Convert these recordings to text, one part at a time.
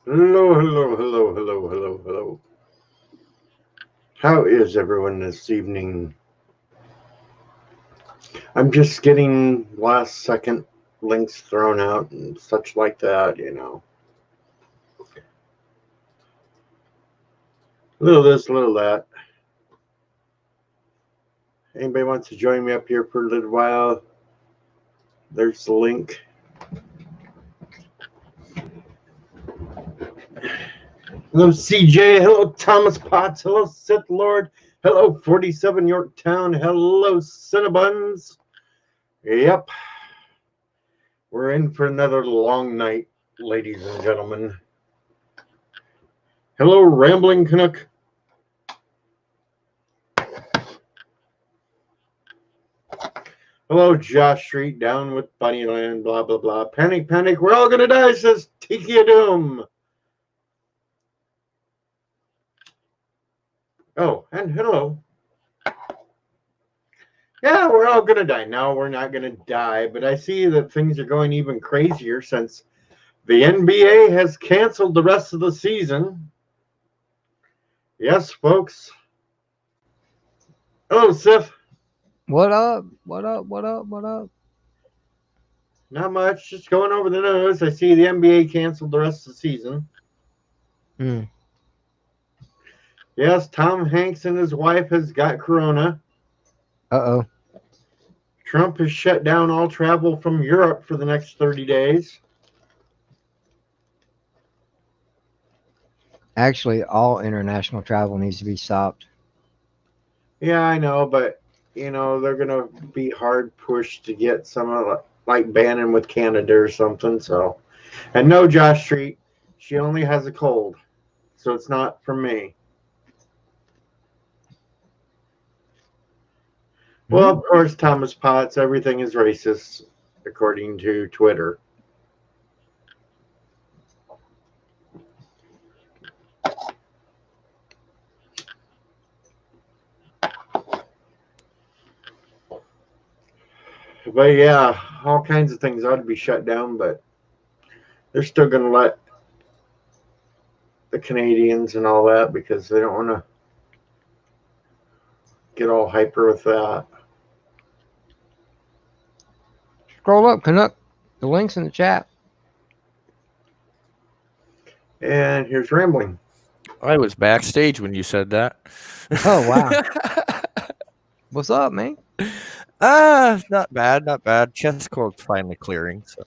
Hello, hello, hello, hello, hello, hello. How is everyone this evening? I'm just getting last second links thrown out and such like that. A little this, a little that. Anybody wants to join me up here for a little while? There's the link. Hello, CJ. Hello, Thomas Potts. Hello, Sith Lord. Hello, 47 Yorktown. Hello, Cinnabuns. Yep. We're in for another long night, ladies and gentlemen. Hello, Rambling Canuck. Hello, Josh Street, down with Bunnyland, blah, blah, blah. Panic, panic, we're all gonna die, says Tiki Doom. Oh, and hello. Yeah, we're all gonna die. No, we're not gonna die, but I see that things are going even crazier since the NBA has canceled the rest of the season. Yes, folks. Hello, Sif. What up? What up? What up? What up? Not much. Just going over the news. I see the NBA canceled the rest of the season. Hmm. Yes, Tom Hanks and his wife has got corona. Uh-oh. Trump has shut down all travel from Europe for the next 30 days. Actually, all international travel needs to be stopped. Yeah, I know, but they're gonna be hard pushed to get some of like banning with Canada or something. So, and no, Josh Street, she only has a cold, so it's not from me. Well, of course, Thomas Potts, everything is racist according to Twitter. But yeah, all kinds of things ought to be shut down, but they're still going to let the Canadians and all that because they don't want to get all hyper with that. Scroll up, Canuck. The link's in the chat. And here's Rambling. I was backstage when you said that. Oh, wow. What's up, man? Not bad, not bad. Chest cold's finally clearing. So,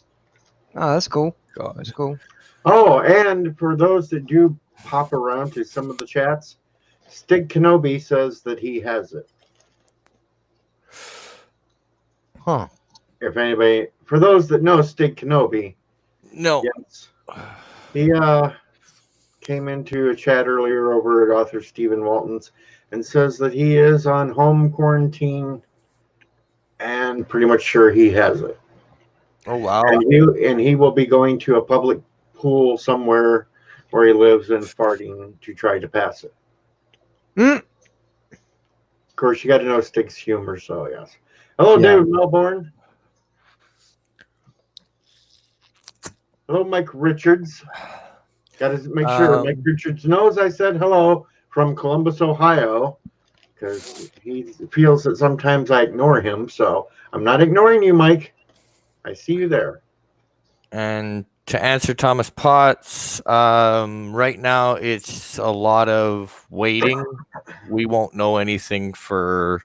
Oh, that's cool. God. That's cool. Oh, and for those that do pop around to some of the chats, Stig Kenobi says that he has it. Huh. If anybody, for those that know Stig Kenobi, No. yes, he came into a chat earlier over at author Stephen Walton's and says that he is on home quarantine and pretty much sure he has it. Oh wow. And he will be going to a public pool somewhere where he lives and farting to try to pass it. Mm. Of course, you got to know Stig's humor, so yes. Hello, Yeah. David Melbourne. Hello, Mike Richards. Got to make sure Mike Richards knows I said hello from Columbus, Ohio, because he feels that sometimes I ignore him. So I'm not ignoring you, Mike. I see you there. And to answer Thomas Potts, right now it's a lot of waiting. We won't know anything for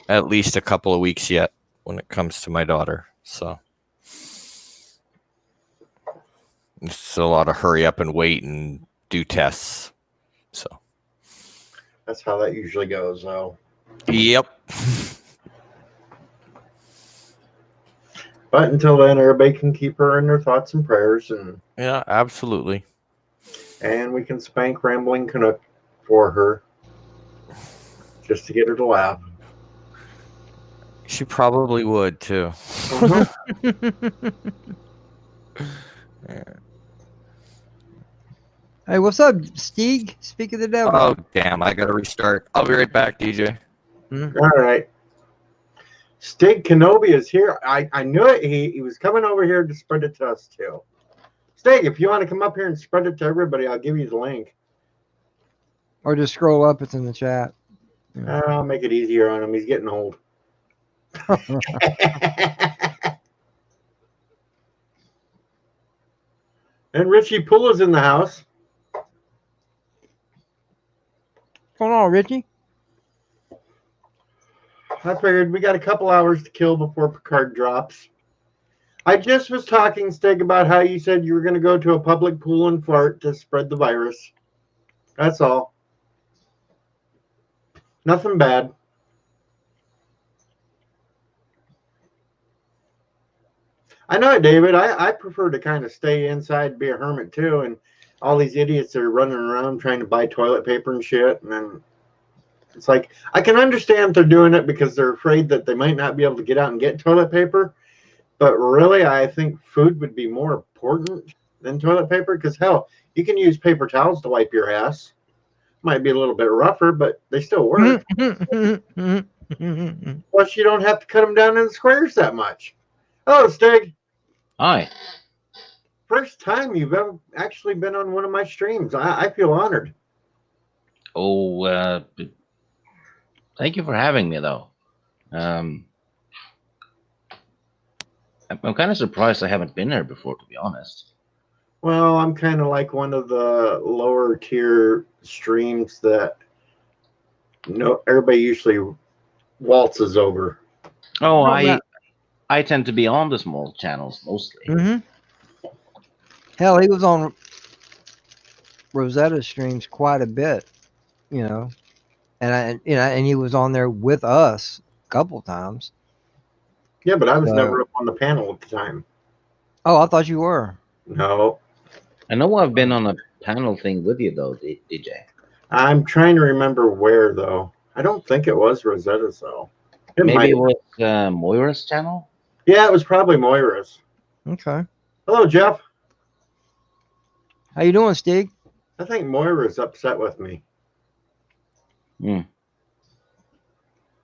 at least a couple of weeks yet when it comes to my daughter. So it's a lot of hurry up and wait and do tests. So that's how that usually goes, though. Yep. But until then, everybody can keep her in their thoughts and prayers, and yeah, absolutely. And we can spank Rambling Canuck for her, just to get her to laugh. She probably would too. Yeah. Hey, what's up, Stig? Speak of the devil. Oh, damn. I got to restart. I'll be right back, DJ. All right. Stig Kenobi is here. I knew it. He was coming over here to spread it to us, too. Stig, if you want to come up here and spread it to everybody, I'll give you the link. Or just scroll up. It's in the chat. I'll make it easier on him. He's getting old. And Richie Pula's in the house. What's going on, Richie? I figured we got a couple hours to kill before Picard drops. I just was talking, Stig, about how you said you were going to go to a public pool and fart to spread the virus. That's all. Nothing bad. I know it, David. I prefer to kind of stay inside, be a hermit too, and all these idiots are running around trying to buy toilet paper and shit, and then it's like, I can understand they're doing it because they're afraid that they might not be able to get out and get toilet paper, but really, I think food would be more important than toilet paper, because hell, you can use paper towels to wipe your ass. Might be a little bit rougher, but they still work. Plus, you don't have to cut them down in squares that much. Oh, Stig. Hi. First time you've ever actually been on one of my streams. I feel honored. Oh, thank you for having me, though. I'm kind of surprised I haven't been there before, to be honest. Well, I'm kind of like one of the lower tier streams that everybody usually waltzes over. Oh, I tend to be on the small channels mostly. Mm-hmm. Hell, he was on Rosetta streams quite a bit, and he was on there with us a couple times. Yeah, but I was never up on the panel at the time. Oh, I thought you were. No. I know I've been on a panel thing with you, though, DJ. I'm trying to remember where, though. I don't think it was Rosetta's, though. Maybe it was Moira's channel? Yeah, it was probably Moira's. Okay. Hello, Jeff. How you doing, Stig? I think Moira's upset with me. Hmm.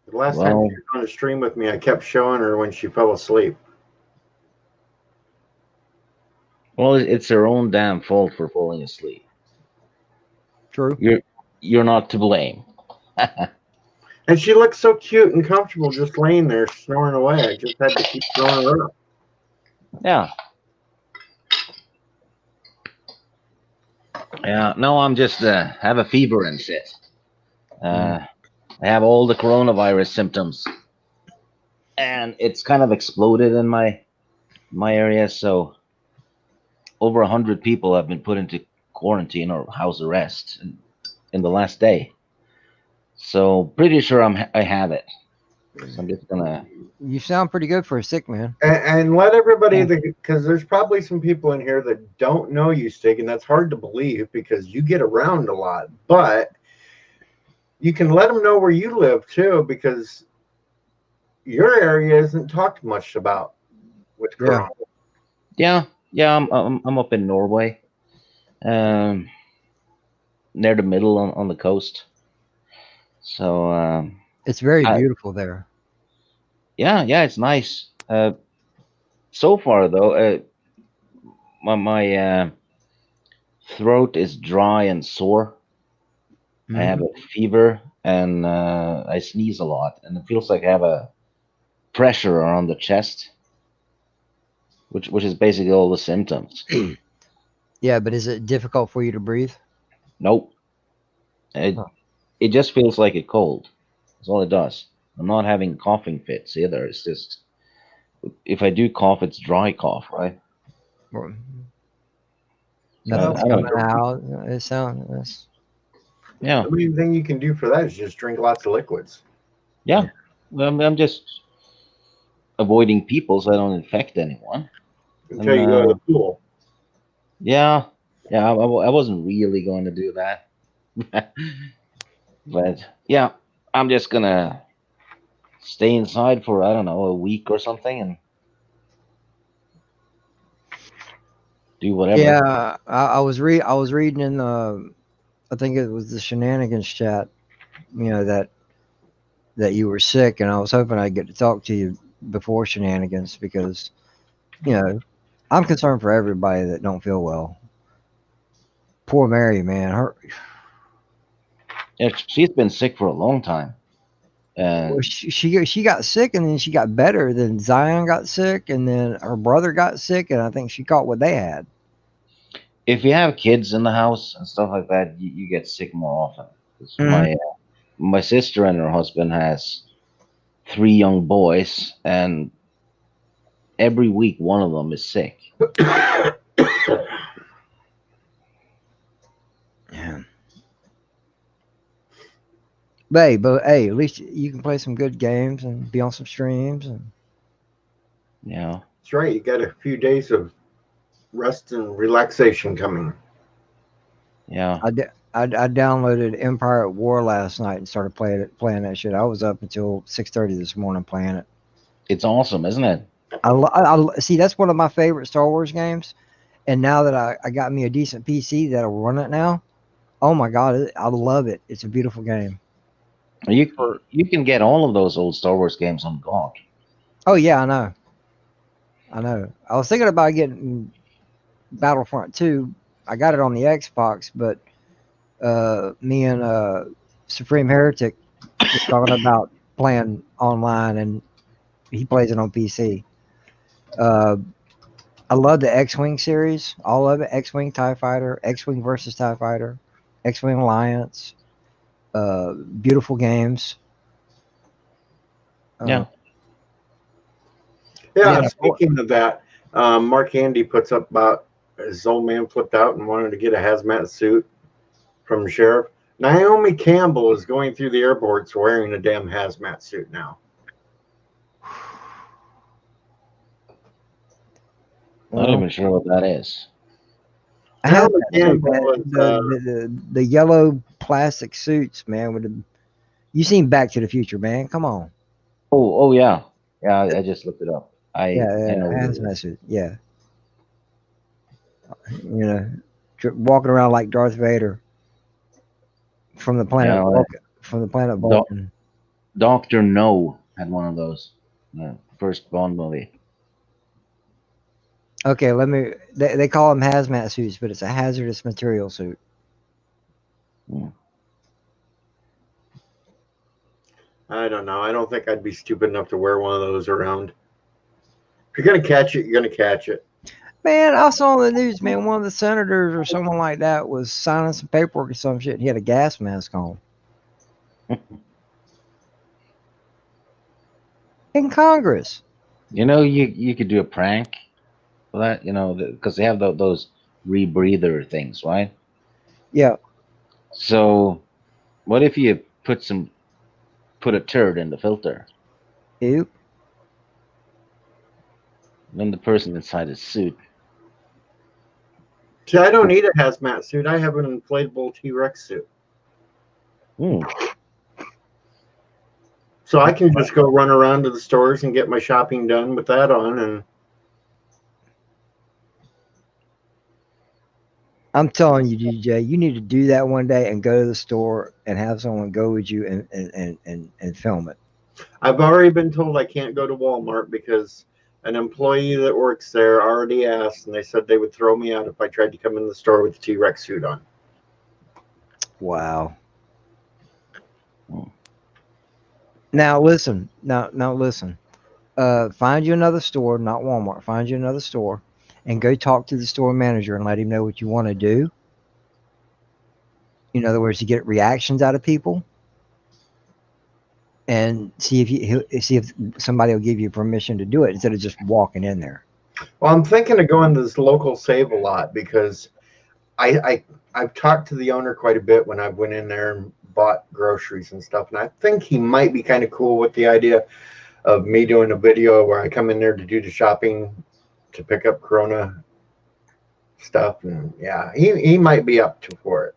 The last time she was on a stream with me, I kept showing her when she fell asleep. Well, it's her own damn fault for falling asleep. True. You're not to blame. And she looked so cute and comfortable just laying there snoring away. I just had to keep throwing her up. Yeah. Yeah. No, I'm just have a fever and shit. I have all the coronavirus symptoms, and it's kind of exploded in my area. So over 100 people have been put into quarantine or house arrest in the last day. So pretty sure I have it. So I'm just gonna. You sound pretty good for a sick man. And let everybody, because there's probably some people in here that don't know you, Stig, and that's hard to believe because you get around a lot. But you can let them know where you live too, because your area isn't talked much about with Corona. Yeah. I'm up in Norway, near the middle on the coast. So it's very beautiful there. Yeah, it's nice. So far though, my throat is dry and sore. I have a fever and I sneeze a lot, and it feels like I have a pressure around the chest, which is basically all the symptoms. Yeah, but is it difficult for you to breathe? Nope. It just feels like a cold. That's all it does. I'm not having coughing fits either. It's just, if I do cough, it's dry cough, right? Nothing's coming out. It sounds. Yeah. The main thing you can do for that is just drink lots of liquids. Yeah. I'm just avoiding people so I don't infect anyone. Until you go to the pool. Yeah. I wasn't really going to do that. But yeah, I'm just gonna stay inside for, I don't know, a week or something and do whatever. Yeah, I was reading in the, I think it was the Shenanigans chat, that you were sick, and I was hoping I'd get to talk to you before Shenanigans because, I'm concerned for everybody that don't feel well. Poor Mary, man. She's been sick for a long time, and She got sick, and then she got better. Then Zion got sick, and then her brother got sick, and I think she caught what they had. if you have kids in the house and stuff like that, you get sick more often. 'Cause Mhm. my sister and her husband has 3 young boys, and every week one of them is sick. Yeah. But hey, at least you can play some good games and be on some streams. And You know, That's right. You got a few days of rest and relaxation coming. yeah, I downloaded Empire at War last night and started playing that shit. I was up until 6:30 this morning playing it. it's awesome, isn't it? I see that's one of my favorite Star Wars games. And now that I got me a decent PC that'll run it now, oh my god, I love it. It's a beautiful game. You can get all of those old Star Wars games on GOG. Oh yeah, I know. I know. I was thinking about getting Battlefront 2. I got it on the Xbox, but me and Supreme Heretic was talking about playing online, and he plays it on PC. Uh, I love the X-Wing series, all of it. X-Wing, TIE Fighter, X-Wing versus TIE Fighter, X-Wing Alliance. Beautiful games. Yeah. Yeah, Yeah. speaking of that, Mark Andy puts up about his old man flipped out and wanted to get a hazmat suit from the sheriff. Naomi Campbell is going through the airports wearing a damn hazmat suit now. Not even sure what that is. Naomi Hazmat suit, Campbell man. was, The yellow plastic suits, man. You seen Back to the Future, man? Come on. Oh yeah, yeah. I just looked it up. Yeah, I know what it hazmat is. suit. Yeah, you know, walking around like Darth Vader from the planet Yeah, Vulcan. From the planet Doc, Vulcan. Doctor No had one of those. First Bond movie. Okay, They call them hazmat suits, but it's a hazardous material suit. Hmm. I don't know. I don't think I'd be stupid enough to wear one of those around. If you're going to catch it, you're going to catch it. Man, I saw on the news, man, one of the senators or someone like that was signing some paperwork or some shit. And he had a gas mask on in Congress. You know, you could do a prank for that. You know, because they have those rebreather things, right? Yeah. So, what if you put a turd in the filter? Ew. Then the person inside his suit. See, I don't need a hazmat suit. I have an inflatable T-Rex suit. Hmm. So I can just go run around to the stores and get my shopping done with that on. And I'm telling you, DJ, you need to do that one day and go to the store and have someone go with you and film it. I've already been told I can't go to Walmart because an employee that works there already asked, and they said they would throw me out if I tried to come in the store with the T-Rex suit on. Wow. Now listen. Now listen. Find you another store, not Walmart. Find you another store, and go talk to the store manager and let him know what you want to do. In other words, to get reactions out of people, and see if somebody will give you permission to do it instead of just walking in there. Well, I'm thinking of going to this local Save-A-Lot because I've talked to the owner quite a bit when I went in there and bought groceries and stuff, and I think he might be kind of cool with the idea of me doing a video where I come in there to do the shopping to pick up Corona stuff, and yeah, he might be up for it.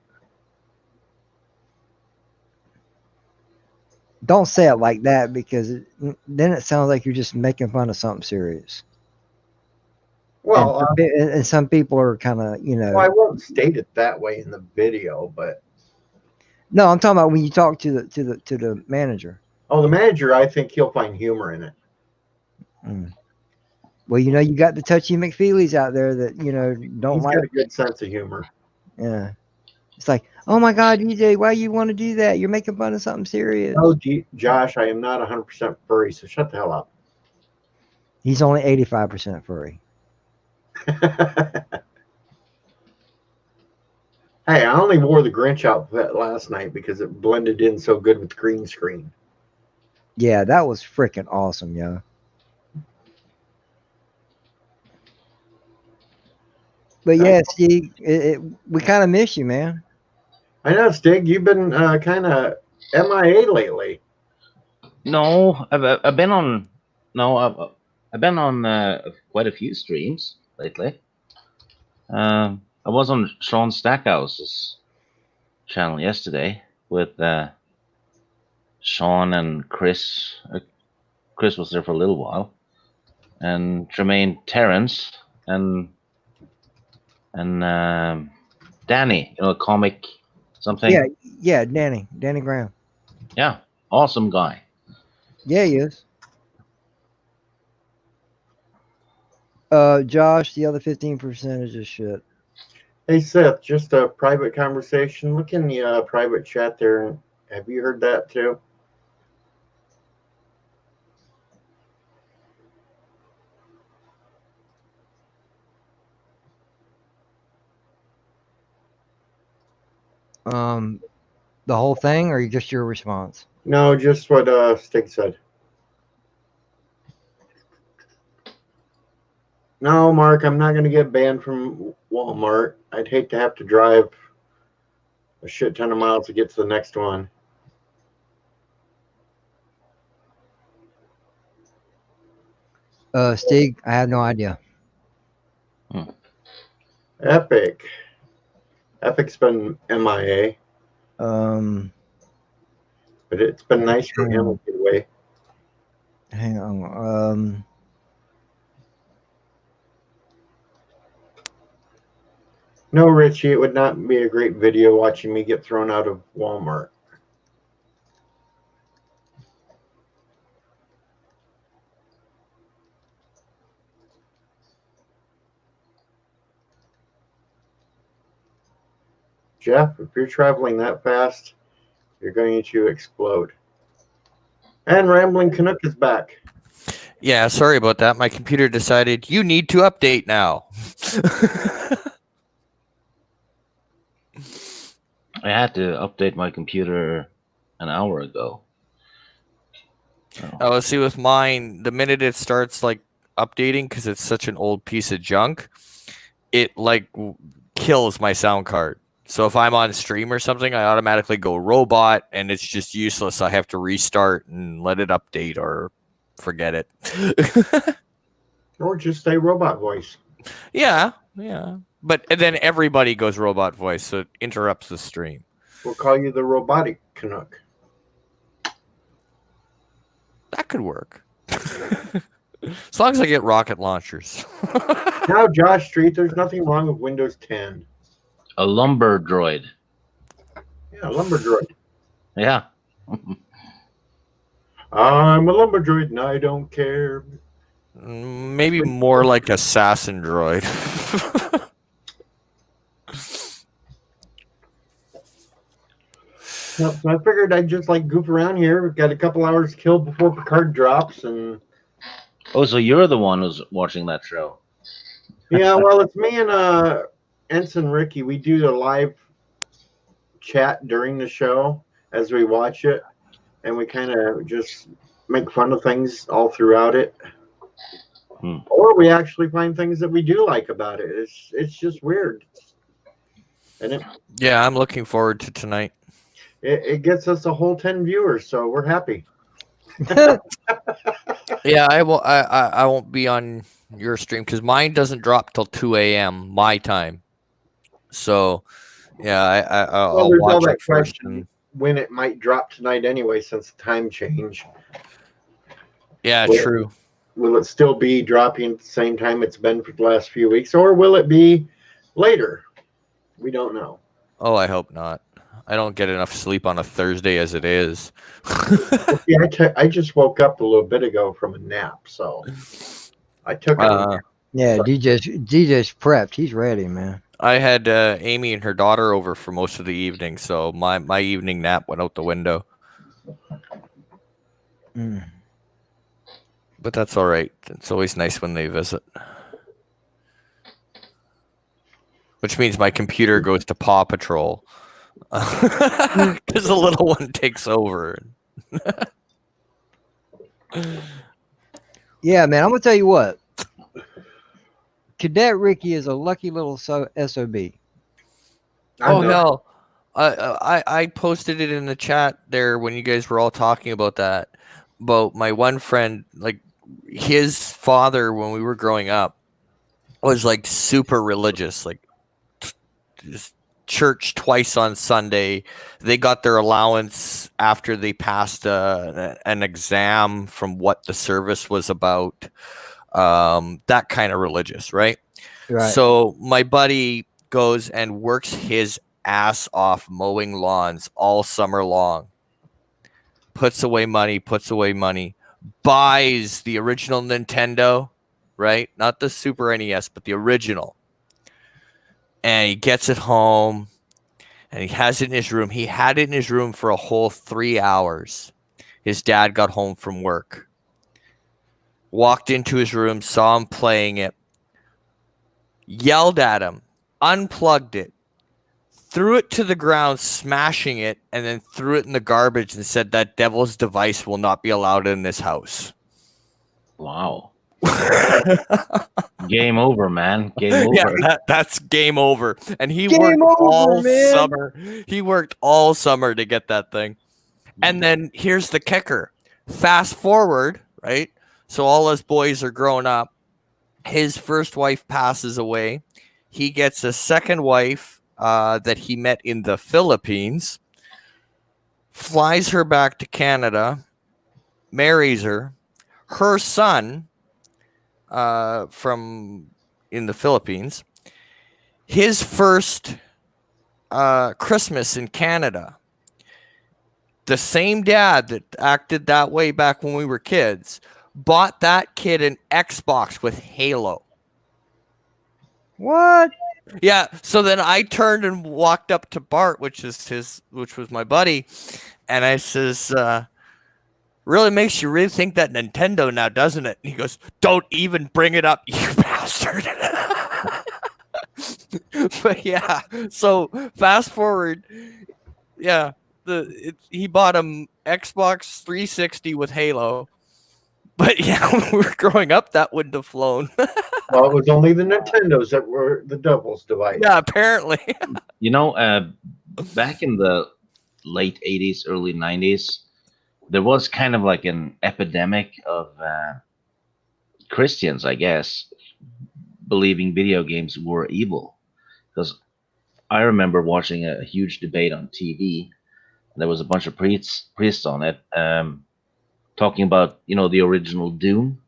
Don't say it like that because then it sounds like you're just making fun of something serious. Well, and some people are kind of, well, I won't state it that way in the video, but no, I'm talking about when you talk to the manager. oh, the manager, I think he'll find humor in it. Well, you got the touchy McFeelies out there that don't He's like. got a good sense of humor. Yeah, it's like, oh my God, DJ, why you want to do that? You're making fun of something serious. Oh, Josh, I am not 100% furry, so shut the hell up. He's only 85% furry. Hey, I only wore the Grinch outfit last night because it blended in so good with green screen. Yeah, that was freaking awesome, yo. But yeah, Steve, we kind of miss you, man. I know, Stig, you've been kind of MIA lately. No, I've been on. No, I've been on quite a few streams lately. I was on Sean Stackhouse's channel yesterday with Sean and Chris. Chris was there for a little while, and Tremaine Terrence and Danny, comic something. Yeah, Danny Graham. Yeah, awesome guy. Yeah, he is. Josh, the other 15% is just shit. Hey, Seth, just a private conversation. Look in the private chat there. Have you heard that too? The whole thing, or just your response? No, just what Stig said. No, Mark, I'm not going to get banned from Walmart. I'd hate to have to drive a shit ton of miles to get to the next one. Stig, I have no idea. Epic. Epic's been MIA. But it's been nice for him to get away. Hang on. No, Richie, it would not be a great video watching me get thrown out of Walmart. Jeff, if you're traveling that fast, you're going to explode. And Rambling Canuck is back. Yeah, sorry about that. My computer decided you need to update now. I had to update my computer an hour ago. Oh, see, with mine, the minute it starts like updating, because it's such an old piece of junk, it like kills my sound card. So if I'm on stream or something, I automatically go robot, and it's just useless. I have to restart and let it update or forget it. Or just say robot voice. Yeah. But then everybody goes robot voice, so it interrupts the stream. We'll call you the robotic Canuck. That could work. As long as I get rocket launchers. Now, Josh Street, there's nothing wrong with Windows 10. A lumber droid. Yeah, lumber droid. Yeah. I'm a lumber droid and I don't care. Maybe more like assassin droid. So I figured I'd just like goof around here. We've got a couple hours killed before Picard drops, and Oh, so you're the one who's watching that show? yeah, well, it's me and Ensign Ricky. We do the live chat during the show as we watch it, and we kind of just make fun of things all throughout it. Or we actually find things that we do like about it. It's just weird, and Yeah, I'm looking forward to tonight. it gets us a whole 10 viewers, so we're happy. Yeah, I won't be on your stream because mine doesn't drop till 2 a.m. my time. So, yeah, I'll there's watch all that it first. question when it might drop tonight anyway, since the time change. Yeah, Well, true. Will it still be dropping at the same time it's been for the last few weeks, or will it be later? We don't know. Oh, I hope not. I don't get enough sleep on a Thursday as it is. Yeah, I just woke up a little bit ago from a nap, so I took it. Yeah, DJ's prepped. He's ready, man. I had Amy and her daughter over for most of the evening, so my evening nap went out the window. Mm. But that's all right. It's always nice when they visit. Which means my computer goes to Paw Patrol. Because the little one takes over. Yeah, man, I'm gonna tell you what. Cadet Ricky is a lucky little SOB. Oh hell! I posted it in the chat there when you guys were all talking about that. About my one friend, like his father when we were growing up was like super religious, like just church twice on Sunday. They got their allowance after they passed an exam from what the service was about. That kind of religious, right? Right. So my buddy goes and works his ass off mowing lawns all summer long. Puts away money, buys the original Nintendo, right? Not the Super NES, but the original. And he gets it home and he has it in his room. He had it in his room for a whole 3 hours. His dad got home from work. Walked into his room, saw him playing it, yelled at him, unplugged it, threw it to the ground, smashing it, and then threw it in the garbage and said that devil's device will not be allowed in this house. Wow. Game over, man. Game over. Yeah, that's game over. And he Game worked over, all man. summer. He worked all summer to get that thing. And then here's the kicker. Fast forward, right? So all us boys are growing up. His first wife passes away. He gets a second wife that he met in the Philippines, flies her back to Canada, marries her. Her son from in the Philippines, his first Christmas in Canada, the same dad that acted that way back when we were kids, bought that kid an Xbox with Halo. What? Yeah, so then I turned and walked up to Bart, which was my buddy, and I says, really makes you really think that Nintendo now, doesn't it? And he goes, don't even bring it up, you bastard. But yeah, so fast forward, yeah, he bought him Xbox 360 with Halo. But yeah, when we were growing up, that wouldn't have flown. Well, it was only the Nintendos that were the devil's device. Yeah, apparently. You know, back in the late 80s, early 90s, there was kind of like an epidemic of Christians, I guess, believing video games were evil. Because I remember watching a huge debate on TV. There was a bunch of priests on it, talking about, the original Doom.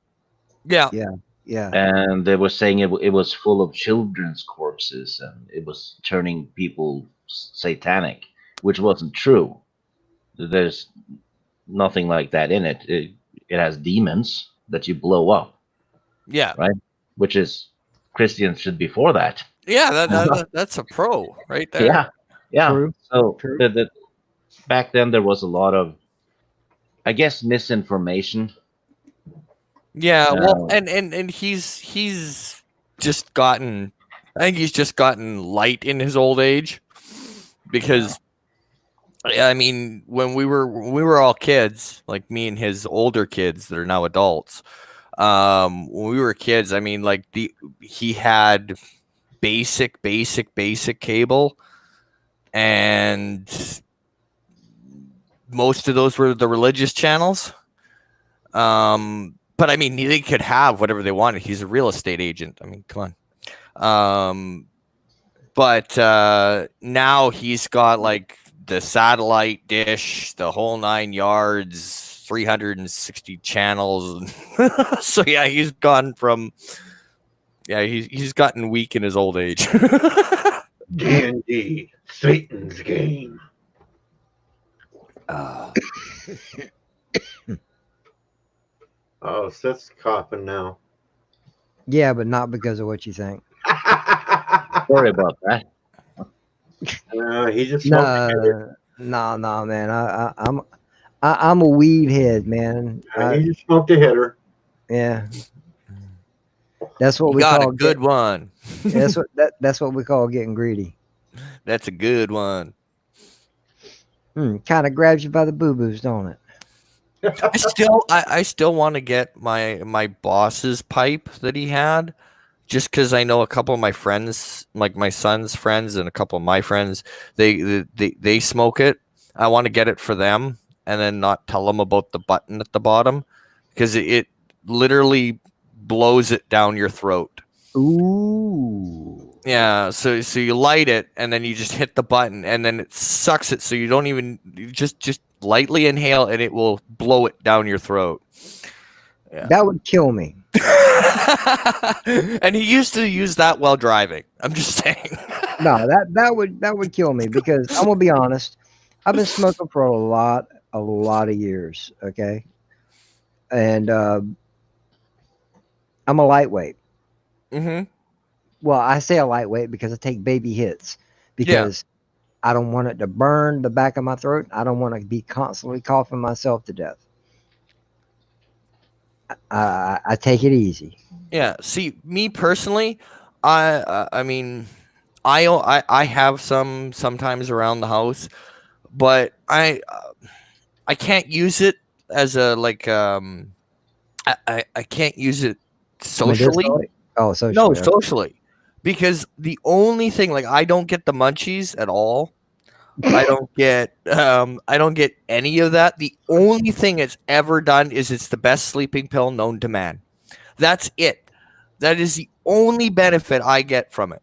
Yeah. Yeah. And they were saying it was full of children's corpses and it was turning people satanic, which wasn't true. There's nothing like that in it. It has demons that you blow up. Yeah. Right? Which is, Christians should be for that. Yeah, that's a pro right there. Yeah. Yeah. True. So True. back then there was a lot of, I guess, misinformation. Yeah, well, and he's just gotten, I think he's just gotten light in his old age, because I mean, when we were all kids, like me and his older kids that are now adults, when we were kids, I mean, like he had basic cable, and most of those were the religious channels. But I mean, they could have whatever they wanted. He's a real estate agent. I mean, come on. But now he's got like the satellite dish, the whole 9 yards, 360 channels. So yeah, he's gone from, he's gotten weak in his old age. D&D, Satan's game. Oh, Seth's coughing now. Yeah, but not because of what you think. Sorry about that. He just smoked a hitter. No, man. I'm a weed head, man. He just smoked a hitter. Yeah, that's what You we got a call good one. that's what we call getting greedy. That's a good one. Kind of grabs you by the boo boos, don't it? I still want to get my boss's pipe that he had, just because I know a couple of my friends, like my son's friends and a couple of my friends, they smoke it. I want to get it for them and then not tell them about the button at the bottom, because it literally blows it down your throat. Ooh. Yeah, so you light it and then you just hit the button and then it sucks it, so you don't even, you just lightly inhale and it will blow it down your throat. Yeah. That would kill me. And he used to use that while driving. I'm just saying. No, that would kill me, because I'm gonna be honest. I've been smoking for a lot of years. Okay, and I'm a lightweight. Mm-hmm. Well, I say a lightweight because I take baby hits, because I don't want it to burn the back of my throat. I don't want to be constantly coughing myself to death. I take it easy. Yeah. See, me personally, I mean, I have some sometimes around the house, but I can't use it as a like I can't use it socially. Medicinally? Oh, socially. No, Okay. socially. Because the only thing, like, I don't get the munchies at all. I don't get any of that. The only thing it's ever done is it's the best sleeping pill known to man. That's it. That is the only benefit I get from it.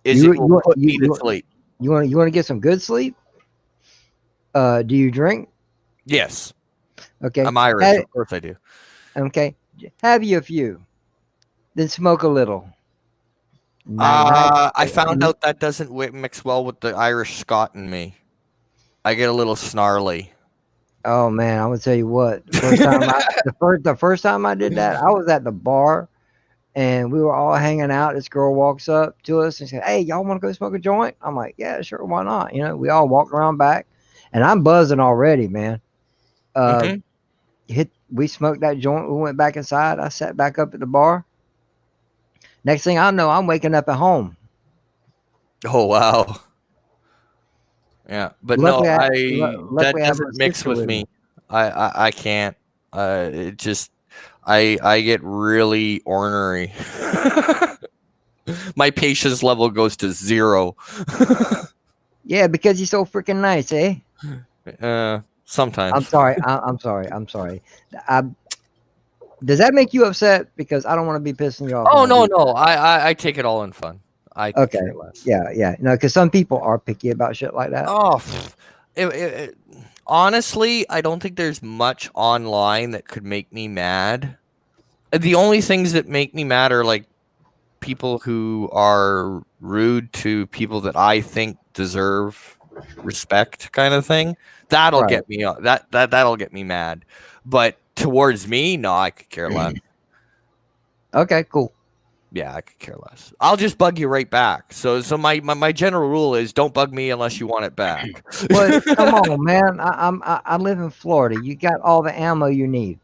Is it will put me to sleep. You want to get some good sleep? Do you drink? Yes. Okay. I'm Irish, of course I do. Okay. Have you a few? Then smoke a little. I found out that doesn't mix well with the Irish Scot in me. I get a little snarly. Oh man, I'm gonna tell you what. The first time I did that, I was at the bar, and we were all hanging out. This girl walks up to us and said, "Hey, y'all want to go smoke a joint?" I'm like, "Yeah, sure, why not?" You know, we all walked around back, and I'm buzzing already, man. We smoked that joint. We went back inside. I sat back up at the bar. Next thing I know, I'm waking up at home. Oh wow. Yeah, but Luckily, that doesn't mix with me. I can't. It just I get really ornery. My patience level goes to 0. Yeah, because you're so freaking nice, eh? Sometimes. I'm sorry. I'm sorry. Does that make you upset? Because I don't want to be pissing you off. Oh no. I take it all in fun. I could care less. Yeah. No, because some people are picky about shit like that. Oh, honestly, I don't think there's much online that could make me mad. The only things that make me mad are like people who are rude to people that I think deserve respect, kind of thing. That'll get me that'll get me mad. But towards me, no, I could care less. Okay, cool. Yeah, I could care less. I'll just bug you right back. So my general rule is don't bug me unless you want it back. Well, come on, man. I live in Florida. You got all the ammo you need.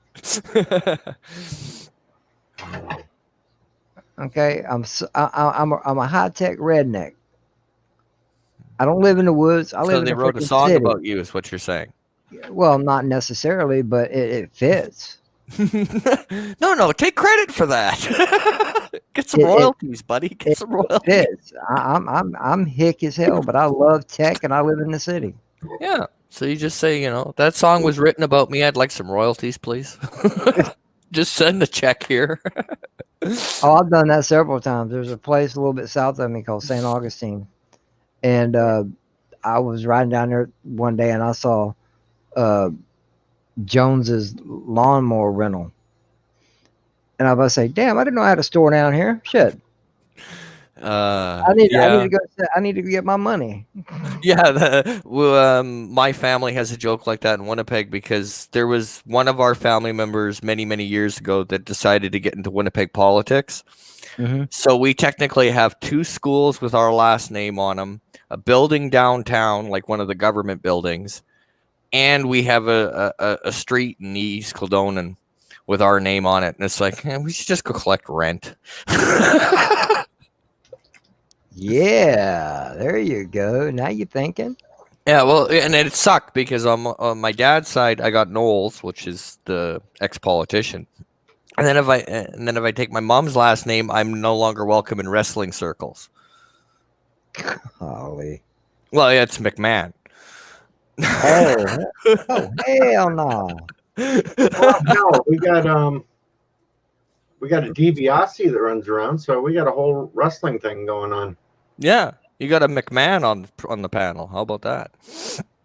Okay, I'm a high tech redneck. I don't live in the woods. I live in they wrote a song about you, is what you're saying. Well, not necessarily, but it fits. No, take credit for that. Get some royalties, buddy. Get some royalties. Fits. I'm hick as hell, but I love tech and I live in the city. Yeah. So you just say, that song was written about me. I'd like some royalties, please. Just send the check here. Oh, I've done that several times. There's a place a little bit south of me called St. Augustine. And I was riding down there one day and I saw Jones's lawnmower rental. And I was say, damn, I didn't know I had a store down here. Shit. I need yeah. to go. I need to get my money. Yeah, my family has a joke like that in Winnipeg because there was one of our family members many, many years ago that decided to get into Winnipeg politics. Mm-hmm. So we technically have 2 schools with our last name on them, a building downtown, like one of the government buildings, and we have a street in East Kildonan with our name on it. And it's like, we should just go collect rent. Yeah, there you go. Now you're thinking. Yeah, well, and it sucked because on my dad's side, I got Knowles, which is the ex-politician. And then if I take my mom's last name, I'm no longer welcome in wrestling circles. Holly. Well, yeah, it's McMahon. Oh, hell no. Well, no, we got a DiBiase that runs around, so we got a whole wrestling thing going on. Yeah, you got a McMahon on the panel. How about that?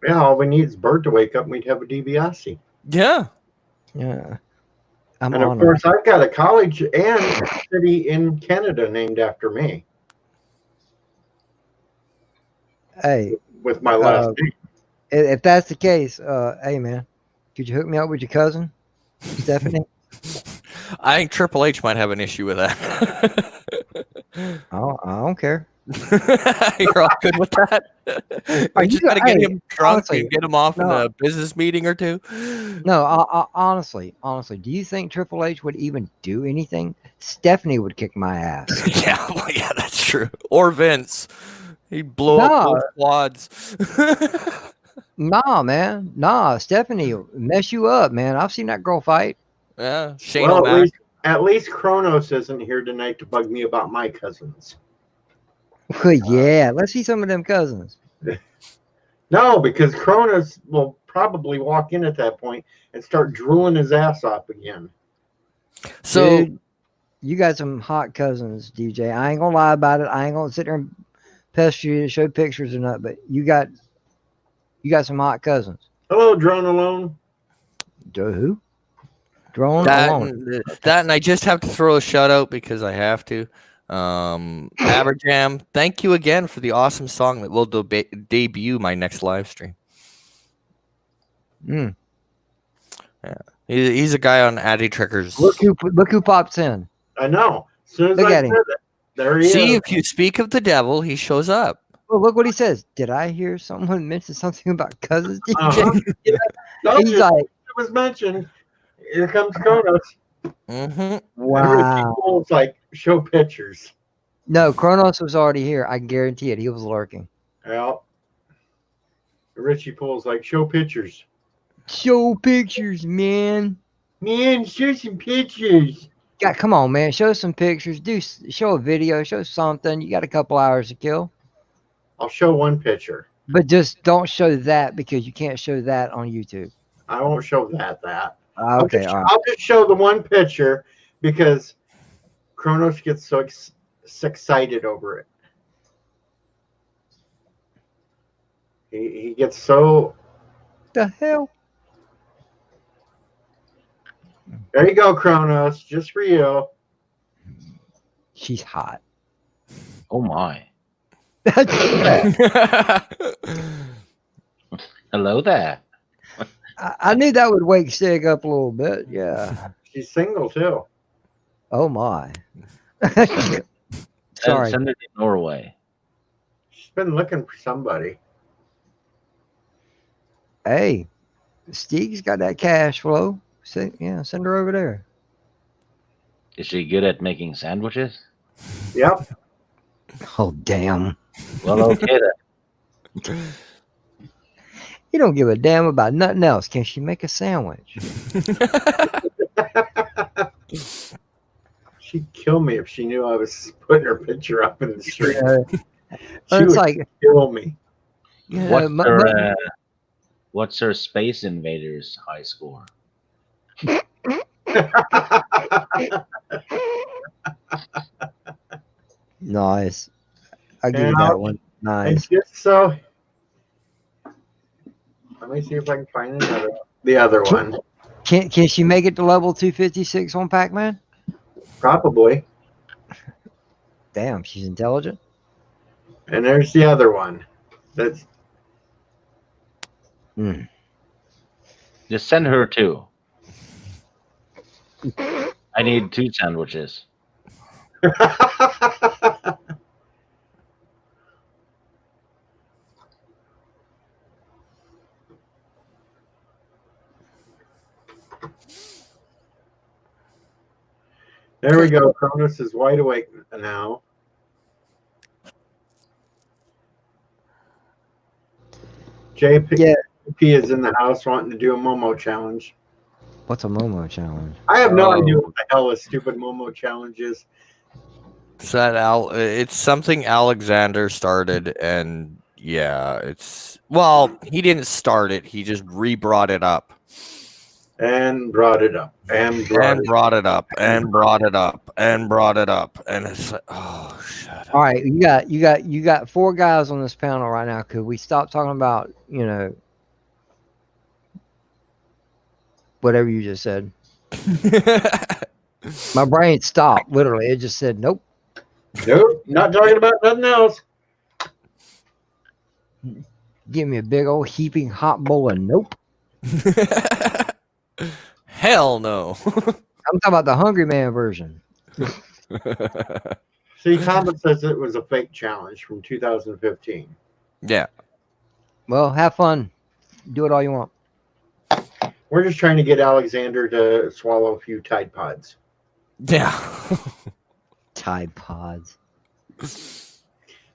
Yeah, all we need is Bert to wake up and we'd have a DiBiase. Yeah. Yeah. I'm And of honored. course, I've got a college and a city in Canada named after me Hey, with my last name. if that's the case, hey man, could you hook me up with your cousin, Stephanie? I think Triple H might have an issue with that. I don't care. You're all good with that? Are You just you- gotta get hey, him drunk honestly, and get him off in no. a business meeting or two. No, honestly, do you think Triple H would even do anything? Stephanie would kick my ass. Yeah, well, yeah, that's true. Or Vince. He'd blow up No. both quads. Nah, man. Nah, Stephanie will mess you up, man. I've seen that girl fight. Yeah, Shane Well, O'Mac. at least Kronos isn't here tonight to bug me about my cousins. Yeah, let's see some of them cousins. No, because Kronos will probably walk in at that point and start drooling his ass off again. So Dude, you got some hot cousins, DJ. I ain't gonna lie about it. I ain't gonna sit there and pester you to show pictures or not, but you got some hot cousins. Hello, Drone Alone. Who? Drone that alone. and I just have to throw a shout out because I have to. Aberjam, thank you again for the awesome song that will debut my next live stream. Mm. Yeah, he's a guy on Addy Trickers. Look who pops in. I know. As soon as Look I at said him. it, there he See, is. if you speak of the devil, he shows up. Well, look what he says. Did I hear someone mention something about cousins? DJ? Uh-huh. He's like, It was mentioned. Here comes Kronos. Mm-hmm. wow. It's like, show pictures. No, Kronos was already here. I guarantee it. He was lurking. Well, Richie Poole's like, show pictures. Show pictures, man. Man, show some pictures. God, come on, man. Show some pictures. Show a video. Show something. You got a couple hours to kill. I'll show one picture. But just don't show that because you can't show that on YouTube. I won't show that. Okay, all right. I'll just show the one picture because Kronos gets so excited over it. He gets so. The hell? There you go, Kronos, just for you. She's hot. Oh my. I Hello there. knew that would wake Stig up a little bit. Yeah. She's single too. Oh my. Sorry. Send it to Norway. She's been looking for somebody. Hey, Stig's got that cash flow. Send her over there. Is she good at making sandwiches? Yep. Oh damn. Well, okay then. You don't give a damn about nothing else. Can she make a sandwich? She'd kill me if she knew I was putting her picture up in the street. She It's would like, kill me. you know, What's her Space Invaders high score? nice. I'll give you And that one. I Nice. just so. Let me see if I can find the other one. Can she make it to level 256 on Pac-Man? Probably. Damn, she's intelligent. And there's the other one. That's Mm. Just send her 2. I need 2 sandwiches. There we go. Cronus is wide awake now. JP Yeah. is in the house wanting to do a Momo challenge. What's a Momo challenge? I have no Oh. idea what the hell a stupid Momo challenge is. It's something Alexander started, and yeah, he didn't start it. He just re-brought it up. And brought it up. And Brought it up. And brought it up. And brought it up. And it's like, oh, shut up. All right, you got 4 guys on this panel right now. Could we stop talking about, whatever you just said? My brain stopped. Literally, it just said nope. Nope, not talking about nothing else. Give me a big old heaping hot bowl of nope. Hell no. I'm talking about the Hungry Man version. See, Thomas says it was a fake challenge from 2015. Yeah. Well, have fun. Do it all you want. We're just trying to get Alexander to swallow a few Tide Pods. Yeah. Tide Pods.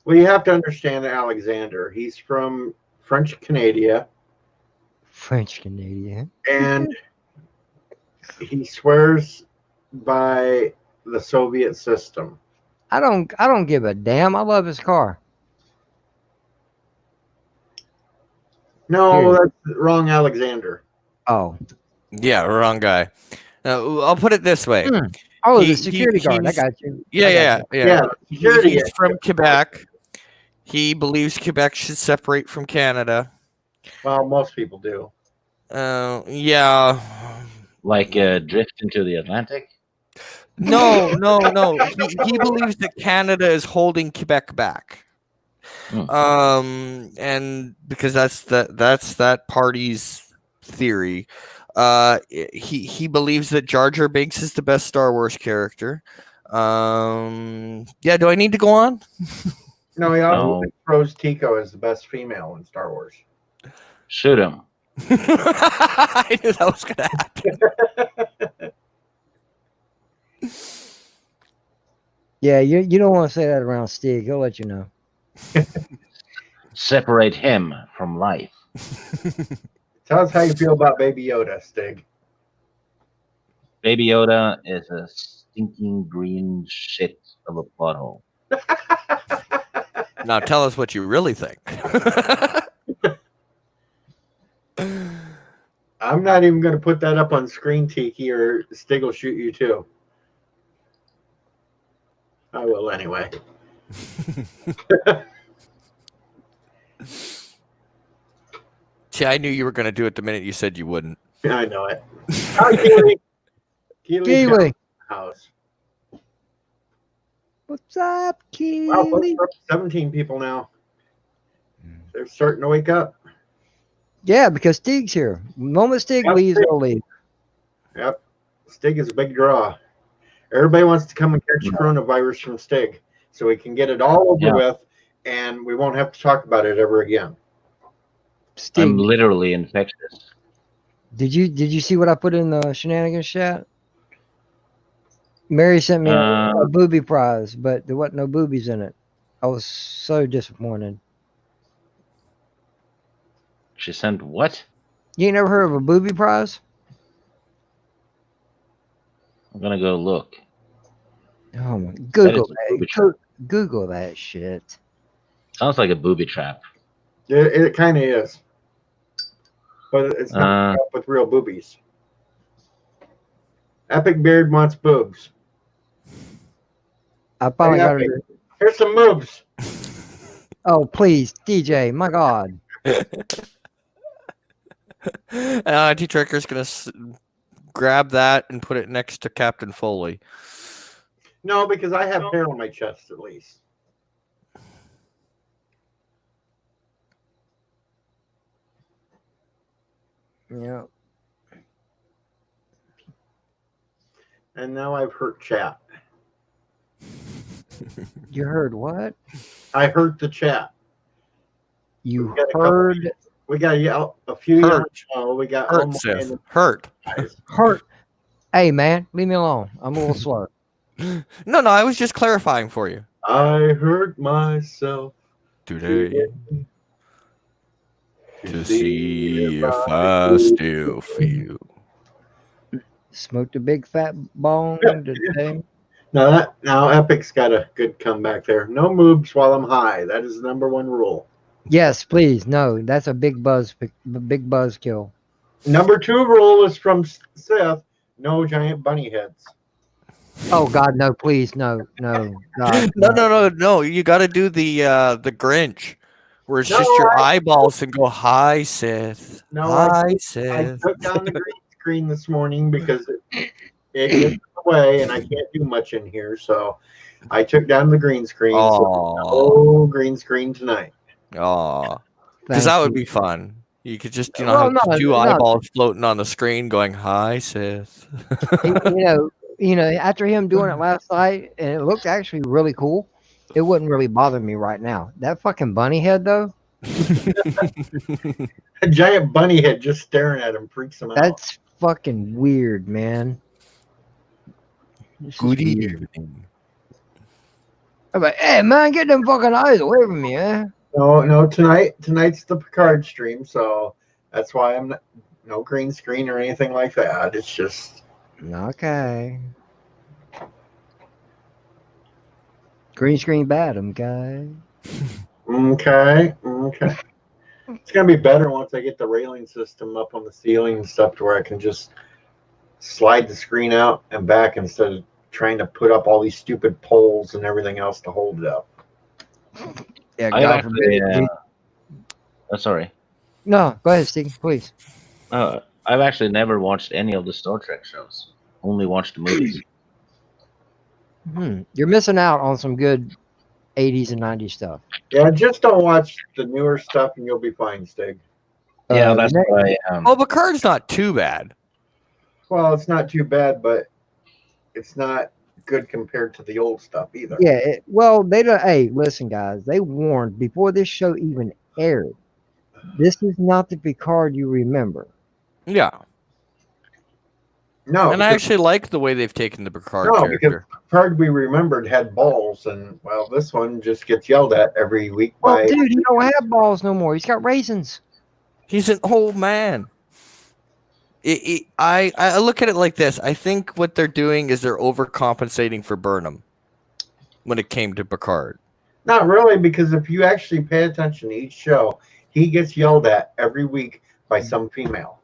Well, you have to understand Alexander. He's from French Canada. French Canadian. And he swears by the Soviet system. I don't give a damn. I love his car. No, that's wrong, Alexander. Oh. Yeah, wrong guy. I'll put it this way. Oh, He- the security guard. I he's- got you. Yeah. Security. He's from Quebec. He believes Quebec should separate from Canada. Well, most people do. Yeah. Like drift into the Atlantic. No. He believes that Canada is holding Quebec back. And because that's that party's theory. He believes that Jar Jar Binks is the best Star Wars character. Yeah, do I need to go on? No, he also thinks Rose Tico is the best female in Star Wars. Shoot him. I knew that was gonna happen. Yeah, you don't want to say that around Stig. He'll let you know. Separate him from life. Tell us how you feel about Baby Yoda, Stig. Baby Yoda is a stinking green shit of a butthole. Now tell us what you really think. I'm not even going to put that up on screen, Tiki, or Stig will shoot you too. I will anyway. See, I knew you were going to do it the minute you said you wouldn't. I know it. Hi, Keely. Keely. House. What's up, Keely? Wow, we're up to 17 people now. They're starting to wake up. Yeah, because Stig's here. The moment Stig leaves, they'll leave. Yep. Stig is a big draw. Everybody wants to come and catch coronavirus from Stig so we can get it all over with and we won't have to talk about it ever again. Stig, I'm literally infectious. did you see what I put in the shenanigans chat? Mary sent me a booby prize, but there wasn't no boobies in it. I was so disappointed. She sent what? You ain't never heard of a booby prize? I'm gonna go look. Oh my! Google That is a booby that. trap. Google that shit. Sounds like a booby trap. It kind of is. But it's not up with real boobies. Epic Beard wants boobs. I finally Hey, got Epic, it. here's some boobs. Oh please, DJ! My God. T-Trekker's going to grab that and put it next to Captain Foley. No, because I have hair on my chest at least. Yeah. And now I've hurt chat. You heard what? I hurt the chat. You We got a couple- heard We got a few Hurt. young. Oh, we got Hurt, Omar Sith. and the Hurt. guys. hurt. Hey man, leave me alone. I'm a little slow. No, I was just clarifying for you. I hurt myself Today to to see if I still feel. Smoked a big fat bong today. Now Epic's got a good comeback there. No moves while I'm high. That is the #1 rule. Yes, please. No, that's a big buzz kill. #2 rule is from Seth. No giant bunny heads. Oh God, no! Please, no, no, God, No. You got to do the Grinch, where it's No, just your eyeballs and go, "Hi, Sith. No, Hi, I Sith." took down the green screen this morning because it gets in the way and I can't do much in here. So I took down the green screen. Oh, Green screen tonight. because Thank that would you. be fun. You could just, Well, have no, two no. eyeballs floating on the screen, going, "Hi, Sith." After him doing it last night, and it looked actually really cool. It wouldn't really bother me right now. That fucking bunny head though, A giant bunny head just staring at him freaks him out. that's fucking weird, man. This is Good weird. evening. I'm like, hey man, get them fucking eyes away from me, eh? No, tonight's the Picard stream, so that's why I'm not, no green screen or anything like that. It's just Okay. Green screen bad, okay. okay. It's gonna be better once I get the railing system up on the ceiling and stuff to where I can just slide the screen out and back instead of trying to put up all these stupid poles and everything else to hold it up. Yeah, I God actually, forbid. sorry. No, go ahead, Steve, please. I've actually never watched any of the Star Trek shows. Only watched the movies. You're missing out on some good 80s and 90s stuff. Yeah, just don't watch the newer stuff and you'll be fine, Stig. Yeah, the that's next- why. Well, Picard's not too bad. Well, it's not too bad, but it's not good compared to the old stuff either. Yeah, well, they don't. Hey, listen, guys, they warned before this show even aired. This is not the Picard you remember. Yeah. No, And I actually like the way they've taken the Picard No, because character. Picard we remembered had balls, and well, this one just gets yelled at every week Well, by. dude, he don't have balls no more. He's got raisins. He's an old man. I look at it like this. I think what they're doing is they're overcompensating for Burnham when it came to Picard. Not really, because if you actually pay attention to each show, he gets yelled at every week by some female.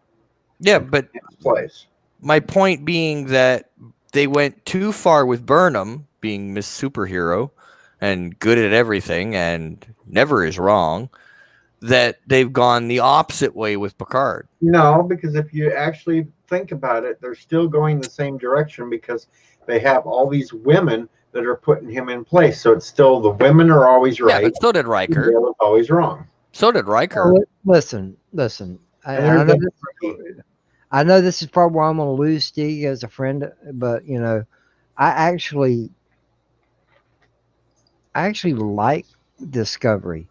Yeah, but Place. my point being that they went too far with Burnham being Miss Superhero and good at everything and never is wrong, that they've gone the opposite way with Picard. No, because if you actually think about it, they're still going the same direction because they have all these women that are putting him in place. So it's still the women are always right. Yeah, but so did The Riker. male is always wrong. So did Riker. Oh, listen. I know this is probably where I'm going to lose Steve as a friend, but I actually like Discovery.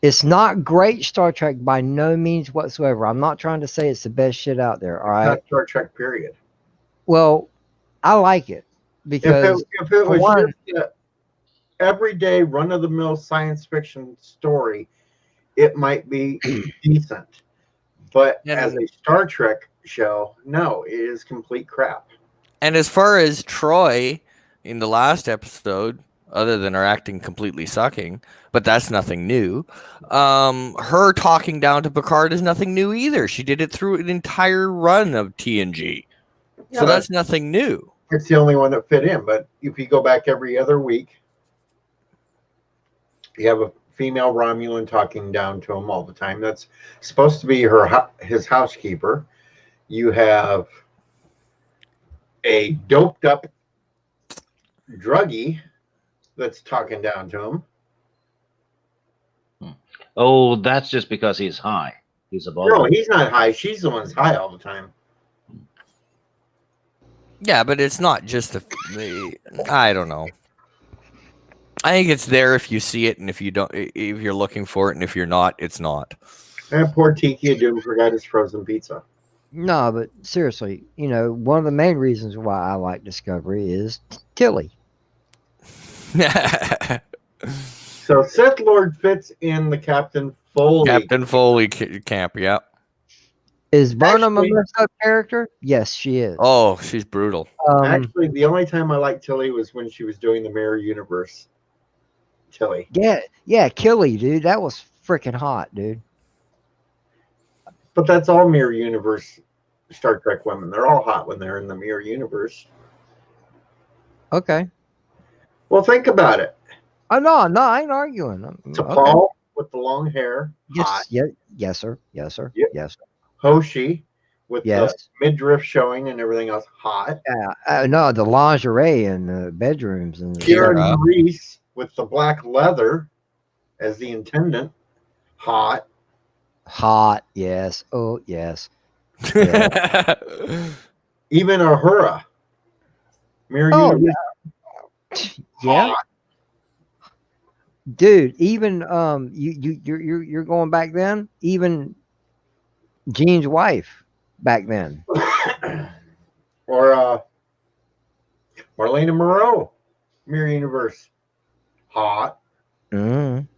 It's not great Star Trek by no means whatsoever. I'm not trying to say it's the best shit out there. All right. Not Star Trek, period. Well, I like it because if it was one- just an everyday run-of-the-mill science fiction story, it might be decent. But Yeah. as a Star Trek show, no, it is complete crap. And as far as Troy in the last episode, other than her acting completely sucking, but that's nothing new. Her talking down to Picard is nothing new either. She did it through an entire run of TNG. So Yeah, that's nothing new. it's the only one that fit in. But if you go back every other week, you have a female Romulan talking down to him all the time. That's supposed to be his housekeeper. You have a doped up druggie that's talking down to him. Oh, that's just because he's high. He's above. No, her. he's not high. She's the one's high all the time. Yeah, but it's not just I don't know. I think it's there if you see it, and if you don't, if you're looking for it, and if you're not, it's not. And poor Tiki Doom forgot his frozen pizza. No, but seriously, one of the main reasons why I like Discovery is Tilly. So Sith Lord fits in the Captain Foley. Captain Foley camp, yeah. Is Burnham Actually- a messed up character? Yes, she is. Oh, she's brutal. Actually, the only time I liked Tilly was when she was doing the Mirror Universe. Tilly. Yeah, Killy, dude. That was freaking hot, dude. But that's all Mirror Universe Star Trek women. They're all hot when they're in the Mirror Universe. Okay. Well, think about it. Oh no, I ain't arguing. To Okay. Paul with the long hair, hot. Yes, sir. Yes, sir. Yep. Yes. Hoshi with Yes. the midriff showing and everything else, hot. Yeah. No, the lingerie in the bedrooms and Kieran Yeah. Reese with the black leather as the intendant, hot. hot. Yes. Oh, yes. Yeah. Even Uhura. Mirror Oh, Universe, yeah. hot. Dude, even you're going back then. Even Gene's wife back then. Or Marlena Moreau, Mirror Universe, hot. Mm.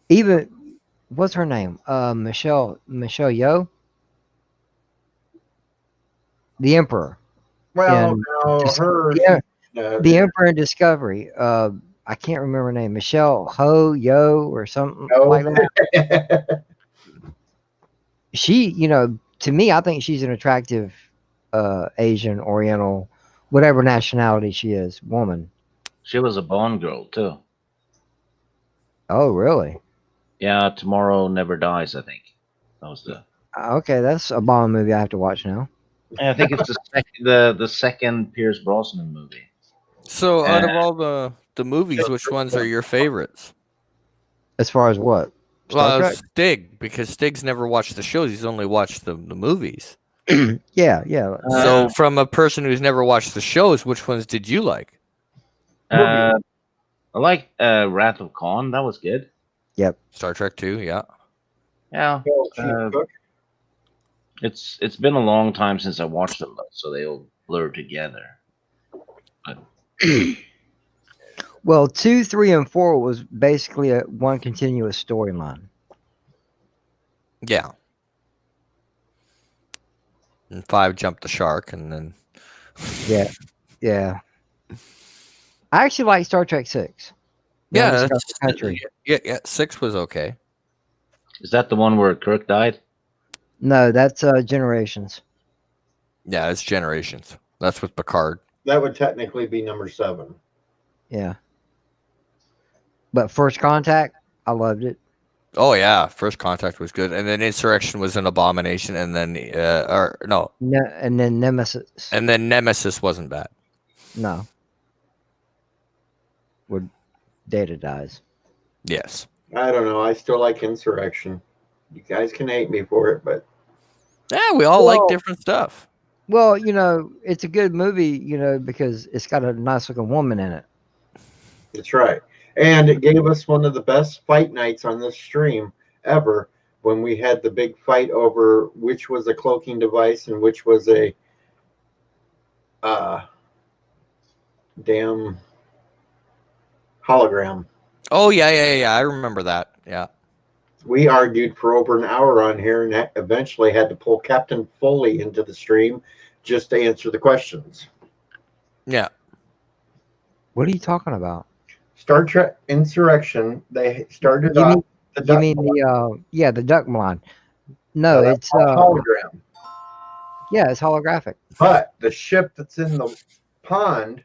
Even what's her name? Michelle Yeoh, the Emperor. Well, And no, just- her. yeah, uh, the Emperor in Discovery. I can't remember her name. Michelle Yeoh or something no. like that. She, to me, I think she's an attractive Asian, Oriental, whatever nationality she is, woman. She was a Bond girl too. Oh, really? Yeah, Tomorrow Never Dies. I think that was the. Okay, that's a Bond movie I have to watch now. I think it's the second Pierce Brosnan movie. So, out of all the movies, which ones are your favorites? As far as what? Star Trek? Stig, because Stig's never watched the shows; he's only watched the movies. Yeah. So, from a person who's never watched the shows, which ones did you like? I like Wrath of Khan. That was good. Star Trek 2, yeah. Yeah, it's been a long time since I watched them, so they all blur together. Well, 2, 3, and 4 was basically one continuous storyline. Yeah. And 5 jumped the shark, and then Yeah. I actually like Star Trek 6. yeah, Undiscovered Country. yeah, 6 was okay. Is that the one where Kirk died? No, that's Generations. Yeah, it's Generations. That's with Picard. That would technically be number 7. Yeah. But First Contact, I loved it. Oh yeah, First Contact was good, and then Insurrection was an abomination, and then And then Nemesis. and then Nemesis wasn't bad. No. Where Data dies. Yes. I don't know. I still like Insurrection. You guys can hate me for it, but Yeah, we all like Well- different stuff. Well, it's a good movie, because it's got a nice looking woman in it. it's right. And it gave us one of the best fight nights on this stream ever when we had the big fight over which was a cloaking device and which was a damn hologram. Oh yeah. I remember that. Yeah. We argued for over an hour on here and eventually had to pull Captain Foley into the stream just to answer the questions. Yeah. What are you talking about? Star Trek Insurrection, they started You off mean- the You duck mean the duck blind? No, that's it's a hologram. yeah, it's holographic. But the ship that's in the pond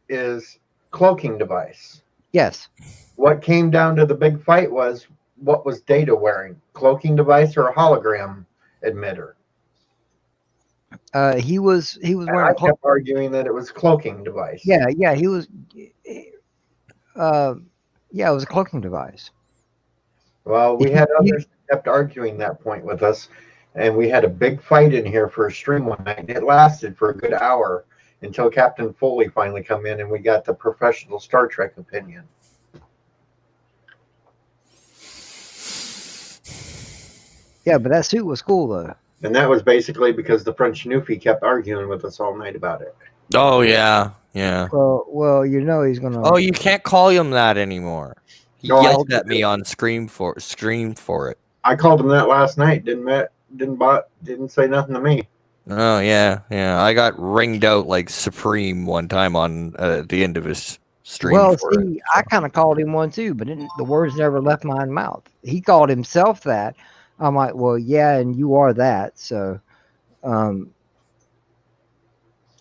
is cloaking device. Yes. What came down to the big fight was what was Data wearing? Cloaking device or a hologram emitter? He was I wearing a cloak. kept arguing that it was a cloaking device. Yeah, he was. Yeah, it was a cloaking device. Well, we He- had he- others that kept arguing that point with us, and we had a big fight in here for a stream one night. It lasted for a good hour until Captain Foley finally come in, and we got the professional Star Trek opinion. Yeah, but that suit was cool though. And that was basically because the French Newfie kept arguing with us all night about it. Oh yeah, yeah. Well, you know he's gonna. Oh, you can't call him that anymore. He No, I yelled at still me do. on screamed for it. I called him that last night. Didn't say nothing to me. Oh yeah, yeah. I got ringed out like Supreme one time on the end of his stream. Well, for see, it, I kind of called him one too, but the words never left my mouth. He called himself that. I'm like, well, yeah, and you are that. So, See, And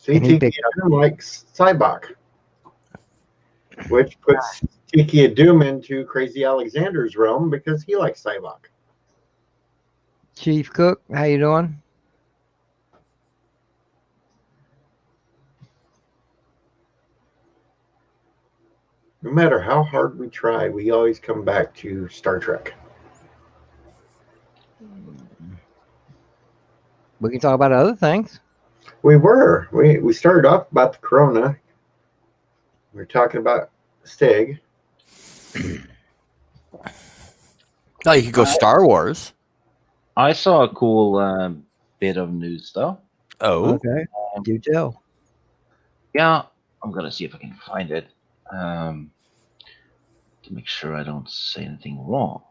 he Tiki picked Doom likes Cybok, which puts Tiki Doom into Crazy Alexander's realm because he likes Cybok. Chief Cook, how you doing? No matter how hard we try, we always come back to Star Trek. We can talk about other things. We started off about the Corona. We were talking about Stig. Oh, you could go Star Wars. I saw a cool bit of news though. Oh, Okay, do tell. Yeah, I'm gonna see if I can find it to make sure I don't say anything wrong.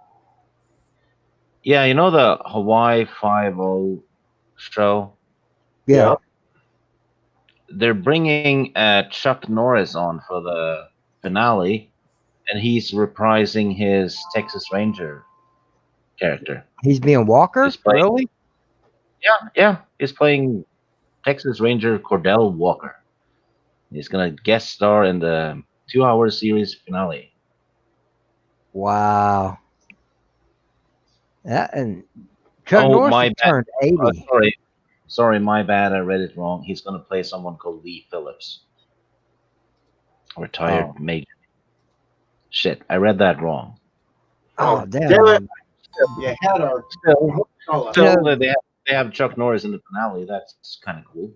Yeah, you know the Hawaii 5-0 show? Yeah. They're bringing Chuck Norris on for the finale, and he's reprising his Texas Ranger character. He's being Walker? He's playing- Really? Yeah, he's playing Texas Ranger Cordell Walker. He's gonna guest star in the 2-hour series finale. Wow. That and Chuck Oh, Norris my has bad. turned 80. Sorry, my bad. I read it wrong. He's gonna play someone called Lee Phillips, retired major. Shit, I read that wrong. Oh, damn. damn it. You had our Still, they have Chuck Norris in the finale. That's kind of cool.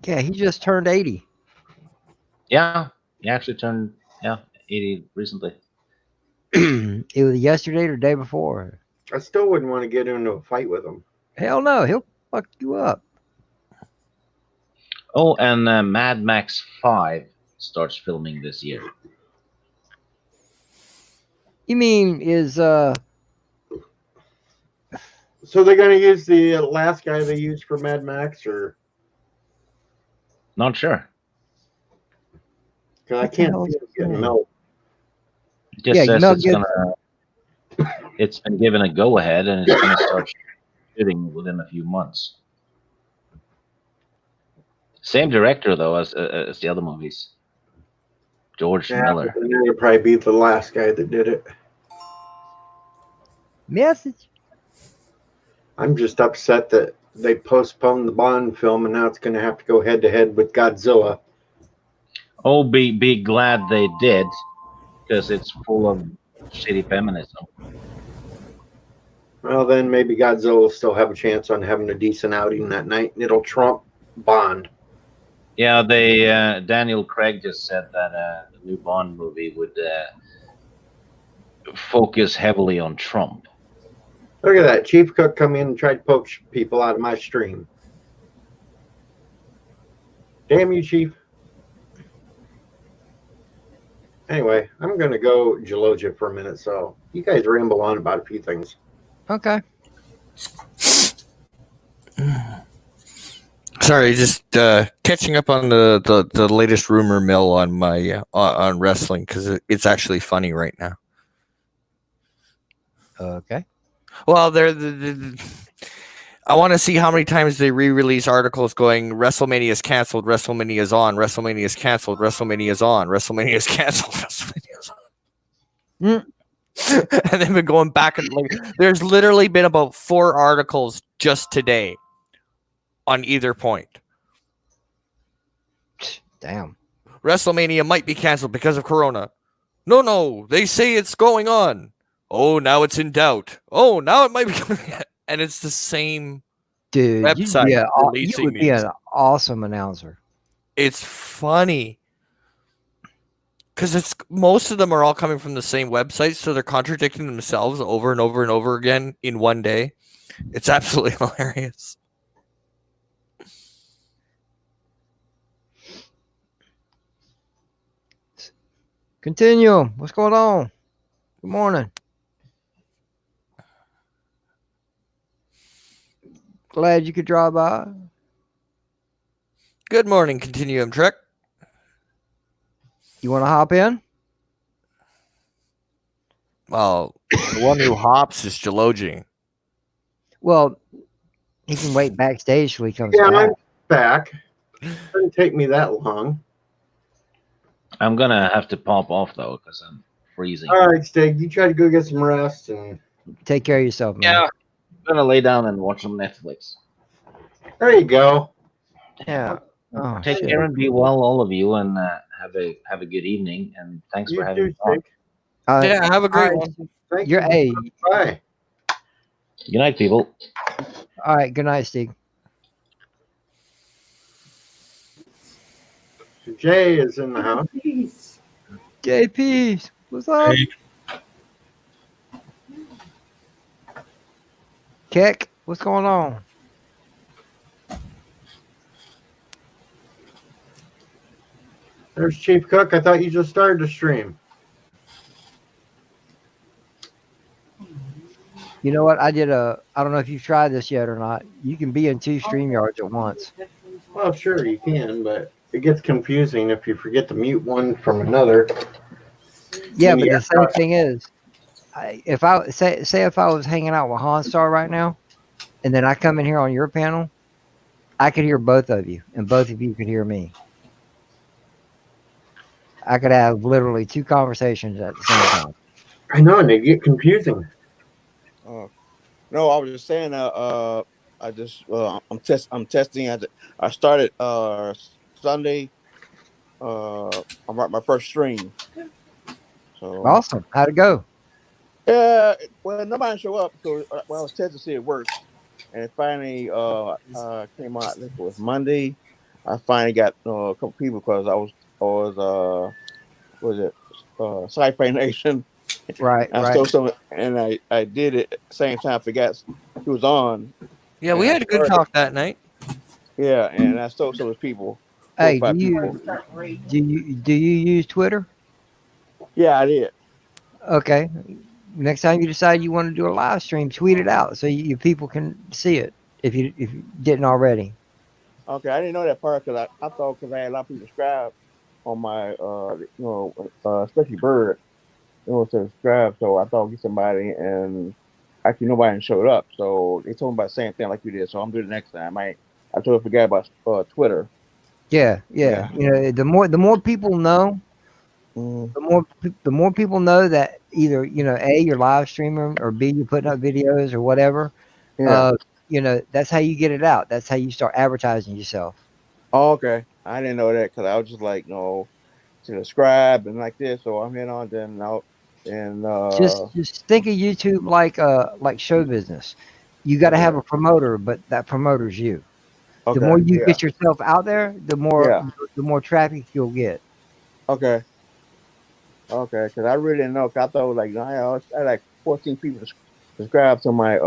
Yeah, he just turned 80. Yeah, he actually turned 80 recently. It was yesterday or the day before. I still wouldn't want to get into a fight with him. Hell no, he'll fuck you up. Oh, and Mad Max 5 starts filming this year. You mean is So they're going to use the last guy they used for Mad Max, or Not sure. because I What the can't hell see is it getting that? no. It just Yeah, says Mel it's gonna. It's been given a go ahead, and it's gonna start shooting within a few months. Same director though as the other movies. George Yeah, Miller. but then it'll probably be the last guy that did it. message? I'm just upset that they postponed the Bond film, and now it's going to have to go head to head with Godzilla. Oh, be glad they did, because it's full of shitty feminism. Well, then maybe Godzilla will still have a chance on having a decent outing that night, and it'll trump Bond. Yeah, they Daniel Craig just said that the new Bond movie would focus heavily on Trump. Look at that. Chief Cook come in and tried to poke people out of my stream. Damn you, Chief. Anyway, I'm going to go Geologia for a minute, so you guys ramble on about a few things. Okay. sorry, just catching up on the latest rumor mill on my on wrestling because it's actually funny right now. Okay. Well, I want to see how many times they re-release articles going WrestleMania is canceled, WrestleMania is on, WrestleMania is canceled, WrestleMania is on, WrestleMania is canceled, WrestleMania is on. And they've been going back and like there's literally been about 4 articles just today on either point. Damn. WrestleMania might be canceled because of Corona. No, they say it's going on. Oh, now it's in doubt. Oh, now it might be, and it's the same Dude, website you releasing would be these. an awesome announcer. It's funny because it's most of them are all coming from the same website, so they're contradicting themselves over and over and over again in one day. It's absolutely hilarious. Continue. What's going on? Good morning. Glad you could drop by. Good morning, Continuum Trek. You want to hop in? Well, the one who hops is Gelogi. Well, he can wait backstage till he comes Yeah, back. I'm back. Doesn't take me that long. I'm gonna have to pop off though because I'm freezing. All right, Stig, you try to go get some rest, and Take care of yourself, man. Yeah, I'm gonna lay down and watch some Netflix. there you go. Yeah. Oh, Take shit. care and be well, all of you, and have a good evening. And thanks for You having too, me on. Stig. Yeah, have a great all right. one. Thank You're you. hey. Bye. Good night, people. All right. Good night, Steve. Jay is in the house. JP, what's up? Keck, what's going on? There's Chief Cook. I thought you just started the stream. You know what? I don't know if you've tried this yet or not. You can be in 2 StreamYards at once. Well, sure you can, but it gets confusing if you forget to mute one from another. Yeah, but the same thing is, if I if I was hanging out with Hanstar right now, and then I come in here on your panel, I could hear both of you, and both of you could hear me. I could have literally 2 conversations at the same time. I know, and they get confusing. No, I was just saying. I just I'm testing. I started Sunday. I'm at my first stream. So Awesome. How'd it go? yeah, well, nobody show up. So I was testing to see it works, and it finally came out. I think it was Monday. I finally got a couple people because I was was it Sci-Fi Nation. Right. I stole some, and I did it at the same time. Forgot he was on. Yeah, we had a good talk that night. Yeah, and I stole some of his people. Hey, 4 or 5 do you use Twitter? Yeah, I did. Okay. Next time you decide you want to do a live stream, tweet it out so you people can see it if you didn't already. Okay, I didn't know that part because I thought because I had a lot of people subscribe on my especially Bird, to subscribe. So I thought I'd get somebody, and actually nobody showed up. So they told me about the same thing like you did. So I'm doing it next time. I totally forgot about Twitter. Yeah. You know, the more people know, the more people know that either A, you're live streaming, or B, you're putting up videos or whatever. Yeah. That's how you get it out. That's how you start advertising yourself. Oh, okay. I didn't know that because I was just like, to subscribe and like this. So I'm in on then out and Just think of YouTube like show business. You got to have a promoter, but that promoter's you. okay, The more you get yourself out there, the more traffic you'll get. Okay. Okay, because I really didn't know. Cause I thought it was like I had like 14 people subscribe to my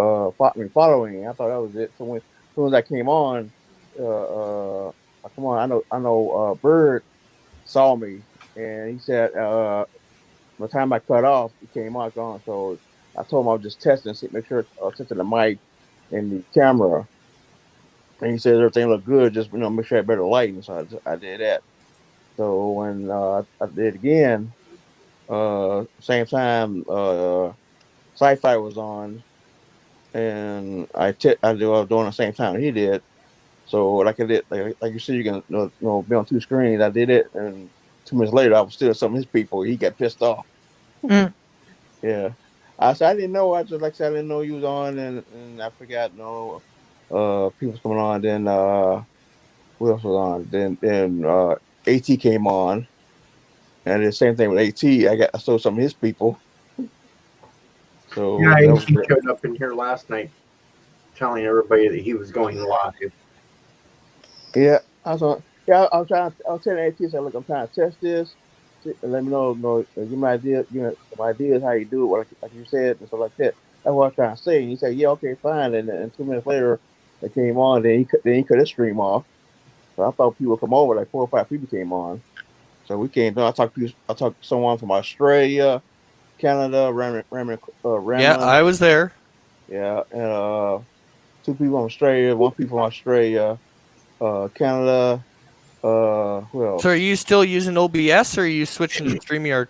following. I thought that was it. So as soon as I came on, come on, I know Bird saw me and he said by the time I cut off, it came out gone. So I told him I was just testing, make sure testing the mic and the camera. And he said everything looked good, just make sure I had better lighting. So I did that. So when I did it again. Same time, Sci-Fi was on, and I was doing the same time he did. So like I did, like you said, you can be on 2 screens. I did it, and 2 minutes later, I was still some of his people. He got pissed off. Yeah, I didn't know. I just like I said, I didn't know you was on, and I forgot. No, People's coming on. Then who else was on? Then AT came on, and the same thing with AT. I saw some of his people. So Yeah, that and was he showed up in here last night telling everybody that he was going live. yeah. I was on. Yeah, I was trying. I was telling AT, said, "Look, I'm trying to test this. Let me know, give me ideas, some ideas how you do it, like you said, and stuff like that." That's what I was trying to say. And he said, "Yeah, okay, fine." And 2 minutes later, they came on. Then he cut his stream off. So I thought people would come over. Like 4 or 5 people came on. So we came down. I talked to someone from Australia, Canada, Yeah, Ramon. I was there. Yeah, and 2 people from Australia, 1 people from Australia, Canada. Who So are else? you still using OBS or are you switching to StreamYard?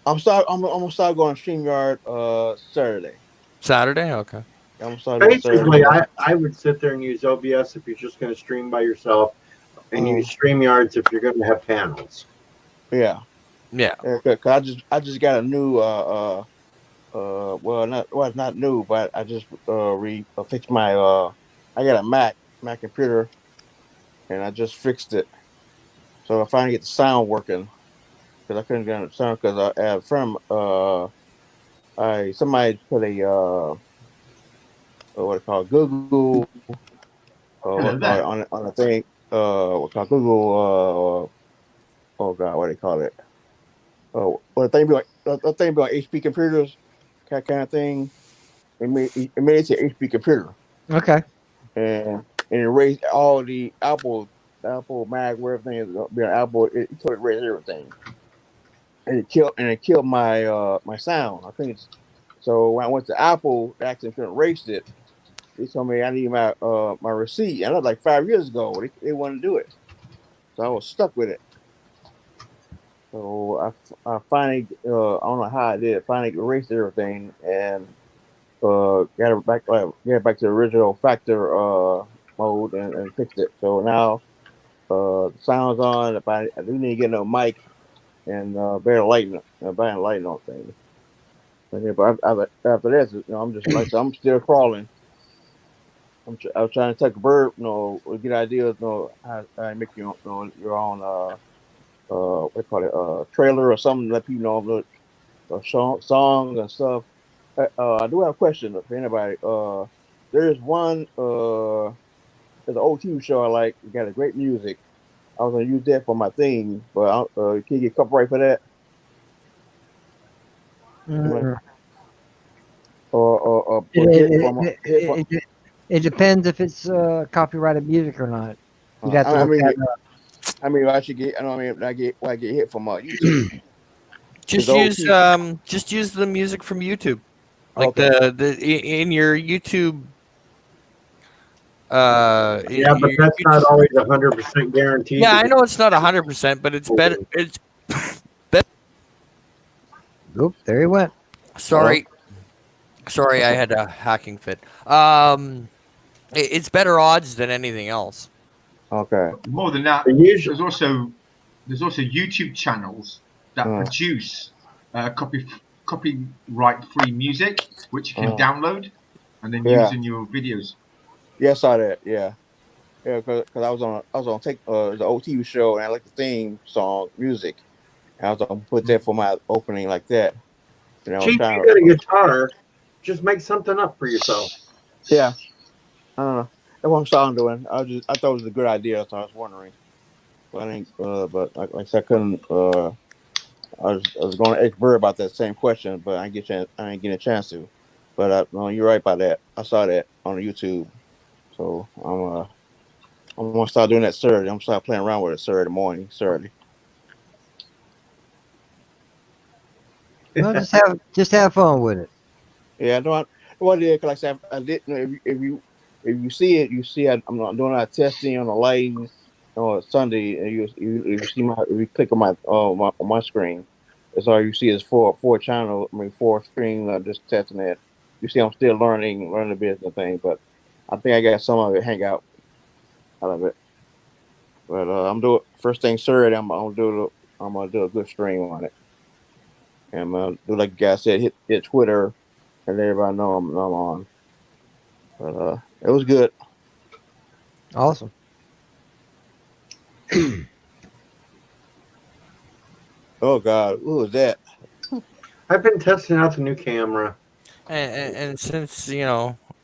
I'm gonna start going StreamYard Saturday. Saturday? Okay. I'm gonna start doing Basically, Saturday. I would sit there and use OBS if you're just going to stream by yourself, and Mm, use StreamYards if you're going to have panels. yeah, Yeah. yeah. Cause I just got a new well not new, but I just fixed my I got a Mac computer, and I just fixed it. So I finally get the sound working because I couldn't get the sound because I had from I somebody put a what it called Google what Hello call it there. on the thing what called Google oh god what they call it well the thing be on HP computers kind of thing. It made it to HP computer, Okay. and it raised all the Apple Mac where everything is be on Apple. It totally raised everything, and it killed my my sound. I think it's so when I went to Apple, they actually couldn't erase it. They told me I need my receipt, and that was like 5 years ago. They wouldn't do it, so I was stuck with it. So I finally I don't know how I did. Finally erased everything and got it back to the original factor mode and fixed it. So now the sound's on. If I do need to get no mic and better lighting on things. But yeah, after this, I'm just like I said, I'm still crawling. I was trying to take a bird, or get ideas, how to make your own what do you call it, trailer or something. Let people know the songs and stuff. I do have a question for anybody. There's one there's an old TV show I like. It got a great music. I was gonna use that for my theme, but can you get copyright for that? Like, Mm. or It, hit from it depends if it's copyrighted music or not. You'd have to I look mean, that up. I should get. I know. I mean, I get hit from YouTube. It's Just old use TV. just use the music from YouTube. Like Okay. in your YouTube Yeah, but that's not always 100% guaranteed. yeah, I know it's not 100%, but it's better. It's Oop, there he went. sorry, sorry, I had a hacking fit. It's better odds than anything else. Okay. More than that, Usually, there's also YouTube channels that Uh, produce copyright-free music, which you can download and then use yeah. in your videos. Yeah, I saw that. Yeah. Yeah, because I was on take the old TV show and I like the theme song music. And I was gonna put that for my opening like that. I'm Chief, trying you got a to. guitar. Just make something up for yourself. Yeah. I don't know. That's what I'm starting doing. I thought it was a good idea, so I was wondering. But I didn't. But like I said, I couldn't. I was going to ask Bird about that same question, but I ain't getting a chance to. But no, you're right about that. I saw that on YouTube, so I'm gonna start doing that Saturday. I'm gonna start playing around with it Saturday morning, Saturday. Well, just have fun with it. Yeah, no, well, yeah, cause like I said, I didn't. If you see it, you see I'm not doing our testing on the lighting on Sunday, and you see if you click on my screen, that's all you see is four screen just testing it. You see, I'm still learning the business thing, but I think I got some of it hang out of it. But I'm doing first thing Saturday. I'm gonna do a good stream on it, and I'm gonna do like you guys said, hit Twitter and let everybody know I'm on. But It was good. Awesome. Oh God, what was that? I've been testing out the new camera. And since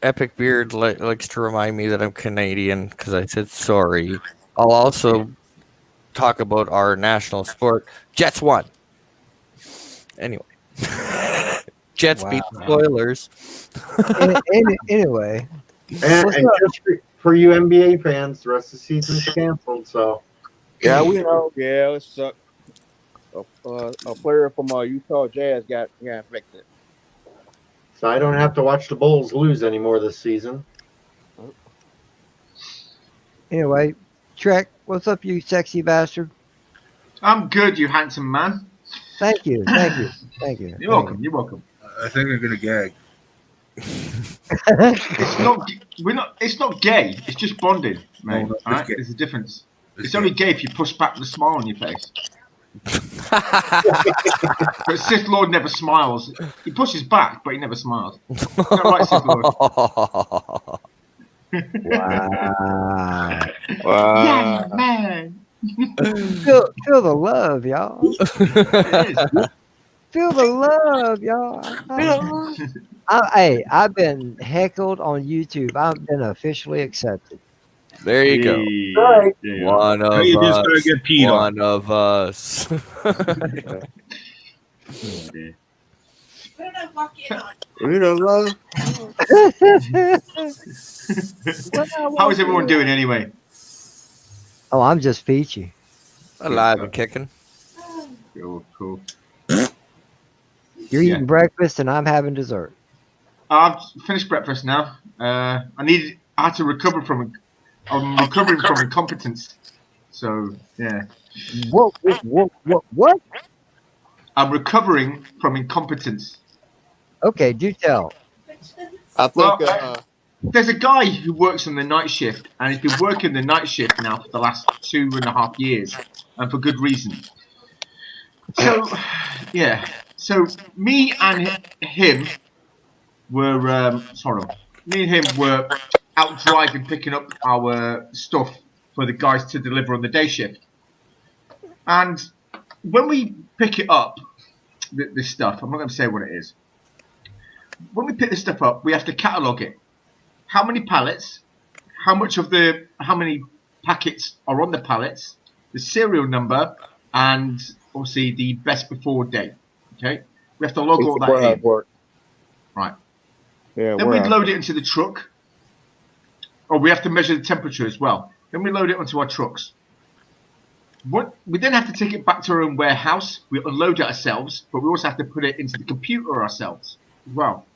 Epic Beard likes to remind me that I'm Canadian because I said sorry, I'll also talk about our national sport. Jets won. Anyway, Jets beat the Oilers. Anyway, And just for you NBA fans, the rest of the season's canceled. So Yeah, we know. Yeah, it sucked. A player from Utah Jazz got infected. so I don't have to watch the Bulls lose anymore this season. anyway, Trek, what's up, you sexy bastard? I'm good, you handsome man. Thank you. You're welcome. You're welcome. I think I'm gonna gag. It's not gay. It's just bonding, mate. No, All right? gay. There's a difference. It's It's only gay if you push back the smile on your face. But Sith Lord never smiles. He pushes back, but he never smiles. Is that right, Sith Lord? Wow. Yeah, man. Feel the love, y'all. Feel the love, y'all. I've been heckled on YouTube. I've been officially accepted. There you go. Right. One of You just us. gotta get peed on. One of us. You know, love. How is everyone doing anyway? Oh, I'm just peachy. Alive and kicking. Cool. You're eating breakfast and I'm having dessert. I've finished breakfast now. I had to recover from. I'm recovering from incompetence. So yeah. What? I'm recovering from incompetence. Okay, do tell. I think. There's a guy who works on the night shift, and he's been working the night shift now for the last 2.5 years, and for good reason. So, yeah. So me and him were out driving, picking up our stuff for the guys to deliver on the day shift. And when we pick it up, this stuff, I'm not going to say what it is. When we pick this stuff up, we have to catalogue it. How many pallets? How many packets are on the pallets? The serial number, and obviously the best before date. Okay, we have to log all that in. Right. Yeah. Then we load it into the truck. Oh, we have to measure the temperature as well. Then we load it onto our trucks. We then have to take it back to our own warehouse. We unload it ourselves, but we also have to put it into the computer ourselves as well.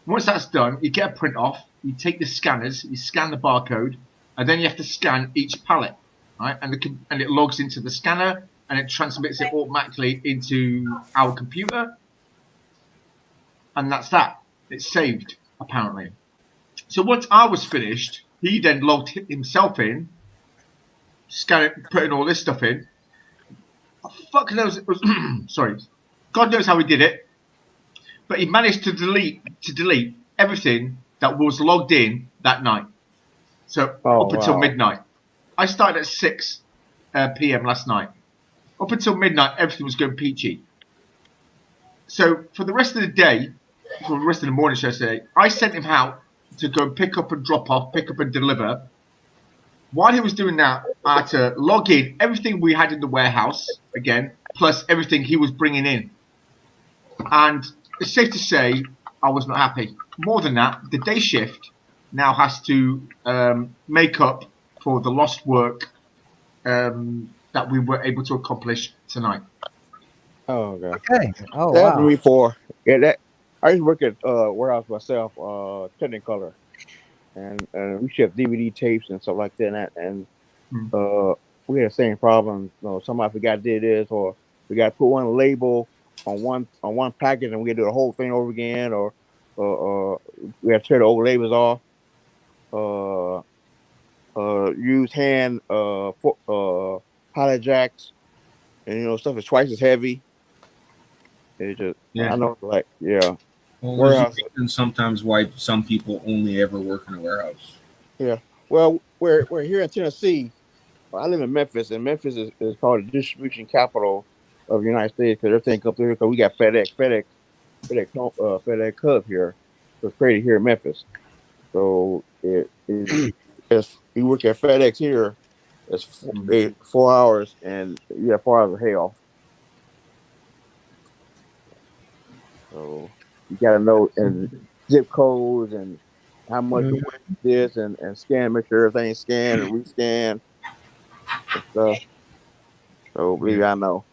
Once that's done, you get a print off. You take the scanners, you scan the barcode, and then you have to scan each pallet, right? And it logs into the scanner, and it transmits it automatically into our computer, and that's that. It's saved, apparently. So once I was finished, he then logged himself in, putting all this stuff in. Fuck knows it was. Sorry, God knows how he did it, but he managed to delete everything that was logged in that night. So up until midnight. I started at 6 p.m. last night. Up until midnight, everything was going peachy. So for the rest of the day, for the rest of the morning, should I say, I sent him out to go pick up and drop off, pick up and deliver. While he was doing that, I had to log in everything we had in the warehouse again, plus everything he was bringing in. And it's safe to say I was not happy. More than that, the day shift now has to make up for the lost work that we were able to accomplish tonight. Oh, God. Okay. Oh, That's wow. before. Yeah, I used to work at warehouse myself, Technicolor, and we ship DVD tapes and stuff like that. And we had the same problem. Somebody forgot to do this, or we got to put one label on one package, and we got to do the whole thing over again, or we had to tear the old labels off. Use hand pallet jacks, and stuff is twice as heavy. It just, I know, Well, warehouse. and sometimes why some people only ever work in a warehouse. Yeah. Well, we're here in Tennessee. Well, I live in Memphis, and Memphis is called the distribution capital of the United States because everything comes through here. Because we got FedEx Hub here. So it's created here in Memphis. So it's you work at FedEx here. It's 4 hours, and you have 4 hours of hell. So you got to know and zip codes and how much to weigh this and scan, make sure everything's scanned and rescan and stuff. So believe me, I know.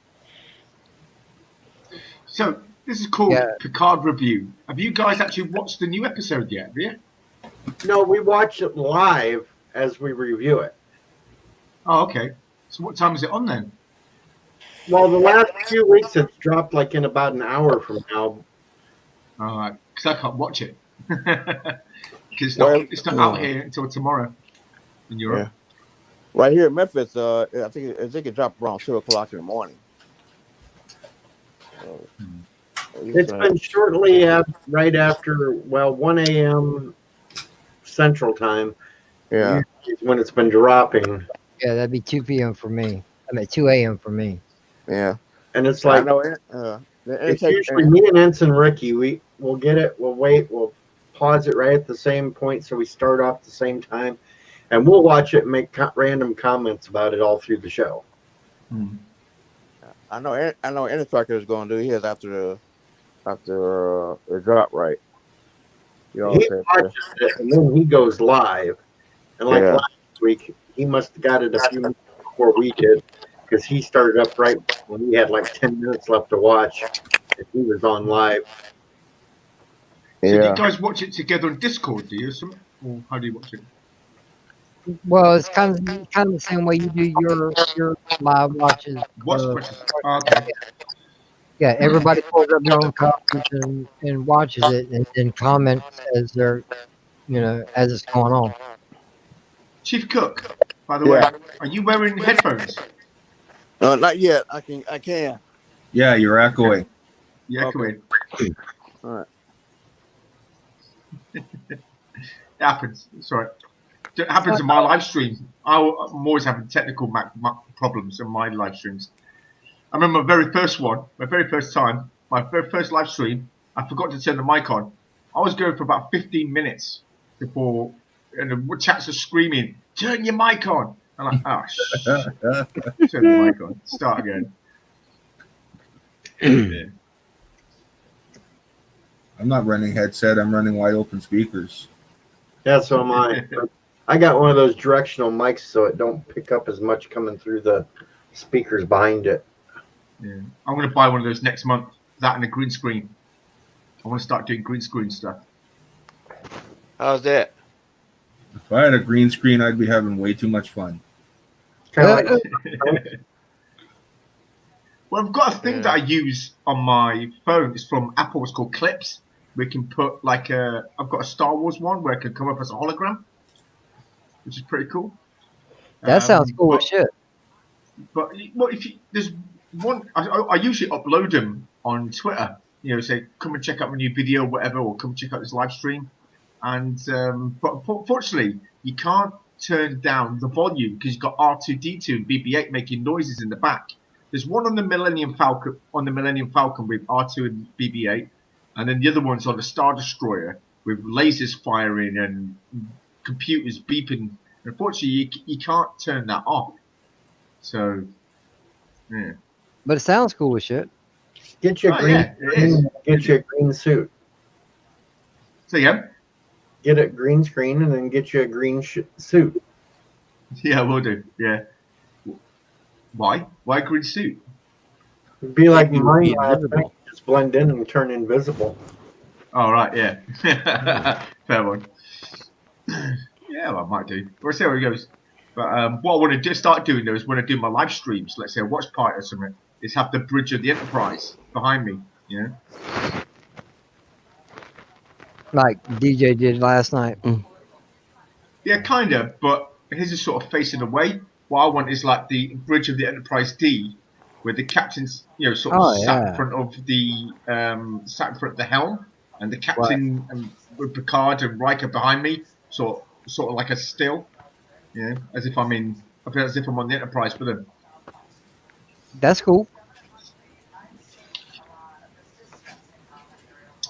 So this is called Picard Review. Have you guys actually watched the new episode yet? Have you? No, we watch it live as we review it. Oh, okay. So what time is it on then? Well, the last few weeks it's dropped like in about an hour from now. All right, because I can't watch it because Well, it's not out here until tomorrow in Europe. Yeah. Right here in Memphis, I think it dropped around 2 o'clock in the morning. It's been shortly right after 1 a.m. Central Time. Yeah, is when it's been dropping. Yeah, that'd be 2 p.m. for me. I mean 2 a.m. for me. yeah. And it's like I know it. it's usually me and Ensign Ricky. We'll get it. We'll wait. We'll pause it right at the same point, so we start off the same time, and we'll watch it and make random comments about it all through the show. I know Instructor is going to do his after the drop, right? He watches it and then he goes live, and like last week, he must have got it a few minutes before we did, because he started up right when we had like 10 minutes left to watch, and he was on live. So do you guys watch it together on Discord, do you? Or how do you watch it? Well, it's kind of the same way you do your live watches. Okay. Yeah, everybody pulls up their own copies and watches it, and then comments as they're, as it's going on. Chief Cook, by the way, are you wearing headphones? Not yet. I can. Yeah, you're echoing. You're echoing. All right. It happens. Sorry. It happens in my live streams. I'm always having technical problems in my live streams. I remember my very first time, my very first live stream, I forgot to turn the mic on. I was going for about 15 minutes before, and the chats are screaming, "Turn your mic on!" I'm like, "Oh shit!" Turn the mic on. Start again. Yeah. I'm not running headset. I'm running wide open speakers. Yeah, so am I. I got one of those directional mics, so it don't pick up as much coming through the speakers behind it. Yeah, I'm going to buy one of those next month. That and a green screen. I want to start doing green screen stuff. How's that? If I had a green screen, I'd be having way too much fun. Kind of like, well, I've got a thing that I use on my phone. It's from Apple. It's called Clips. We can put I've got a Star Wars one where it can come up as a hologram, which is pretty cool. That sounds cool as shit. But there's one, I usually upload them on Twitter. Say come and check out my new video, whatever, or come check out this live stream. And but unfortunately, you can't turn down the volume because you've got R2D2 and BB-8 making noises in the back. There's one on the Millennium Falcon with R2 and BB-8, and then the other one's on the Star Destroyer with lasers firing and computers beeping. Unfortunately, you can't turn that off. So, yeah. But it sounds cool as shit. get you a green suit. So yeah. Get a green screen and then get you a green suit. Yeah, we'll do. Yeah. Why? Why green suit? It'd be like mine. Just blend in and turn invisible. Oh, right, yeah. Fair one. Yeah, well, I might do. We'll see how it goes. But what I want to start doing, though, is when I do my live streams, let's say a watch party or something, is have the bridge of the Enterprise behind me, Like DJ did last night. Yeah, kind of, but his is sort of facing away. What I want is like the bridge of the Enterprise D, where the captain's, sat in front of the helm, and the captain with Picard and Riker behind me, sort of sort of like a still, as if I'm on the Enterprise with them. That's cool.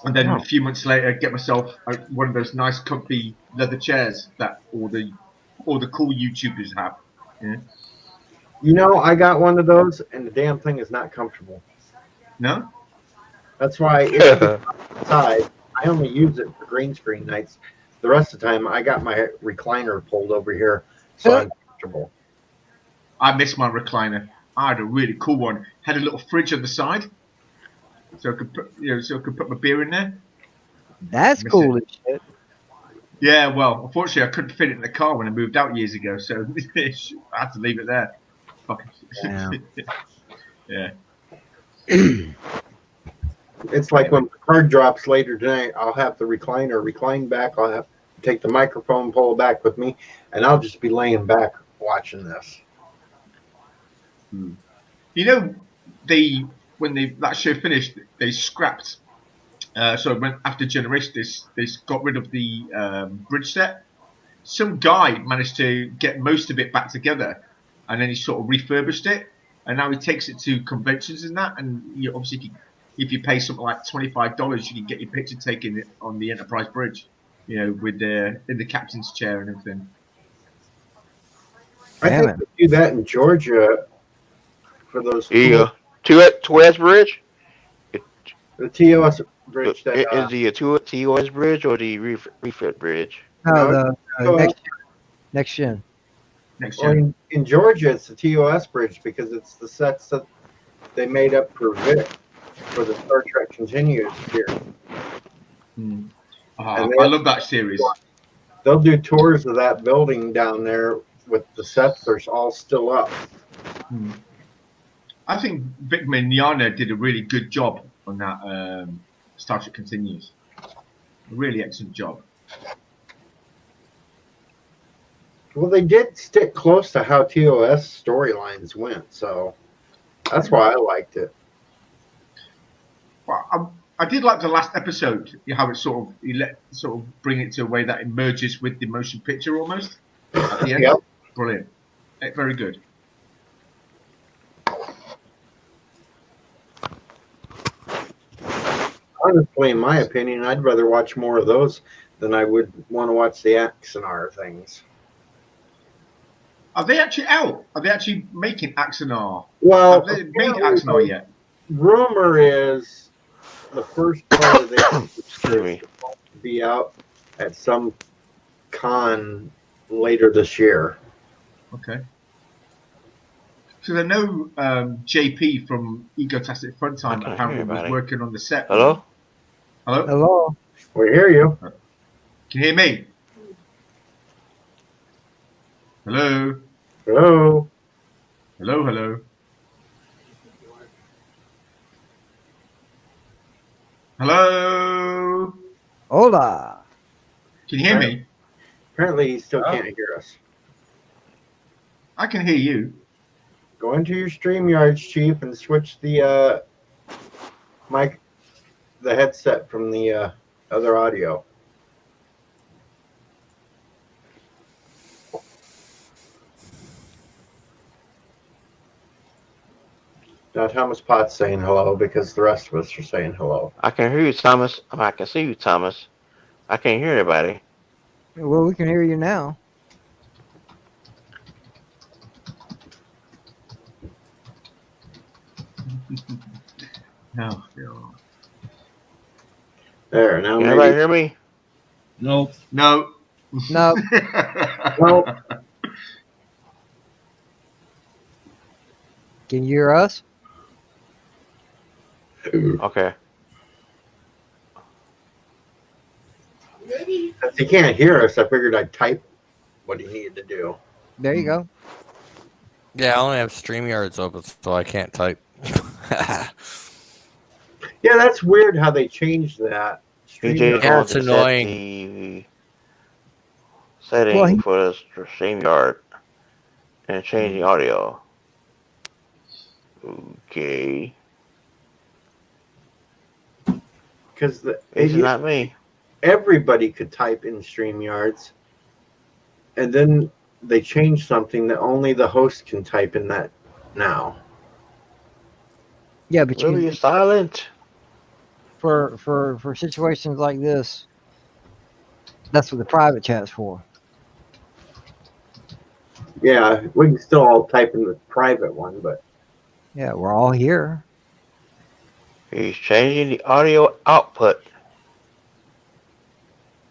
And then a few months later, get myself one of those nice, comfy leather chairs that all the cool YouTubers have. Yeah. You know, I got one of those, and the damn thing is not comfortable. No. That's why it's outside. I only use it for green screen nights. The rest of the time, I got my recliner pulled over here, so I'm comfortable. I miss my recliner. I had a really cool one. Had a little fridge on the side, so I could put my beer in there. That's cool as shit. Yeah, well, unfortunately, I couldn't fit it in the car when I moved out years ago, so I had to leave it there. Yeah. It's like when Picard drops later tonight, I'll have the recliner recline back. I'll have to take the microphone, pull it back with me, and I'll just be laying back watching this. You know, when that show finished, they scrapped. After Generation, they got rid of the bridge set. Some guy managed to get most of it back together, and then he sort of refurbished it, and now he takes it to conventions and that. And you obviously, if you pay something like $25, you can get your picture taken on the Enterprise Bridge, with in the captain's chair and everything. I think they do that in Georgia for those. The TOS bridge? The TOS bridge. Is the TOS bridge or the refit bridge? No, next gen. Next gen. Well, in Georgia, it's the TOS bridge because it's the sets that they made up for Vic for the Star Trek Continues here. I love that series. They'll do tours of that building down there with the sets that are all still up. I think Vic Mignogna did a really good job on that Star Trek Continues. A really excellent job. Well, they did stick close to how TOS storylines went, so that's why I liked it. Well, I did like the last episode, how it sort of bring it to a way that it merges with the motion picture almost at the end. Yep. Brilliant, very good. Honestly, in my opinion, I'd rather watch more of those than I would want to watch the Axanar things. Are they actually out? Are they actually making Axanar? Well, have they made Axanar yet? Rumor is the first part of the Excuse me. to be out at some con later this year. Okay. Because I know JP from Egotastic Funtime apparently was working on the set. Hello? Hello? Hello. We hear you. Can you hear me? Hello? Hello. Hello, hello. Hello? Hola. Can you hear me? Apparently, he still can't hear us. I can hear you. Go into your StreamYards, Chief, and switch the mic, the headset from the other audio. Now Thomas Potts saying hello because the rest of us are saying hello. I can hear you, Thomas. I can see you, Thomas. I can't hear anybody. Well, we can hear you now. No. There, now Can anybody hear me? No. No. No. Well, Can you hear us? Okay. if he can't hear us, I figured I'd type what he needed to do. There you go. Yeah, I only have StreamYards open, so I can't type. Yeah, that's weird how they changed that. DJ Yeah, it's set annoying. the setting Well, he- for the StreamYard and change the audio. Okay. Because It's not me. everybody could type in StreamYards. and then they changed something that only the host can type in that now. Yeah, but Lily you is silent. for situations like this, that's what the private chat's for. Yeah, we can still all type in the private one, but Yeah, we're all here. He's changing the audio output.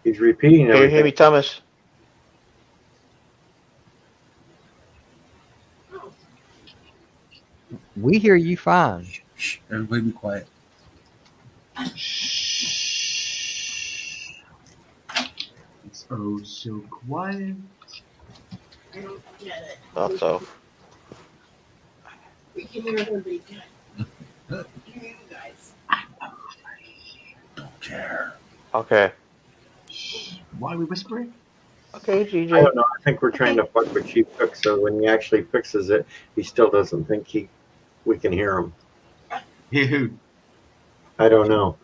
he's repeating Can you hear me, everything. Thomas? We hear you fine. Shh, everybody be quiet. It's oh so quiet. Thought so. Don't care. Okay. Why are we whispering? Okay, I GJ. don't know. I think we're trying to fuck with Chief Cook, so when he actually fixes it, he still doesn't think we can hear him. Hear who? I don't know.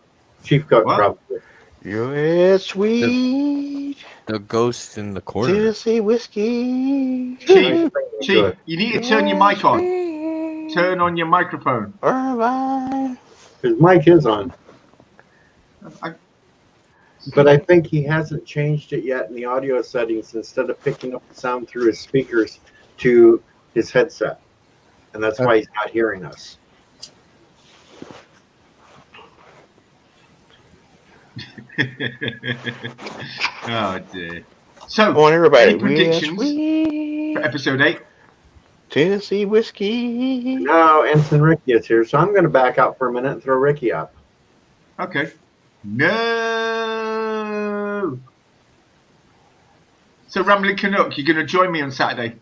Chief Cook What? probably. You're sweet. The ghost in the corner. Tennessee whiskey. Chief, Good. Chief, you need to turn your mic on. Turn on your microphone. Irvine. His mic is on, I, but I think he hasn't changed it yet in the audio settings. Instead of picking up the sound through his speakers to his headset, and that's why he's not hearing us. oh dear. I So, want everybody. any predictions Sweet. for episode 8? Tennessee whiskey. No, Ensign Ricky is here, so I'm going to back out for a minute and throw Ricky up. Okay. No. So, Rambling Canuck, you're going to join me on Saturday.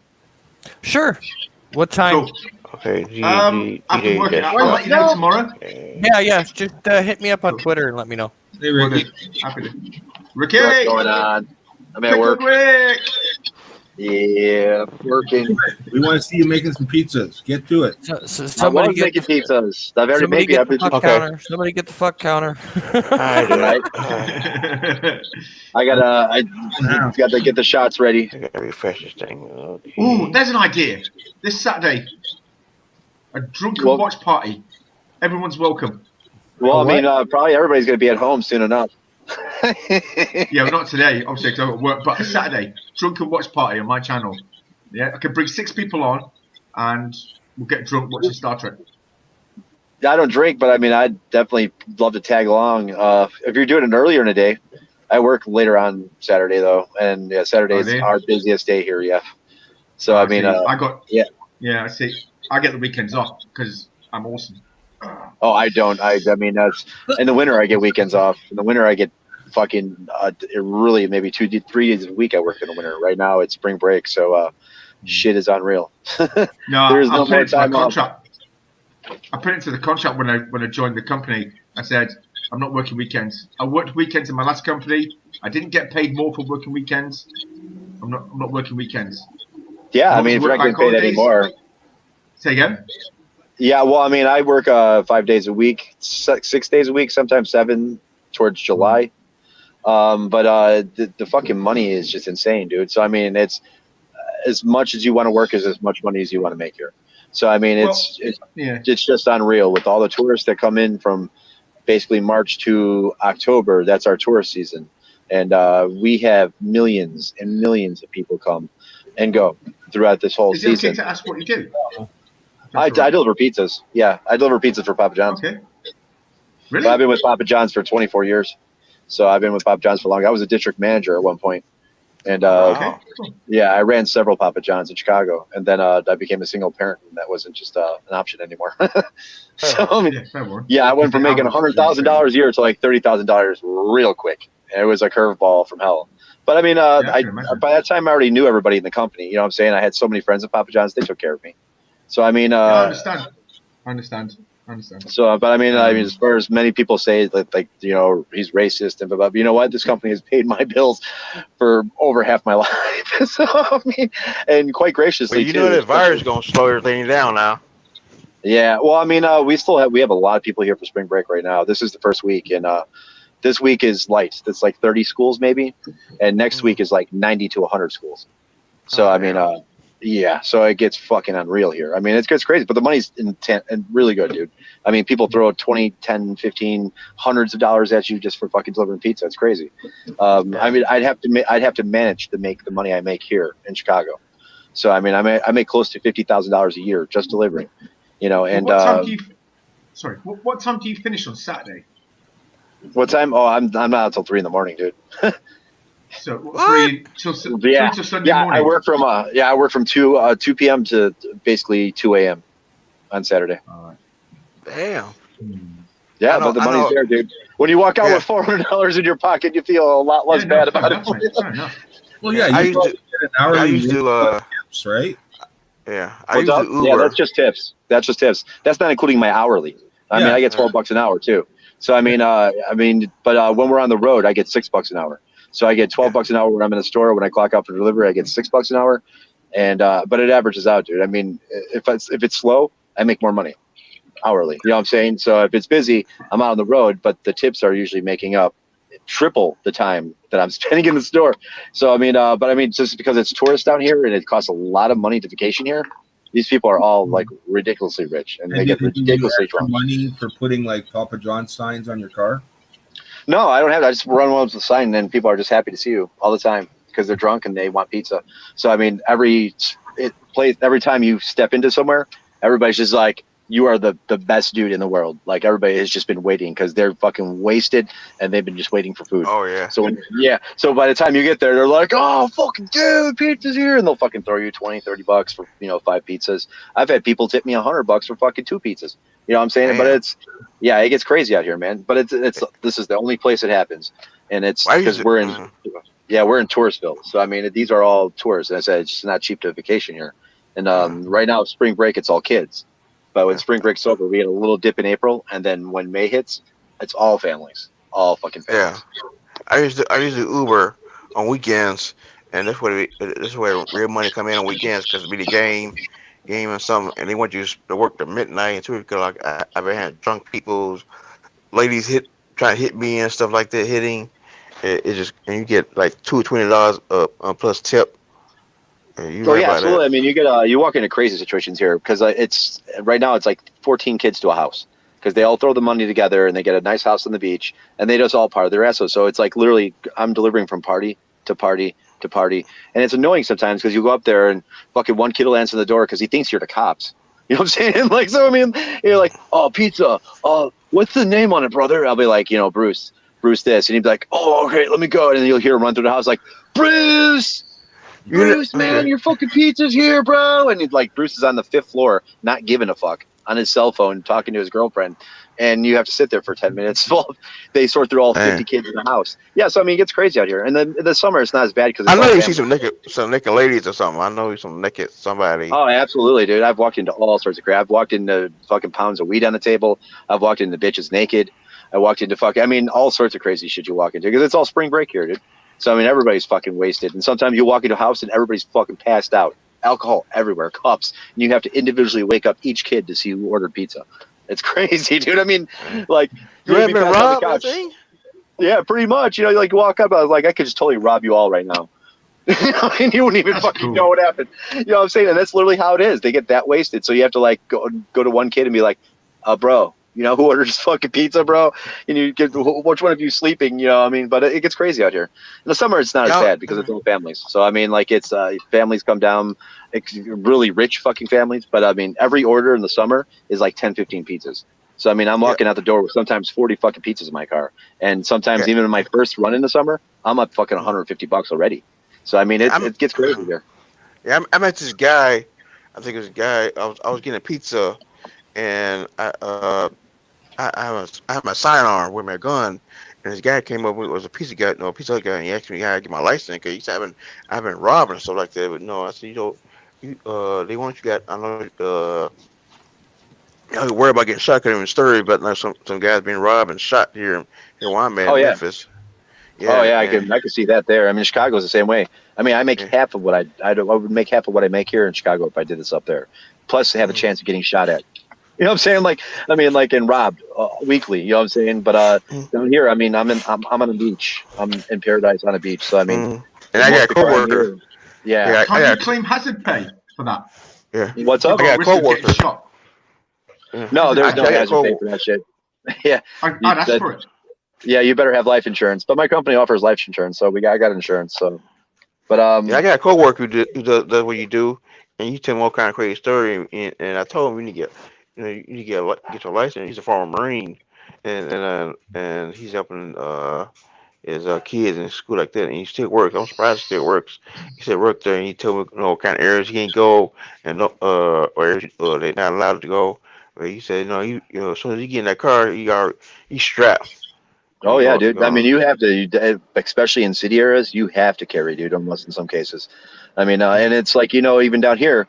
Sure. What time? Cool. Okay, After work, just- I'll let you know tomorrow. Yeah. Just hit me up on Twitter and let me know. Hey, Will Ricky. do. Happy to. Ricky! What's going on? I'm at work. Rick! Yeah, working. We want to see you making some pizzas. Get to it. So I somebody was get making the, pizzas. I've already somebody made get it. the fuck Okay. counter. Somebody get the fuck counter. I do. Right? I got to get the shots ready. I gotta refresh this thing. Okay. Ooh, there's an idea. This Saturday, a drunken Well- watch party. Everyone's welcome. Well, I What? mean, probably everybody's going to be at home soon enough. Yeah, well, not today, obviously, because I've got work, but a Saturday, drunken watch party on my channel. Yeah, I can bring 6 people on, and we'll get drunk watching Star Trek. I don't drink, but I mean, I'd definitely love to tag along. If you're doing it earlier in the day, I work later on Saturday though, and yeah, Saturday is Oh, do you? our busiest day here. Yeah. So I mean, See, I got yeah. I see. I get the weekends off because I'm awesome. oh, I don't. I mean, that's in the winter. I get weekends off. In the winter, I get fucking really maybe 3 days a week. I work in the winter. Right now, it's spring break, so shit is unreal. No, There's I no put more it into my time off. contract. I put it into the contract when I joined the company. I said I'm not working weekends. I worked weekends in my last company. I didn't get paid more for working weekends. I'm not working weekends. Yeah, As I long mean, as if you you're work not getting bank paid holidays- anymore. Say again. Yeah, well, I mean, I work 5 days a week, 6 days a week, sometimes 7 towards July. But the fucking money is just insane, dude. So I mean, it's as much as you want to work is as much money as you want to make here. So I mean, it's Yeah. just unreal with all the tourists that come in from basically March to October. That's our tourist season, and we have millions and millions of people come and go throughout this whole Is it okay season. to ask what you do? I deliver pizzas. Yeah, I deliver pizzas for Papa John's. Okay. But I've Really? been with Papa John's for 24 years. So I've been with Papa John's for long. I was a district manager at one point. And Okay. Cool. yeah, I ran several Papa John's in Chicago. And then I became a single parent, and that wasn't just an option anymore. So I mean, Yeah, fair one. yeah, I went from making Hours. $100,000 a year to like $30,000 real quick. And it was a curveball from hell. But I mean, I can imagine. by that time, I already knew everybody in the company. You know what I'm saying? I had so many friends at Papa John's; they took care of me. So I mean, I understand. so, but I mean, as far as many people say that, like, you know, he's racist and blah, blah, blah, you know what? This company has paid my bills for over half my life. So, I mean, and quite graciously, Well, you know that virus is gonna slow everything down now. Yeah. Well, I mean, we have a lot of people here for spring break right now. This is the first week, and this week is light. It's like 30 schools maybe, and next week is like 90 to 100 schools. So Oh, I mean, yeah, so it gets fucking unreal here. I mean, it gets crazy, but the money's intent and really good, dude. I mean, people throw 20, 10, 15, hundreds of dollars at you just for fucking delivering pizza. It's crazy. I mean, I'd have to manage to make the money I make here in Chicago. So I mean, I make close to $50,000 a year just delivering, you know. And What time do you? Sorry, what time do you finish on Saturday? what time? Oh, I'm not out till 3 in the morning, dude. So What? 3 till Sunday Yeah, morning. I work from 2 p.m. to basically 2 a.m. on Saturday. Damn. Yeah, I know- but the I money's know. there, dude. When you walk out Yeah. with $400 in your pocket, you feel a lot less bad about it. Fair enough, mate, fair enough. Well, yeah, I you used probably to- get an hourly I used to, wage tips, right? Yeah, I What's use up? the Uber. Yeah, that's just tips. That's just tips. That's not including my hourly. I mean, Yeah. I get $12 an hour too. So I mean, but when we're on the road, I get $6 an hour. So I get $12 an hour when I'm in the store. When I clock out for delivery, I get $6 an hour. And but it averages out, dude. I mean, if it's slow, I make more money hourly. You know what I'm saying? So if it's busy, I'm out on the road, but the tips are usually making up triple the time that I'm spending in the store. So I mean, but I mean, just because it's tourist down here and it costs a lot of money to vacation here, these people are all like ridiculously rich and they get do you ridiculously extra drunk. money for putting like Papa John signs on your car? No, I don't have that. I just run one with the sign and people are just happy to see you all the time because they're drunk and they want pizza. So I mean, every time you step into somewhere, everybody's just like, you are the best dude in the world. Like everybody has just been waiting because they're fucking wasted and they've been just waiting for food. Oh yeah. So by the time you get there, they're like, oh, fucking dude, pizza's here. And they'll fucking throw you $20, $30 for, 5 pizzas. I've had people tip me $100 for fucking 2 pizzas. You know what I'm saying? Damn. But it gets crazy out here, man. But this is the only place it happens. And it's Why because is it- we're in Touristville. So I mean, these are all tourists. And I said, it's just not cheap to vacation here. And right now, spring break, it's all kids. But when spring break's over, we get a little dip in April, and then when May hits, it's all families, all fucking families. Yeah. I used to Uber on weekends, and that's where real money come in on weekends because it be the game and something, and they want you to work to midnight and 2 o'clock. I've been had drunk people's ladies trying to hit me and stuff like that, hitting. It just, and you get like $20 plus tip. Oh yeah, absolutely. I mean, you walk into crazy situations here because it's right now it's like 14 kids to a house because they all throw the money together and they get a nice house on the beach and they just all part of their asses. So it's like literally I'm delivering from party to party to party, and it's annoying sometimes because you go up there and fucking one kid will answer the door because he thinks you're the cops. You know what I'm saying? Like, so I mean, you're like, oh, pizza. What's the name on it, brother? I'll be like, Bruce this, and he'd be like, oh, okay, let me go, and then you'll hear him run through the house like, Bruce, man, your fucking pizza's here, bro. And he's like, Bruce is on the 5th floor, not giving a fuck, on his cell phone, talking to his girlfriend. And you have to sit there for 10 minutes while they sort through all 50 kids in the house. Yeah, so I mean, it gets crazy out here. And then in the summer, it's not as bad because I know you see some naked ladies or something. I know some naked somebody. Oh, absolutely, dude. I've walked into all sorts of crap. I've walked into fucking pounds of weed on the table. I've walked into bitches naked. I walked into all sorts of crazy shit you walk into because it's all spring break here, dude. So, I mean, everybody's fucking wasted. And sometimes you walk into a house and everybody's fucking passed out. Alcohol everywhere, cups. And you have to individually wake up each kid to see who ordered pizza. It's crazy, dude. I mean, like, You haven't been robbed, I couch. think? Yeah, pretty much. You know, like, you walk up, I was like, I could just totally rob you all right now. And you wouldn't even fucking know what happened. You know what I'm saying? And that's literally how it is. They get that wasted. So you have to, like, go to one kid and be like, bro, who orders fucking pizza, bro? And you get, which one of you sleeping? You know what I mean? But it gets crazy out here. In the summer, it's not as bad because it's all families. So, I mean, like, it's families come down, really rich fucking families. But, I mean, every order in the summer is like 10, 15 pizzas. So, I mean, I'm walking out the door with sometimes 40 fucking pizzas in my car. And sometimes even in my first run in the summer, I'm up fucking $150 already. So, I mean, it gets crazy here. Yeah, I met this guy. I think it was a guy. I was getting a pizza, and I have my sidearm with my gun, and this guy came up with was a pizza guy, and he asked me how I get my license because he said I haven't robbed and stuff like that. But no, I said they want you got I know you don't worry about getting shot because in Missouri, but now some guys being robbed and shot here where I'm at in Memphis. Yeah, I can see that there. I mean, Chicago's the same way. I mean, I make half of what I would make half of what I make here in Chicago if I did this up there. Plus, have a chance of getting shot at. You know what I'm saying? Like, I mean, like, and robbed weekly. You know what I'm saying? But down here, I mean, I'm on a beach. I'm in paradise on a beach. So I mean, and I got a coworker. Yeah. Can't you claim hazard pay for that? Yeah. What's up? I got a Risk of getting coworker. shot. Yeah. No, there's no I got hazard pay co- for that shit. Yeah. I'd ask that- for it. Yeah, you better have life insurance. But my company offers life insurance, so I got insurance. So, but Yeah, I got a coworker who does what you do, and you tell him all kind of crazy story. And I told him you need to get, you need to get your license. He's a former Marine, and he's helping his kids in school like that, and he still works. I'm surprised he still works. He still worked there, and he told me what kind of areas he ain't go, and no or areas they're not allowed to go. But he said, no, as soon as you get in that car, he's strapped. oh You yeah, go- dude. I mean, you have to, especially in city areas, you have to carry, dude. Almost in some cases. I mean, and it's like even down here.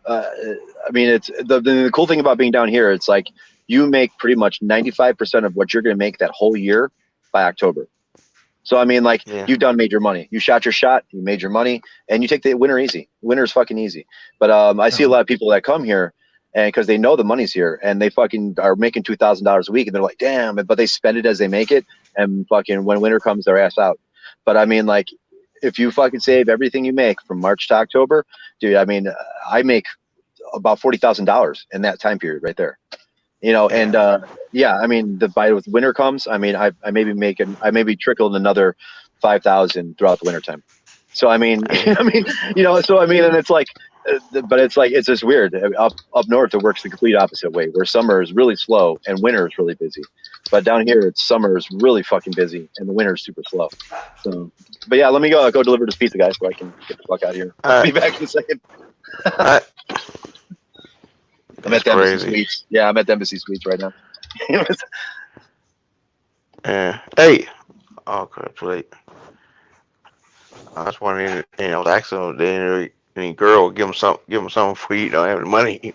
I mean, it's the cool thing about being down here. It's like you make pretty much 95% of what you're going to make that whole year by October. So I mean, like Yeah. you've done major money. You shot your shot. You made your money, and you take the winter easy. Winter's fucking easy. But I see a lot of people that come here, and because they know the money's here, and they fucking are making $2,000 a week, and they're like, damn. But they spend it as they make it, and fucking when winter comes, they're ass out. But I mean, like, if you fucking save everything you make from March to October, dude, I mean, I make about $40,000 in that time period right there. And yeah, I mean, with winter comes, I mean, I may be trickling another 5,000 throughout the winter time. So I mean, so I mean, and it's like, but it's just weird. Up north, it works the complete opposite way, where summer is really slow and winter is really busy. But down here, summer is really fucking busy and the winter is super slow. So, but yeah, let me go deliver this pizza, guys, so I can get the fuck out of here. I'll be back in a second. I'm at the Embassy Suites. Yeah, I'm at the Embassy Suites right now. Hey. Oh, crap, too late. I was wondering, I was asking if any girl give him something free. You don't have the money.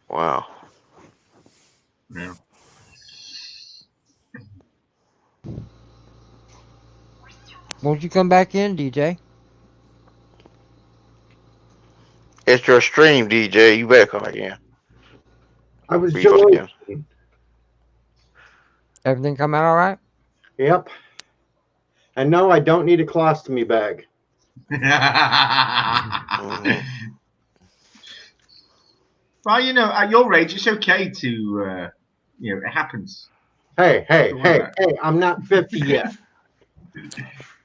Wow. Yeah. Won't you come back in, DJ? It's your stream, DJ. You better come again. I was Before just again. Everything come out all right? Yep. And no, I don't need a colostomy bag. Mhm. Well, at your age, it's okay to, it happens. Hey, I'm not 50 yet.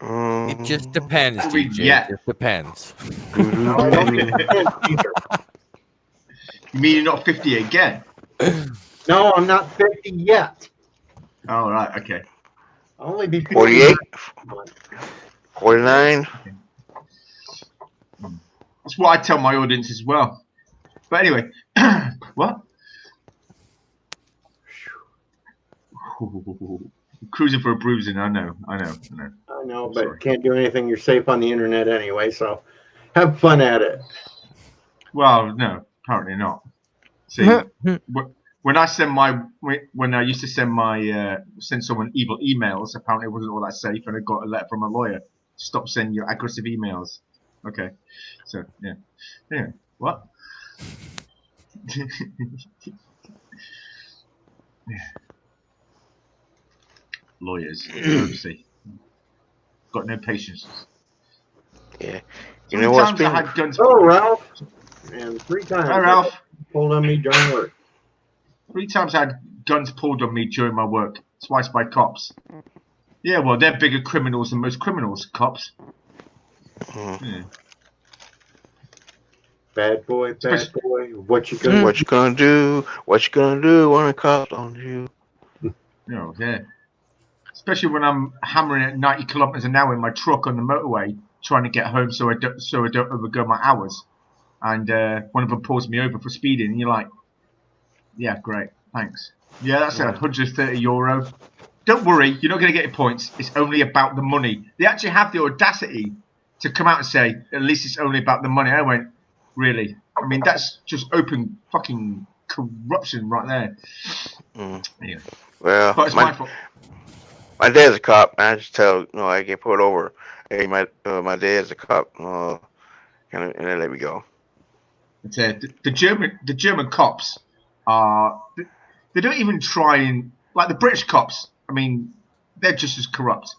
It just depends, I mean, DJ. yeah. It just depends. No, I don't need either. You mean you're not 50 again? No, I'm not 50 yet. Oh, right, okay. I'll only be 48, 49. That's what I tell my audience as well. But anyway, what? Cruising for a bruising. I know, but Sorry. can't do anything. You're safe on the internet anyway, so have fun at it. Well, no, apparently not. See, when I used to send someone evil emails, apparently it wasn't all that safe, and I got a letter from a lawyer. Stop sending your aggressive emails. Okay, so yeah, what? Lawyers, see, got no patience. Yeah. You know what? I had guns. Oh, Ralph. And 3 times. Hi, Ralph. Pulled on me during work. 3 times I had guns pulled on me during my work. Twice by cops. Yeah, well, they're bigger criminals than most criminals, cops. Yeah. Bad boy. What you What you gonna do? What you gonna do when a cop's on you? Yeah. Especially when I'm hammering at 90 kilometers an hour in my truck on the motorway, trying to get home so I don't overgo my hours. And one of them pulls me over for speeding, and you're like, yeah, great, thanks. Yeah, that's €130. Don't worry, you're not going to get your points. It's only about the money. They actually have the audacity to come out and say, at least it's only about the money. I went, really? I mean, that's just open fucking corruption right there. Anyway. Well, but it's my fault. My dad's a cop, and I just tell I get pulled over. Hey, my dad's a cop, and they let me go. The German cops they don't even try and, like the British cops. I mean, they're just as corrupt.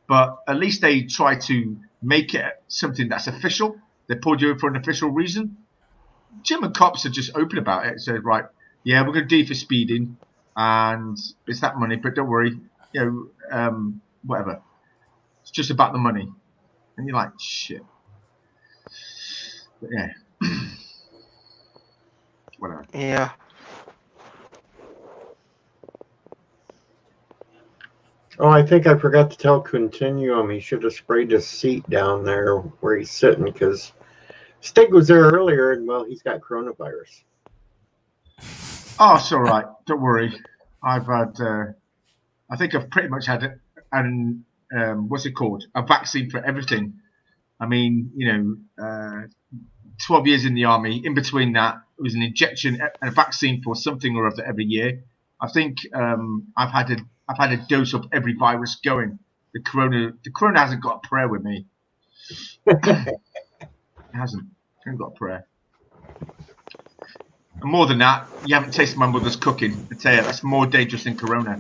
but at least they try to make it something that's official. They pulled you in for an official reason. German cops are just open about it. Said, right, yeah, we're going to do you for speeding, and it's that money, but don't worry, whatever. It's just about the money, and you're like, shit. But yeah, whatever. Yeah. Oh, I think I forgot to tell Continuum he should have sprayed his seat down there where he's sitting because Stig was there earlier and, well, he's got coronavirus. Oh, it's all right. Don't worry. I've had, I think I've pretty much had what's it called? A vaccine for everything. I mean, 12 years in the army. In between that, it was an injection and a vaccine for something or other every year. I think I've had a dose of every virus going. The corona hasn't got a prayer with me. It hasn't got a prayer. And more than that, you haven't tasted my mother's cooking. I tell you, that's more dangerous than corona.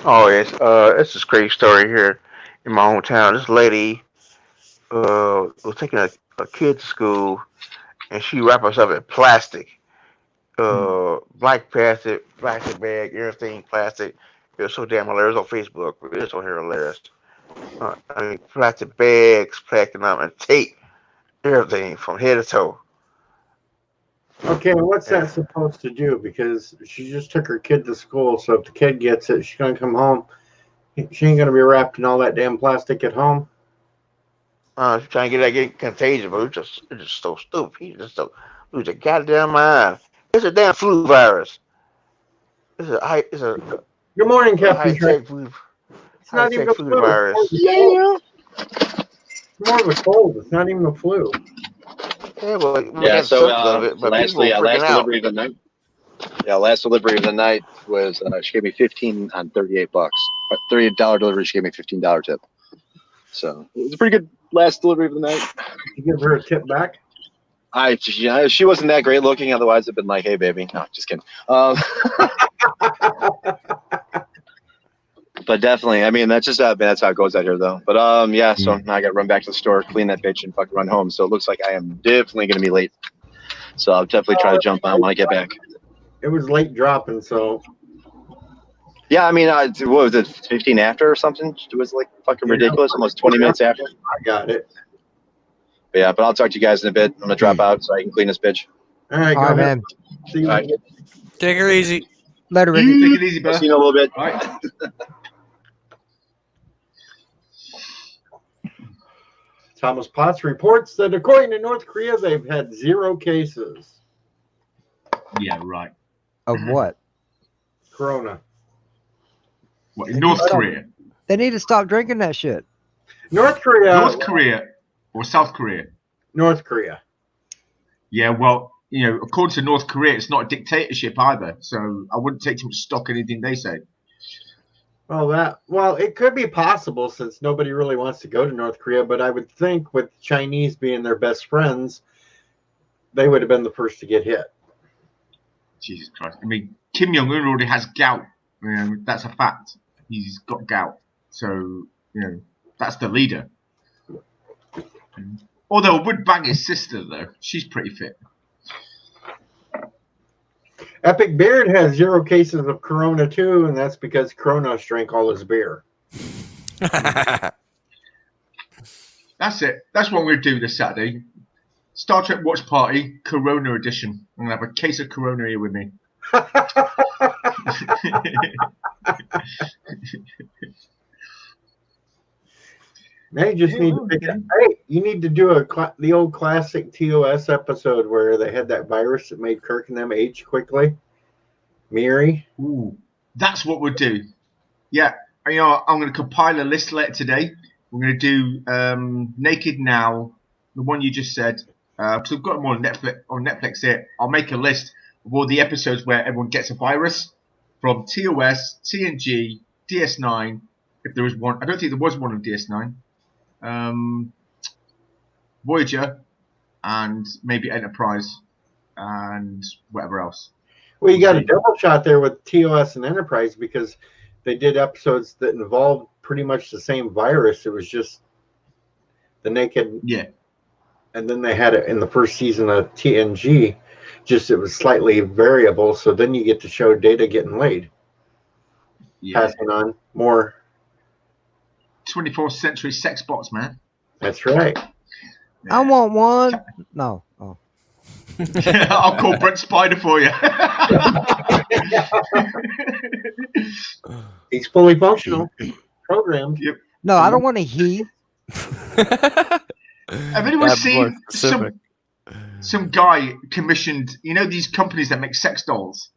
Oh, it's this crazy story here in my hometown. This lady was taking a kid to school, and she wrapped herself in plastic, black plastic bag, everything plastic. It was so damn hilarious on Facebook. It was so hilarious. I mean, plastic bags, packing up, and tape, everything from head to toe. Okay, what's that supposed to do? Because she just took her kid to school, so if the kid gets it, she's going to come home. She ain't going to be wrapped in all that damn plastic at home. She's trying to get contagious, but it's just so stupid. He's just so lose a goddamn mind. It's a damn flu virus. It's a Good morning, Captain high-tech flu. It's not even a flu flu. virus. It's more of a cold. It's not even a flu. Yeah, well, we Yeah. had So symptoms of it, but last people were freaking out. delivery of the night. Yeah, last delivery of the night was she gave me 15 on $38. $38 delivery. She gave me $15 tip. So it was a pretty good last delivery of the night. You give her a tip back? She wasn't that great looking. Otherwise, I've been like, "Hey, baby." No, just kidding. But definitely, I mean, that's just that's how it goes out here, though. But yeah. So now I got to run back to the store, clean that bitch, and fucking run home. So it looks like I am definitely going to be late. So I'll definitely try to jump on when I get back. It was late dropping, so. Yeah, I mean, what was it, 15 after or something? It was like fucking ridiculous, almost 20 minutes after. I got it. But yeah, but I'll talk to you guys in a bit. I'm gonna drop out so I can clean this bitch. All right, All right, man. See you All right. later. Take her easy. Later, Ricky. Take it easy, I'll bro. see you in a little bit. All right. Thomas Potts reports that according to North Korea, they've had 0 cases. Yeah, right. Of what? Corona. What, in North Korea? They need to stop drinking that shit. North Korea. North Korea or South Korea? North Korea. Yeah, well, according to North Korea, it's not a dictatorship either. So I wouldn't take too much stock in anything they say. Well, it could be possible since nobody really wants to go to North Korea, but I would think with Chinese being their best friends, they would have been the first to get hit. Jesus Christ. I mean, Kim Jong-un already has gout. That's a fact. He's got gout. So, that's the leader. Although I would bang his sister, though. She's pretty fit. Epic Beard has 0 cases of Corona, too, and that's because Kronos drank all his beer. That's it. That's what we're going to do this Saturday. Star Trek Watch Party, Corona edition. I'm going to have a case of Corona here with me. Now you just need to pick up. Hey, you need to do the old classic TOS episode where they had that virus that made Kirk and them age quickly. Miri. Ooh, that's what we'll do. Yeah, I'm going to compile a list later today. We're going to do Naked Now, the one you just said. Because I've got them on Netflix here. I'll make a list of all the episodes where everyone gets a virus from TOS, TNG, DS9. If there was one, I don't think there was one on DS9. Voyager, and maybe Enterprise, and whatever else. Well, you got a double shot there with TOS and Enterprise because they did episodes that involved pretty much the same virus. It was just the naked. Yeah. And then they had it in the first season of TNG. Just it was slightly variable. So then you get to show Data getting laid. Yeah. Passing on more. 24th century sex bots, man. That's right. I want one. No. Oh. I'll call Brent Spider for you. He's fully functional, programmed. Yep. No, I don't want a he. Have anyone seen some guy commissioned? You know these companies that make sex dolls.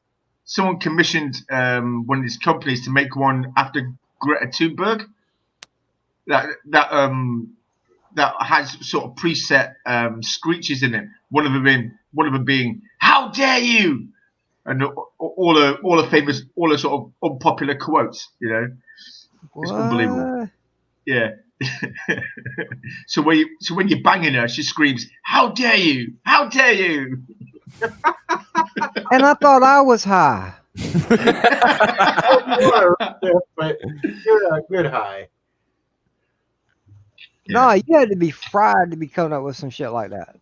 Someone commissioned one of these companies to make one after Greta Thunberg. That has sort of preset screeches in it. One of them being "How dare you!" and all the famous, all the sort of unpopular quotes. You know, it's unbelievable. Yeah. So when you're banging her, she screams, "How dare you! How dare you!" And I thought I was high. But you're a good high. No, you had to be fried to be coming up with some shit like that.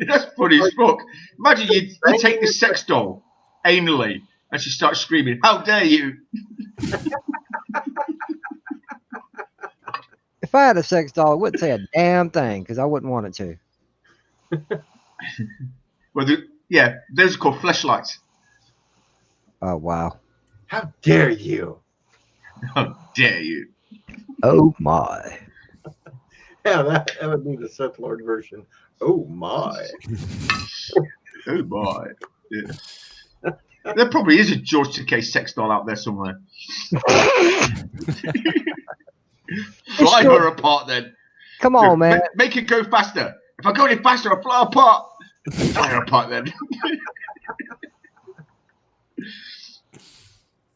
That's funny as fuck. Imagine you take the sex doll anally and she starts screaming, "How dare you!" If I had a sex doll, it wouldn't say a damn thing because I wouldn't want it to. Well, those are called fleshlights. Oh, wow. How dare you? How dare you? Oh, my. Yeah, that would be the Sith Lord version. Oh, my. Oh, my. Yeah. There probably is a George Takei sex doll out there somewhere. Fly her apart then. Come on, man. Make it go faster. If I go any faster, I'll fly apart. Fly her apart then.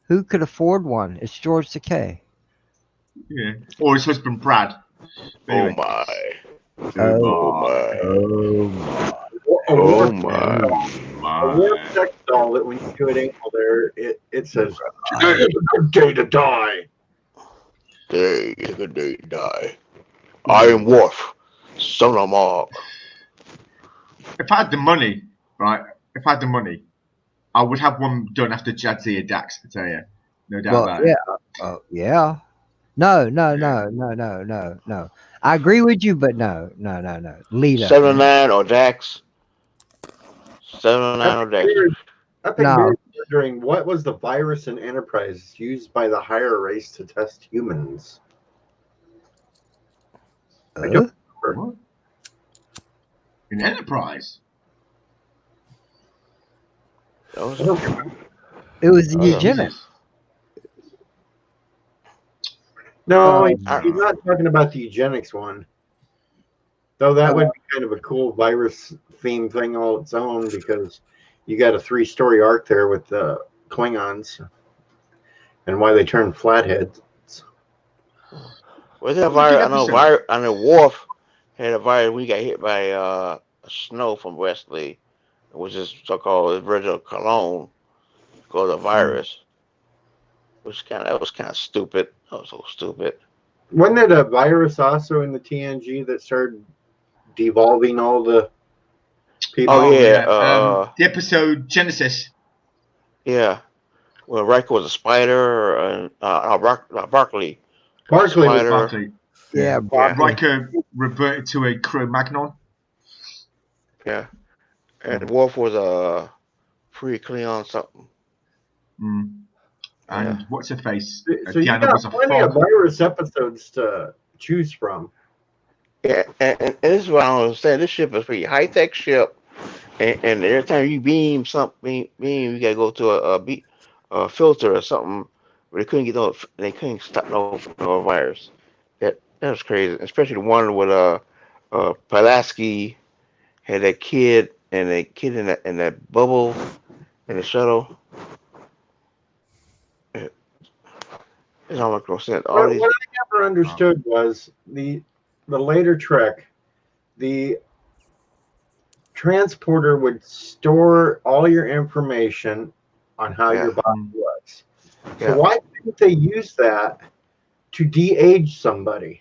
Who could afford one? It's George Takei. Yeah. Or his husband Brad. Anyway. Oh my. Oh my. Oh my. A warp sex doll that when you do an ankle there, it says, "Today is a good day to die." Today is a good day to die. I am Worf, son of Mark. If I had the money, right? If I had the money, I would have one done after Jadzia Dax, I tell you. No doubt about it. Yeah. No. I agree with you, but no. Lita. 7-9 or Dax. 7-9 or Dax. I think they're wondering what was the virus in Enterprise used by the higher race to test humans? I don't remember. In Enterprise? It was the eugenics. No, he's not talking about the eugenics one. Though that would be kind of a cool virus theme thing all its own because you got a 3-story arc there with the Klingons and why they turn flatheads. Was that virus? I know Worf had a virus. We got hit by snow from Wesley, which is so-called original cologne, called a virus. That was kind of stupid. That was so stupid. Wasn't it a virus also in the TNG that started devolving all the people? Oh yeah, the episode Genesis. Yeah, well, Riker was a spider, and Barkley. Barkley. Yeah, Riker reverted to a Cro-Magnon. Yeah, and Worf was a pre-Klingon something. And what's her face? So you got plenty of virus episodes to choose from. Yeah, and this is what I don't understand. This ship is a pretty high-tech ship, and every time you beam something, you gotta go to a filter or something. But they couldn't stop no virus. That was crazy, especially the one with Pulaski had that kid and that kid in that bubble in the shuttle. It don't make no sense. What I never understood was the later Trek, the transporter would store all your information on how Yeah. your body was. Yeah. So why couldn't they use that to de-age somebody?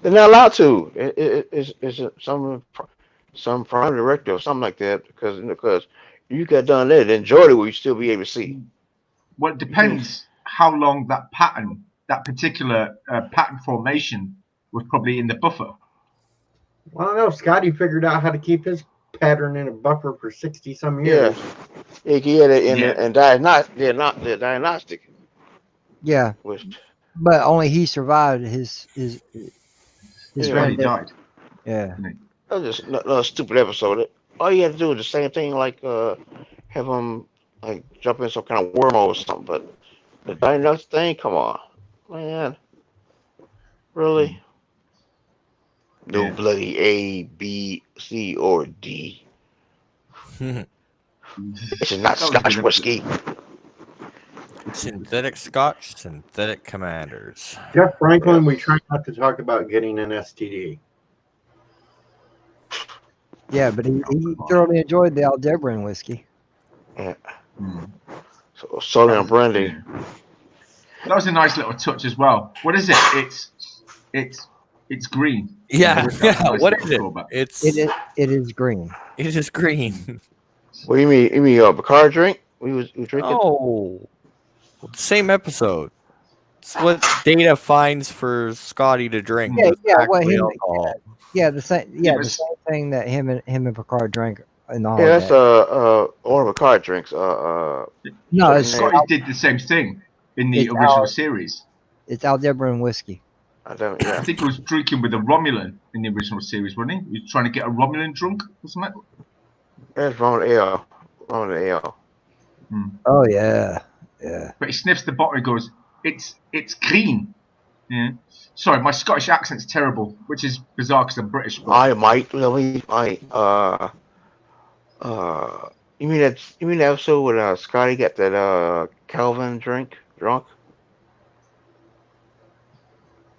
They're not allowed to. It's some prime directive or something like that because you got done there, then Jordy will still be able to see. Well, it depends how long that pattern, that particular pattern formation, was probably in the buffer. Well, I don't know. Scotty figured out how to keep his pattern in a buffer for 60 some years. Yeah, he had it in Yeah. and the diagnostic. Yeah, Which but only he survived his Yeah. When he friend. died. Yeah. that was just another stupid episode. All you had to do was the same thing, like have him like jump in some kind of wormhole or something. But the diagnostic thing, come on, man, really? No Yeah. bloody A, B, C, or D. This is not That was a Scotch good whiskey. Synthetic Scotch, synthetic commanders. Jeff Franklin, we try not to talk about getting an STD. Yeah, but he thoroughly enjoyed the Aldebaran whiskey. Yeah. Mm. So Sully and Brandy. That was a nice little touch as well. What is it? It's green. Yeah, That's a yeah. nice What little is it? callback. It is green. It is green. What do you mean? You mean Picard drink? We drinking? Oh, same episode. It's what Data finds for Scotty to drink. Yeah, It's yeah. What actually him? alcohol. Yeah, the same. Yeah, Yeah, but the same thing that him and Picard drank in the Yeah, holiday. that's one of Picard drinks. No, it's Scotty did the same thing in the It's original Al- series. it's Aldebaran whiskey. I don't. I Yeah. think he was drinking with a Romulan in the original series, wasn't he? He was trying to get a Romulan drunk or something. That's Roman Ale. Roman Ale. Oh yeah, yeah. But he sniffs the bottle and goes, "It's green." Yeah. Sorry, my Scottish accent's terrible, which is bizarre because I'm British. But I might. You mean that episode when Scotty got that Calvin drunk?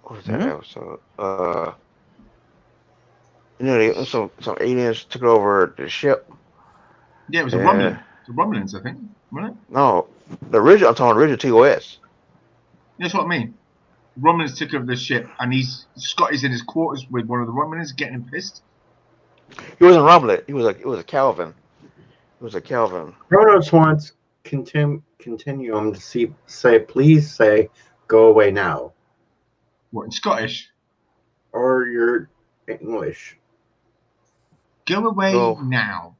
What was that episode? Some aliens took over the ship. yeah, it was a Yeah. Romulan. The Romulans, I think, wasn't it? No, the original. I'm talking original TOS. That's what I mean. Romulans took over the ship, and Scotty's in his quarters with one of the Romulans, getting him pissed. He wasn't Romulan. It was a Calvin. It was a Calvin. Kronos wants Continuum to please say, go away now. What, in Scottish? Or your English. Go away Go. now.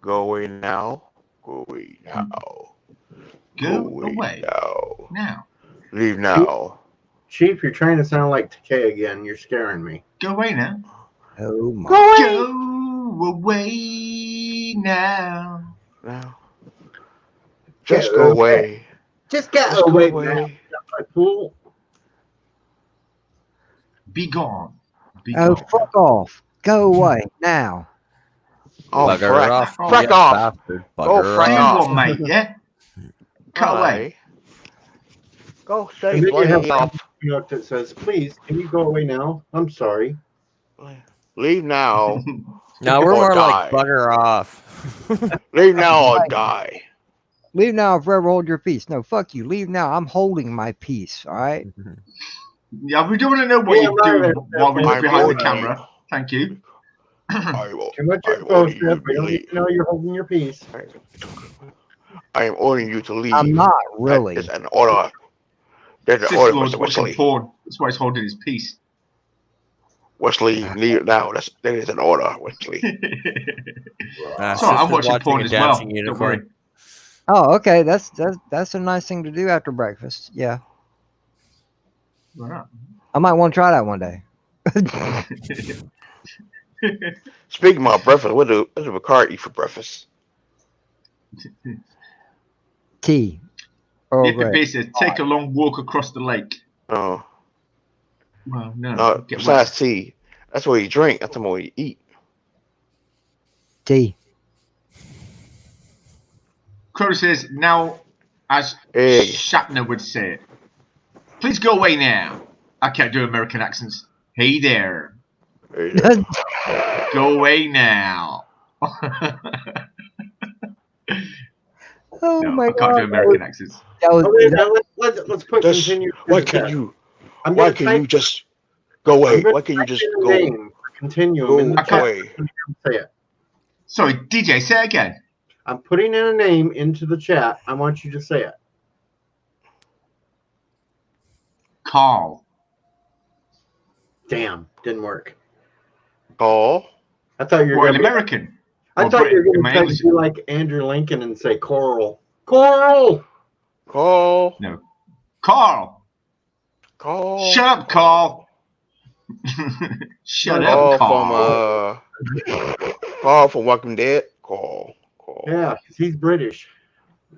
Go away now. Go away now. Go away now. now. Leave now. Chief, you're trying to sound like Takei again. You're scaring me. Go away now. Oh my. Go away now. Now. Just go away. Just get Just go away, away. man. My fool. Be gone. Be Oh, gone. fuck off. Go away now. Oh, Bugger frack off. frack you off. bastard. Oh, Bugger frack Do off. one, mate, yeah? Cut away. Go And straight then you have off. a note that says, please, can you go away now? I'm sorry. Leave now. No, we're Or more die. like bugger off. Leave now or die. Leave now or forever hold your peace. No, fuck you. Leave now. I'm holding my peace. All right. Yeah, we don't want to know what Yeah, you right, do while we're I'm behind the holding camera. Thank you. I will. Too much I info, order Steph. you We don't need to know you're holding your peace. I am ordering you to leave. I'm not really. That is an order. That's an Sith order, Lord's Mr. watching Wesley. porn. That's why he's holding his peace. Wesley, leave now. That is an order, Wesley. Sorry, I'm watching porn a as well. dancing Don't unicorn. worry. Oh, okay. That's a nice thing to do after breakfast. Yeah. Right. I might want to try that one day. Speaking of breakfast, what does Picard eat for breakfast? Tea. Or If the bread. base says, take a long walk across the lake. No, Well, no. no. Get Besides wet. tea, that's what you drink. That's what you eat. Tea. Crow says, now, as Egg. Shatner would say it, please go away now. I can't do American accents. Hey there. There you go. Go away now. Oh No, my I can't god. do American accents. That was, Okay, that, now let's put Just continue. why in the can chat. you? I'm Why gonna can type. you just go I'm away? gonna Why can you type just in a go name for continuum in the chat. away? Say it. Sorry, DJ, say it again. I'm putting in a name into the chat. I want you to say it. Carl. Damn, didn't work. Call. I thought you were What, gonna an be. American? I Or thought you were Britain? gonna My try English- to be like Andrew Lincoln and say Coral. Coral. Call. No. Carl. Call. Shut up, Carl. Shut up, Call Carl. Call from Walking Dead. Call. Yeah, because he's British,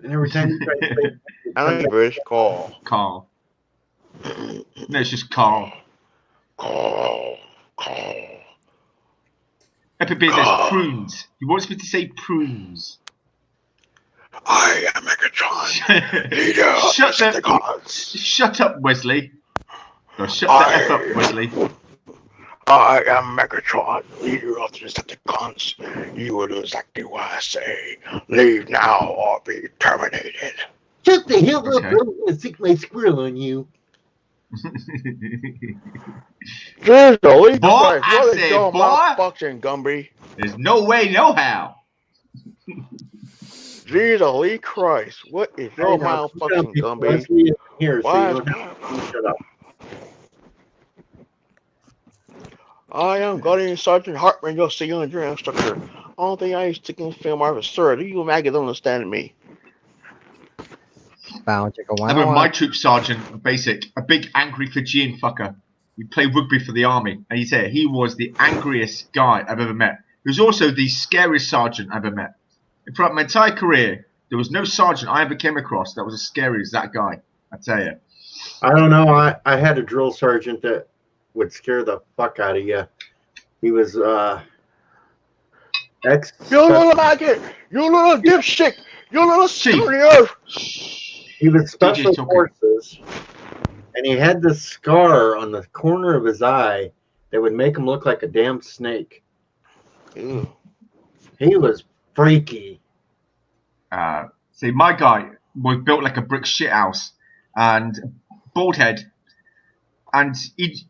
and every time you try to say, I ain't British. Call. Carl. No, it's just Carl. Call. Epibit, there's Carl. prunes. He wants me to say prunes. I am Megatron, leader of Shut the the- Decepticons. Shut up, Wesley. Or shut the F up, Wesley. I am Megatron, leader of the Decepticons. You will do exactly what I say. Leave now or be terminated. "Shut the hell up! Okay. I'm gonna stick my squirrel on you." There's no lead Boy, Christ. I What said, is your boy. malfunction, Gumby? There's no way, no how. Jesus Lee Christ. What is Hey, your now, malfunction, Gumby? Leslie isn't here, so Why you is don't have to shut up. I am Guardian Sergeant Hartman, your senior drill instructor. Only thing I used to confirm are sir, do you maggots understand me? bow, chicka, wow, I remember wow. my troop sergeant, basic, a big angry Fijian fucker. He played rugby for the army, and he said he was the angriest guy I've ever met. He was also the scariest sergeant I've ever met. Throughout my entire career, there was no sergeant I ever came across that was as scary as that guy. I tell you. I don't know. I had a drill sergeant that would scare the fuck out of you. He was ex. You little maggot! You little dipstick! You little Chief. scum of the earth! He was special talking. forces, and he had this scar on the corner of his eye that would make him look like a damn snake. Ew. He was freaky. See, my guy was built like a brick shithouse and bald head, and he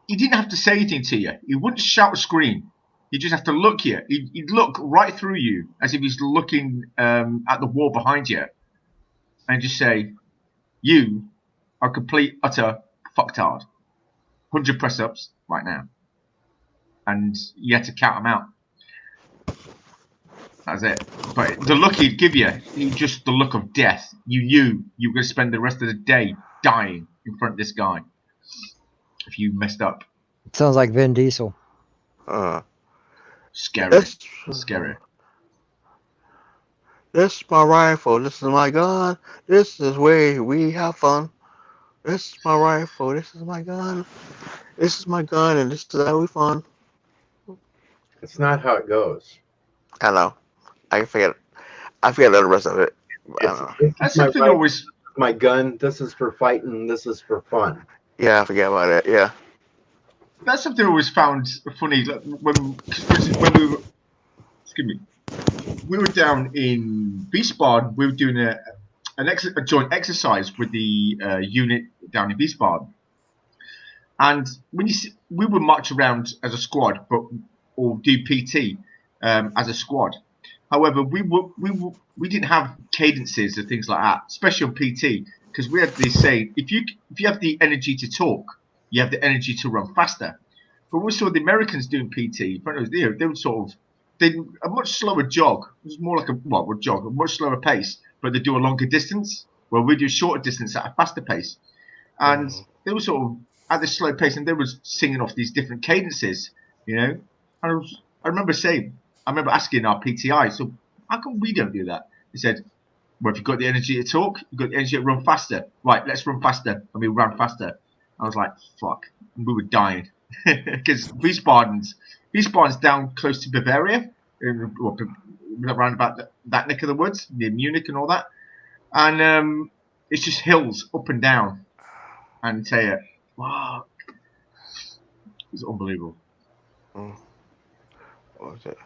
didn't have to say anything to you. He wouldn't shout or scream. He'd just have to look you. He'd look right through you as if he's looking at the wall behind you, and just say, "You are complete, utter fucktard. 100 press-ups right now," and you had to count them out. That's it. But the look he'd give you, just the look of death. You knew you were going to spend the rest of the day dying in front of this guy if you messed up. Sounds like Vin Diesel. Scary. This, Scary. this is my rifle. This is my gun. This is where we have fun. This is my rifle. This is my gun. This is my gun, and this is how we fun. It's not how it goes. I know. I forget the rest of it. I don't know. This That's is my something rifle, always. my gun. This is for fighting. This is for fun. Yeah, I forget about it. Yeah. That's something I always found funny. Like when we were, excuse me, we were down in Wiesbaden. We were doing a joint exercise with the unit down in Wiesbaden, and when we would march around as a squad, or do PT as a squad. However, we didn't have cadences or things like that, especially on PT, because we had this saying: if you have the energy to talk, you have the energy to run faster. But we saw the Americans doing PT. They would a much slower jog. It was more like a much slower pace, but they do a longer distance. Where we do a shorter distance at a faster pace, and they were sort of at this slow pace, and they were singing off these different cadences, And I remember asking our PTI, so how come we don't do that? He said, well, if you've got the energy to talk, you've got the energy to run faster. Right, let's run faster. And we ran faster. I was like, fuck. And we were dying. Because Wiesbaden's down close to Bavaria, around about that neck of the woods, near Munich and all that. And it's just hills up and down. And I tell you, wow, it's unbelievable. What was it?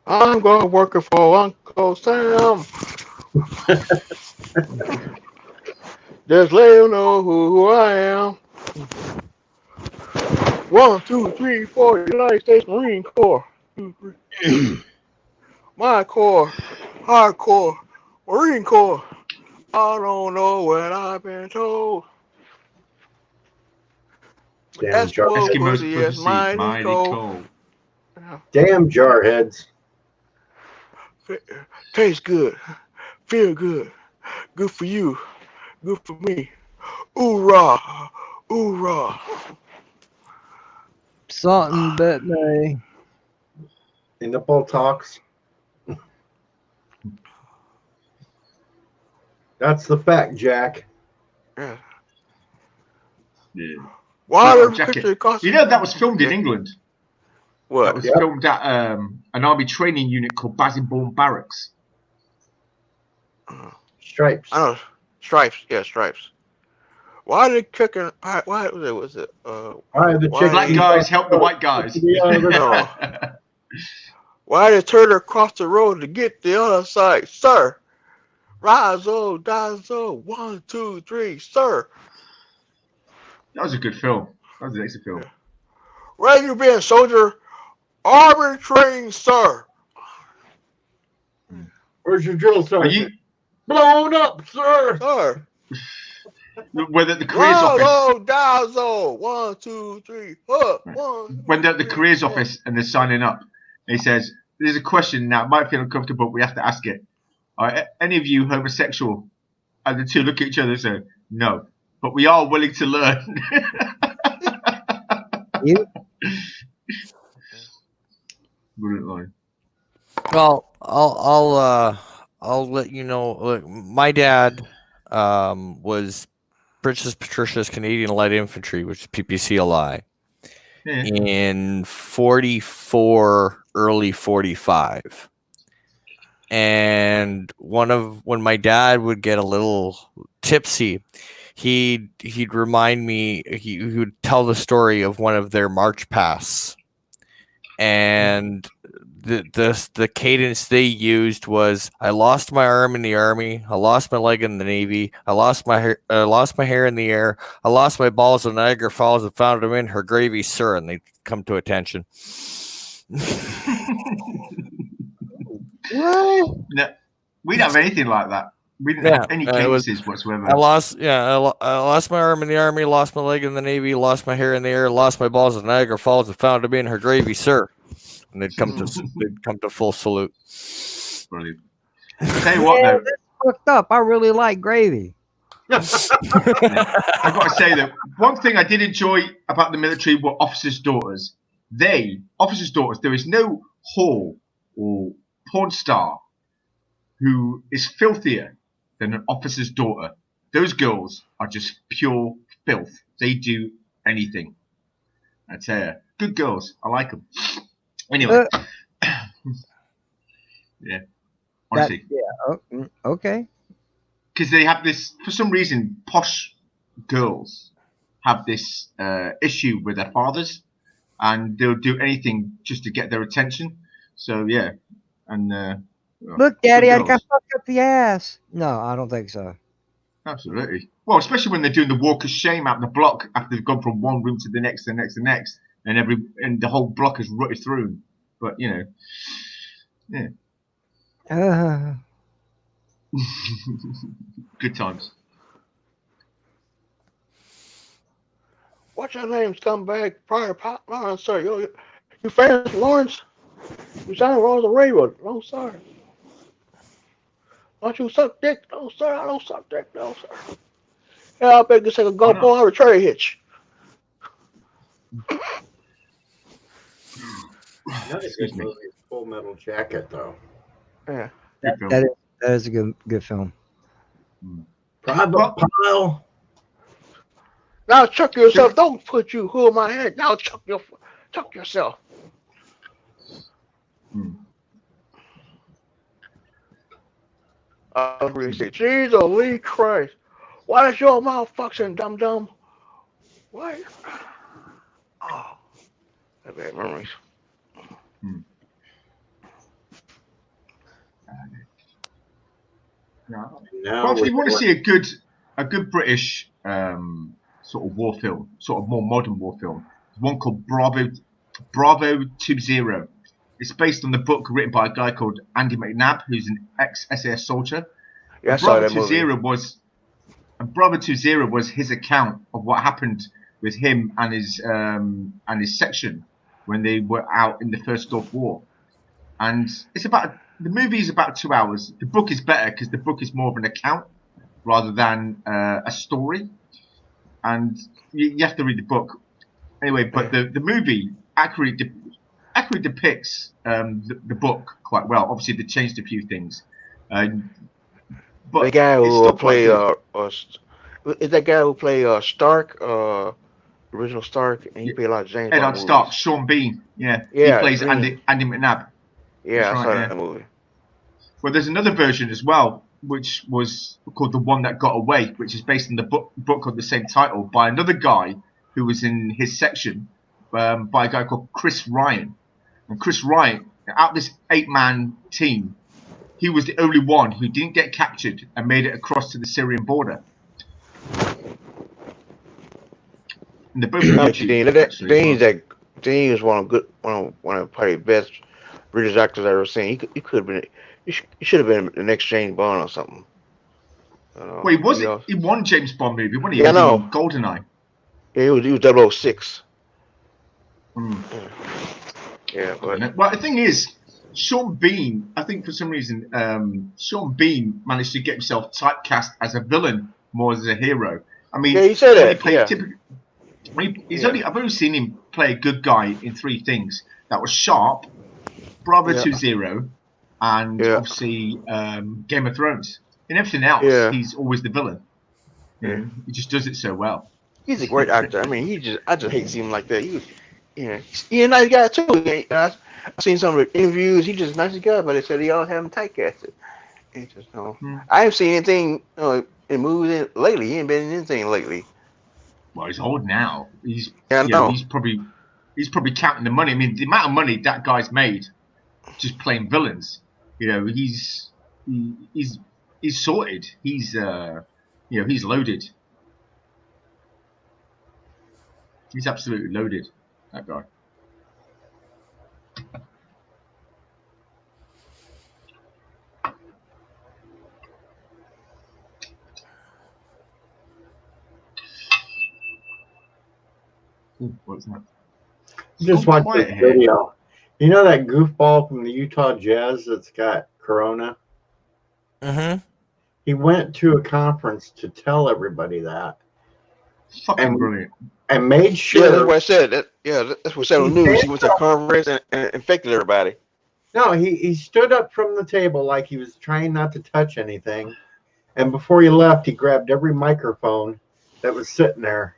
I'm going working for Uncle Sam. Just let him know who I am. 1, 2, 3, 4, United States Marine Corps. 2, 3. My Corps, hardcore, Marine Corps. I don't know what I've been told. Damn That's jar. what Eskimos pussy is mighty cold. cold. Damn jarheads. Tastes good, feel good, good for you, good for me. Hoorah, hoorah. Something bit me. The nipple talks. That's the fact, Jack. Yeah. Yeah. Water Jacket. picture cost. You know that was filmed in England. That What? was filmed at an army training unit called Bassingbourne Barracks. Stripes. I know. Stripes. Yeah, stripes. Why did chicken? Why was it? Why the Why chicken? Black guys help the white guys. No. Why did Turner cross the road to get the other side, sir? Rizzo, Dazzo, 1, 2, 3, sir. That was a good film. That was an excellent film. Where you been, soldier? Army training, sir. Where's your drill Are sergeant? you Blown up, sir. Sir. when at the careers office? Rizzo, Dazzo, 1, 2, 3, up. 1. When they're at the careers office and they're signing up, he says, "There's a question now. It might feel uncomfortable, but we have to ask it. Are any of you homosexual?" And the two look at each other and say, "No, but we are willing to learn." You? Brilliant line. Well, I'll let you know. Look, my dad was Princess Patricia's Canadian Light Infantry, which is PPCLI, Yeah. in 44, early 45. And when my dad would get a little tipsy, he'd remind me, he would tell the story of one of their march pasts, and the cadence they used was, "I lost my arm in the army, I lost my leg in the navy, I lost my hair in the air, I lost my balls in Niagara Falls and found them in her gravy, sir," and they come to attention. What? No, we don't have anything like that. We didn't have any cadences whatsoever. I lost my arm in the army, lost my leg in the navy, lost my hair in the air, lost my balls in Niagara Falls and found them in her gravy, sir. And they'd come to full salute. Brilliant. I'll tell you what, though. That's fucked up. I really like gravy. I've got to say that one thing I did enjoy about the military were officers' daughters. Officers' daughters, there is no whore or porn star who is filthier than an officer's daughter. Those girls are just pure filth. They do anything. I tell you, good girls. I like them. Anyway, yeah, honestly, Okay. because they have this, for some reason, posh girls have this issue with their fathers, and they'll do anything just to get their attention. So yeah, and Look, Daddy, I girls. got fucked up the ass. No, I don't think so. Absolutely. Well, especially when they're doing the walk of shame out the block after they've gone from one room to the next, and the whole block has rutted through them. But you know, yeah, good times. What's your name, scumbag? Prior pop, sir. You friends, Lawrence? You sound wrong the railroad. No, sir. Don't you suck dick? No, sir. I don't suck dick. No, sir. Yeah, I bet you take a go pull out a cherry hitch. Another good movie is Full Metal Jacket, though. Yeah. That is a good film. Private Pile. Now chuck yourself. Don't put you who in my head. Now chuck yourself. I really say, Jesus, Lee Christ. Why is your mouth fucking dum-dum? What? bad memories. No. Now Well, if you we're want to going- see a good British sort of war film, sort of more modern war film, there's one called Bravo 20. It's based on the book written by a guy called Andy McNabb, who's an ex-SAS soldier. Yeah, I And saw Bravo that movie. 20 was his account of what happened with him and his section when they were out in the First Gulf War. And the movie is about 2 hours. The book is better because the book is more of an account rather than a story. And you have to read the book anyway. But the movie accurately depicts the book quite well. Obviously, they changed a few things. But The guy it's who still quite play good. is that guy who play Stark, original Stark, and he played a lot of James Bond Ed movies. Stark, Sean Bean, yeah, he Yeah, plays Bean. Andy McNabb. Yeah, That's I right, saw yeah. that movie. Well, there's another version as well, which was called The One That Got Away, which is based on the book of the same title by another guy who was in his section, by a guy called Chris Ryan. And Chris Ryan, out of this 8-man team, he was the only one who didn't get captured and made it across to the Syrian border. And they're both on YouTube, actually, as well. Dean is one of probably the best British actors I've ever seen. He could have been. He should have been the next James Bond or something. Well, he won James Bond movie, wasn't he? Yeah, I know. In GoldenEye. Yeah, he was 006. Mm. Yeah, but Well, the thing is, Sean Bean, I think for some reason, Sean Bean managed to get himself typecast as a villain more as a hero. I mean, yeah, he said when he that. played Yeah. I've only seen him play a good guy in 3 things. That was Sharp, Bravo Yeah. 20, and Yeah. obviously Game of Thrones. In everything else, Yeah. he's always the villain. Yeah. He just does it so well. He's a great actor. I mean, I just hate seeing him like that. He's a nice guy too. I've seen some of the interviews. He's just a nice guy, but they said he always have him typecasted. He just I haven't seen anything in movies lately. He ain't been in anything lately. Well, he's old now. He's Yeah, I know. he's probably counting the money. I mean, the amount of money that guy's made just playing villains. He's sorted. He's he's loaded. He's absolutely loaded. That guy. Ooh, what's that? Just So watch quiet this here. video. You know that goofball from the Utah Jazz that's got corona? Mm-hmm. He went to a conference to tell everybody that Fucking brilliant. and made sure. Yeah, that's what I said. That's what I said on the news. He went to a conference and infected everybody. No, he stood up from the table like he was trying not to touch anything. And before he left, he grabbed every microphone that was sitting there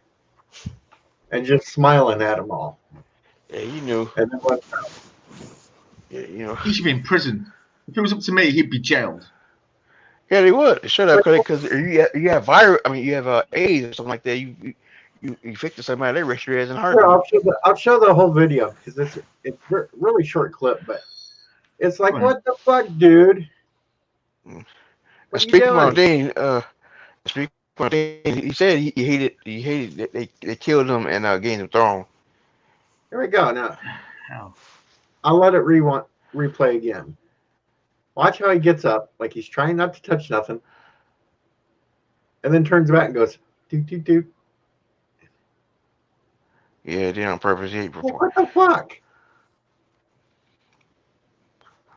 and just smiling at them all. Yeah, he knew. And then went, Yeah, He should be in prison. If it was up to me, he'd be jailed. Yeah, they would. Shut up, because you have virus. I mean, you have AIDS or something like that. You infected somebody, they arrest your ass in a heartbeat. I'll show the whole video because it's really short clip, but it's like, what the fuck, dude? Speaking of Dean, he said he hated that they killed him and Game of Thrones. Here we go now. I'll let it replay again. Watch how he gets up, like he's trying not to touch nothing, and then turns back and goes, doot, doot, doot. Yeah, did on purpose. What the fuck?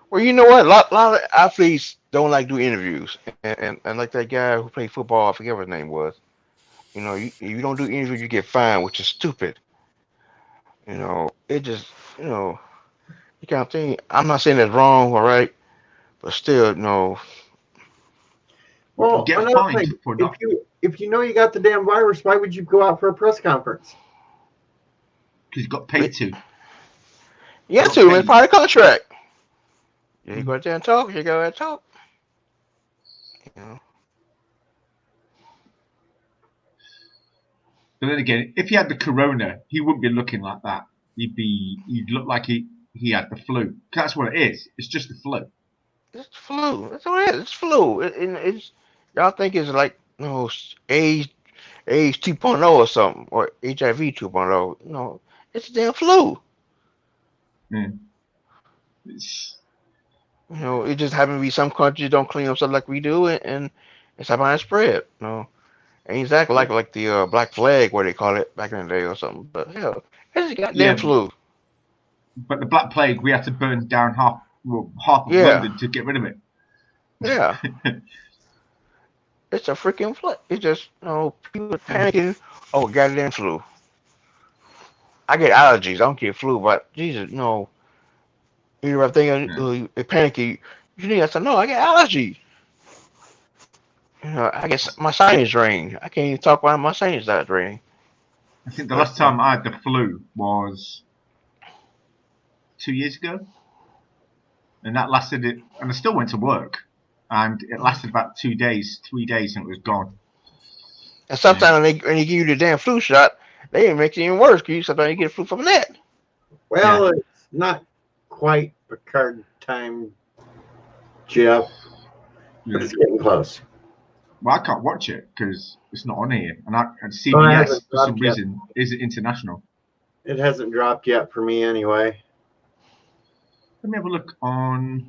Well, you know what? A lot of athletes don't like do interviews, and like that guy who played football, I forget what his name was. You don't do interviews, you get fined, which is stupid. It just, you kind of thing. I'm not saying it's wrong, all right, but still, no. Well, another thing, if you know you got the damn virus, why would you go out for a press conference? Because you got paid to. You have to, it's part of the contract. You go out there and talk, you go out and talk. But then again, if he had the corona, he wouldn't be looking like that. he'd look like he had the flu. That's what it is. It's just the flu. It's flu. That's what it is. It's flu. It's y'all think it's like AIDS 2.0 or something, or HIV 2.0. No, it's a damn flu. It's, It just happens to be some countries don't clean themselves like we do, and it's how it spread. Ain't exactly like the Black Flag, where they call it back in the day or something. But hell, it's a goddamn flu. But the Black Plague, we had to burn down half of London to get rid of it. Yeah. It's a freaking flu. It's just people panicking. Oh, goddamn flu. I get allergies. I don't get flu, but Jesus, no. You're thinking panicky. You need. I said no. I get allergy. I guess my sinus drained. I can't even talk while my sinus not draining. I think the last time I had the flu was 2 years ago, and that lasted it. And I still went to work, and it lasted about 2 days, 3 days, and it was gone. And sometimes when they give you the damn flu shot, they even make it even worse. Because sometimes you get flu from that. Well, it's not quite Picard time, Jeff, but it's getting close. Well, I can't watch it because it's not on here, and CBS for some reason is international. It hasn't dropped yet for me anyway. Let me have a look on.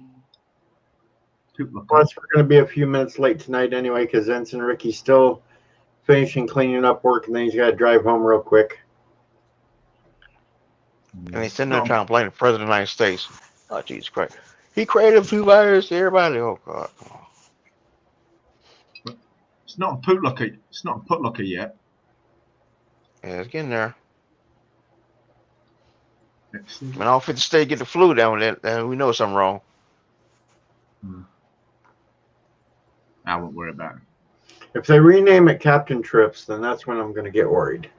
Plus, we're going to be a few minutes late tonight anyway because Ensign Ricky's still finishing cleaning up work, and then he's got to drive home real quick. And he's sitting there trying to blame the President of the United States. Oh, Jesus Christ. He created a flu virus, everybody. Oh, God. It's not a Putlocker. It's not a Putlocker yet. Yeah, it's getting there. When all 50 states get the flu down there, then we know something wrong. I won't worry about it. If they rename it Captain Trips, then that's when I'm going to get worried.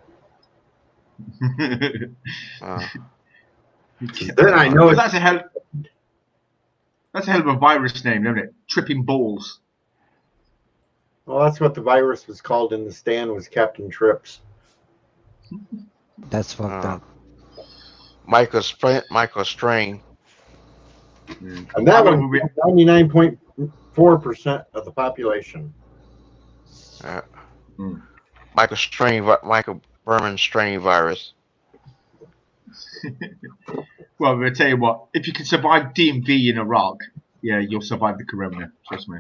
Then I know that's a hell of a virus name, isn't it? Tripping balls. Well, that's what the virus was called in the stand, was Captain Trips. That's fucked up. Michael Strain. And that one, 99.4% of the population. Michael Berman strain virus. Well, I'm going to tell you what. If you can survive DMV in Iraq, yeah, you'll survive the corona. Trust me.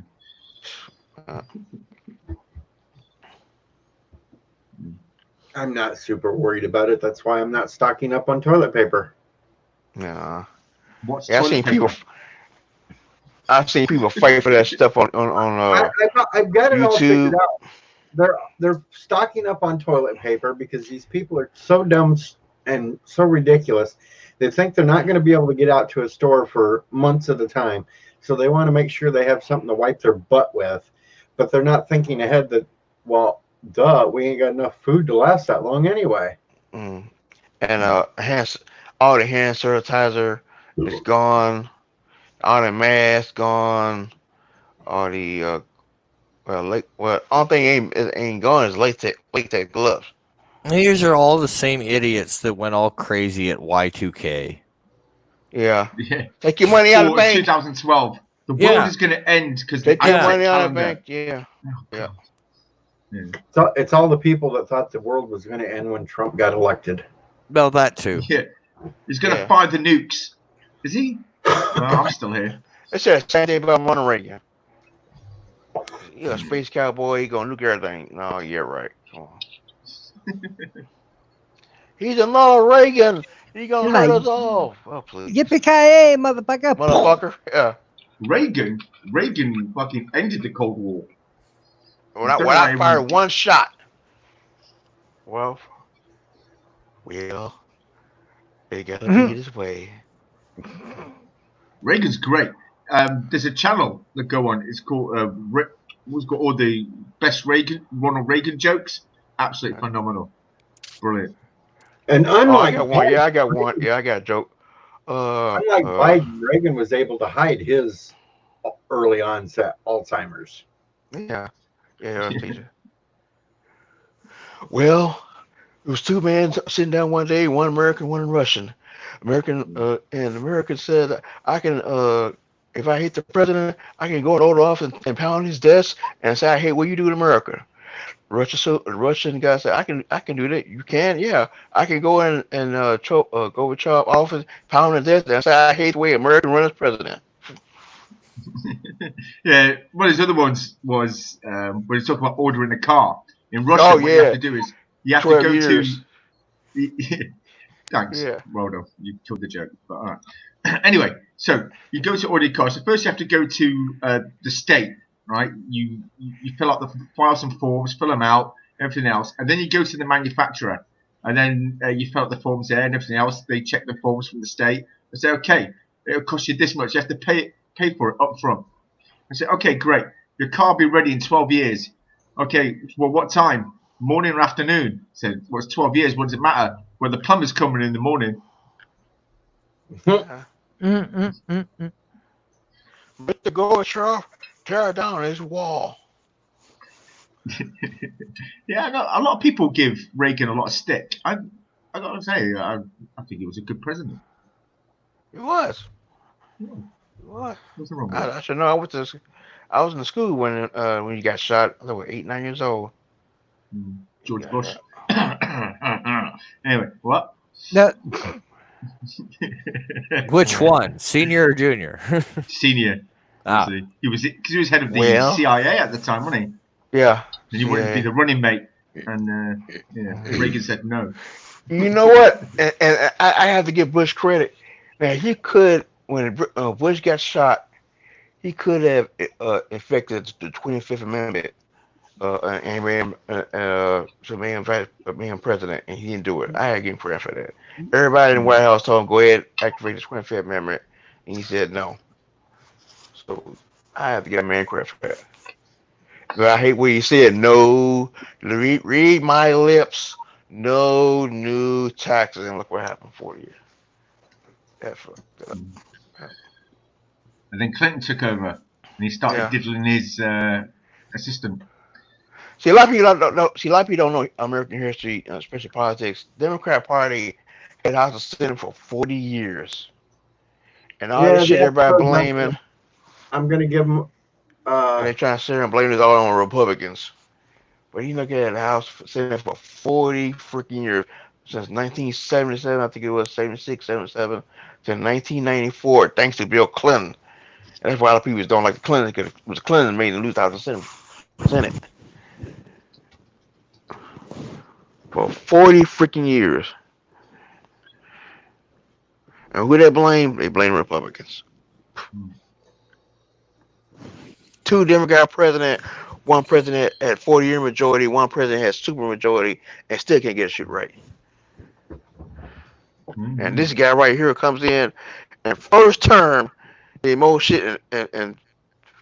I'm not super worried about it. That's why I'm not stocking up on toilet paper. Yeah. I've seen people fight for that stuff on I've got it YouTube. all figured out. They're stocking up on toilet paper because these people are so dumb and so ridiculous. They think they're not going to be able to get out to a store for months at a time, so they want to make sure they have something to wipe their butt with. But they're not thinking ahead that, well, duh, we ain't got enough food to last that long anyway. And all the hand sanitizer is gone, all the masks gone, all the only thing ain't gone is latex gloves. These are all the same idiots that went all crazy at Y2K. Yeah. Take your money out of the bank. 2012. The world is going to end because take your money out of the bank. Yeah. Yeah. So it's all the people that thought the world was going to end when Trump got elected. Well, that too. Yeah. He's going to fire the nukes. Is he? Well, I'm still here. It's the same thing about Ronald Reagan. You're a space cowboy. You're going to nuke everything. No, you're right. Come on. He's a Ronald Reagan. He's going to hurt us all. Oh, please. Yippee-ki-yay, motherfucker. Motherfucker. Yeah. Reagan fucking ended the Cold War. When I fired one shot. Well, they got to be this way. Reagan's great. There's a channel that go on. It's called what's got all the best Ronald Reagan jokes. Absolutely phenomenal. Brilliant. And unlike I got one. Yeah, I got one. Yeah, I got a joke. Unlike Biden, Reagan was able to hide his early onset Alzheimer's. Yeah. Yeah, teacher. Well, It was two men sitting down one day, one American, one Russian. And the American said, I can, if I hate the president, I can go in the old office and pound his desk and say, I hate what you do to America. The Russian guy said, I can do that. You can? Yeah. I can go in and go to Trump office, pound his desk and say, I hate the way American runs president. Yeah, one of his other ones was when he talked about ordering a car. In Russia, Oh, what you yeah. have to do is you have to 12 go years. to. Thanks. Yeah. Well done. You killed the joke. But all right. Anyway, so you go to order a car. So first you have to go to the state, right? You fill out file some forms, fill them out, everything else, and then you go to the manufacturer, and then you fill out the forms there and everything else. They check the forms from the state and say, okay, it'll cost you this much. You have to pay for it up front. I say, okay, great. Your car will be ready in 12 years. Okay, well, what time? Morning or afternoon? I said, well, it's 12 years. What does it matter? Well, the plumber's coming in the morning. Mr. Gorbachev, tear down his wall. Yeah, no, a lot of people give Reagan a lot of stick. I gotta say, I think he was a good president. He was. Yeah. What? What's wrong with I should know. I was in school when you got shot. I was 8, 9 years old. George Bush. Anyway, what? That, Which one, senior or junior? Senior. Ah. He was head of the Well. CIA at the time, wasn't he? Yeah. And he wanted to be the running mate, and Reagan said no. You know what? And I have to give Bush credit. Now he could, when Bush got shot, he could have effected the 25th Amendment and being president, and he didn't do it. I had to give him credit for that. Everybody in the White House told him, go ahead, activate the 25th Amendment, and he said no. So I have to give a man credit for that. But I hate what he said, no, read my lips, no new taxes, and look what happened 40 years. That's fucked up. And then Clinton took over, and he started diddling his assistant. See, a lot of people don't know American history, especially politics. Democrat Party had House of Senate for 40 years, and all this shit everybody blaming. I'm gonna give him. They're trying to sit here and blame this all on Republicans. But you look at the House Senate for 40 freaking years, since 1977, I think it was 76, 77, to 1994, thanks to Bill Clinton. And that's why a lot of people don't like the Clinton, because it was Clinton that made the lose House of Senate. For 40 freaking years. And who they blame? They blame Republicans. 2 Democrat president, one president had 40-year majority, one president has super majority, and still can't get shit right. And this guy right here comes in, and first term, did more shit and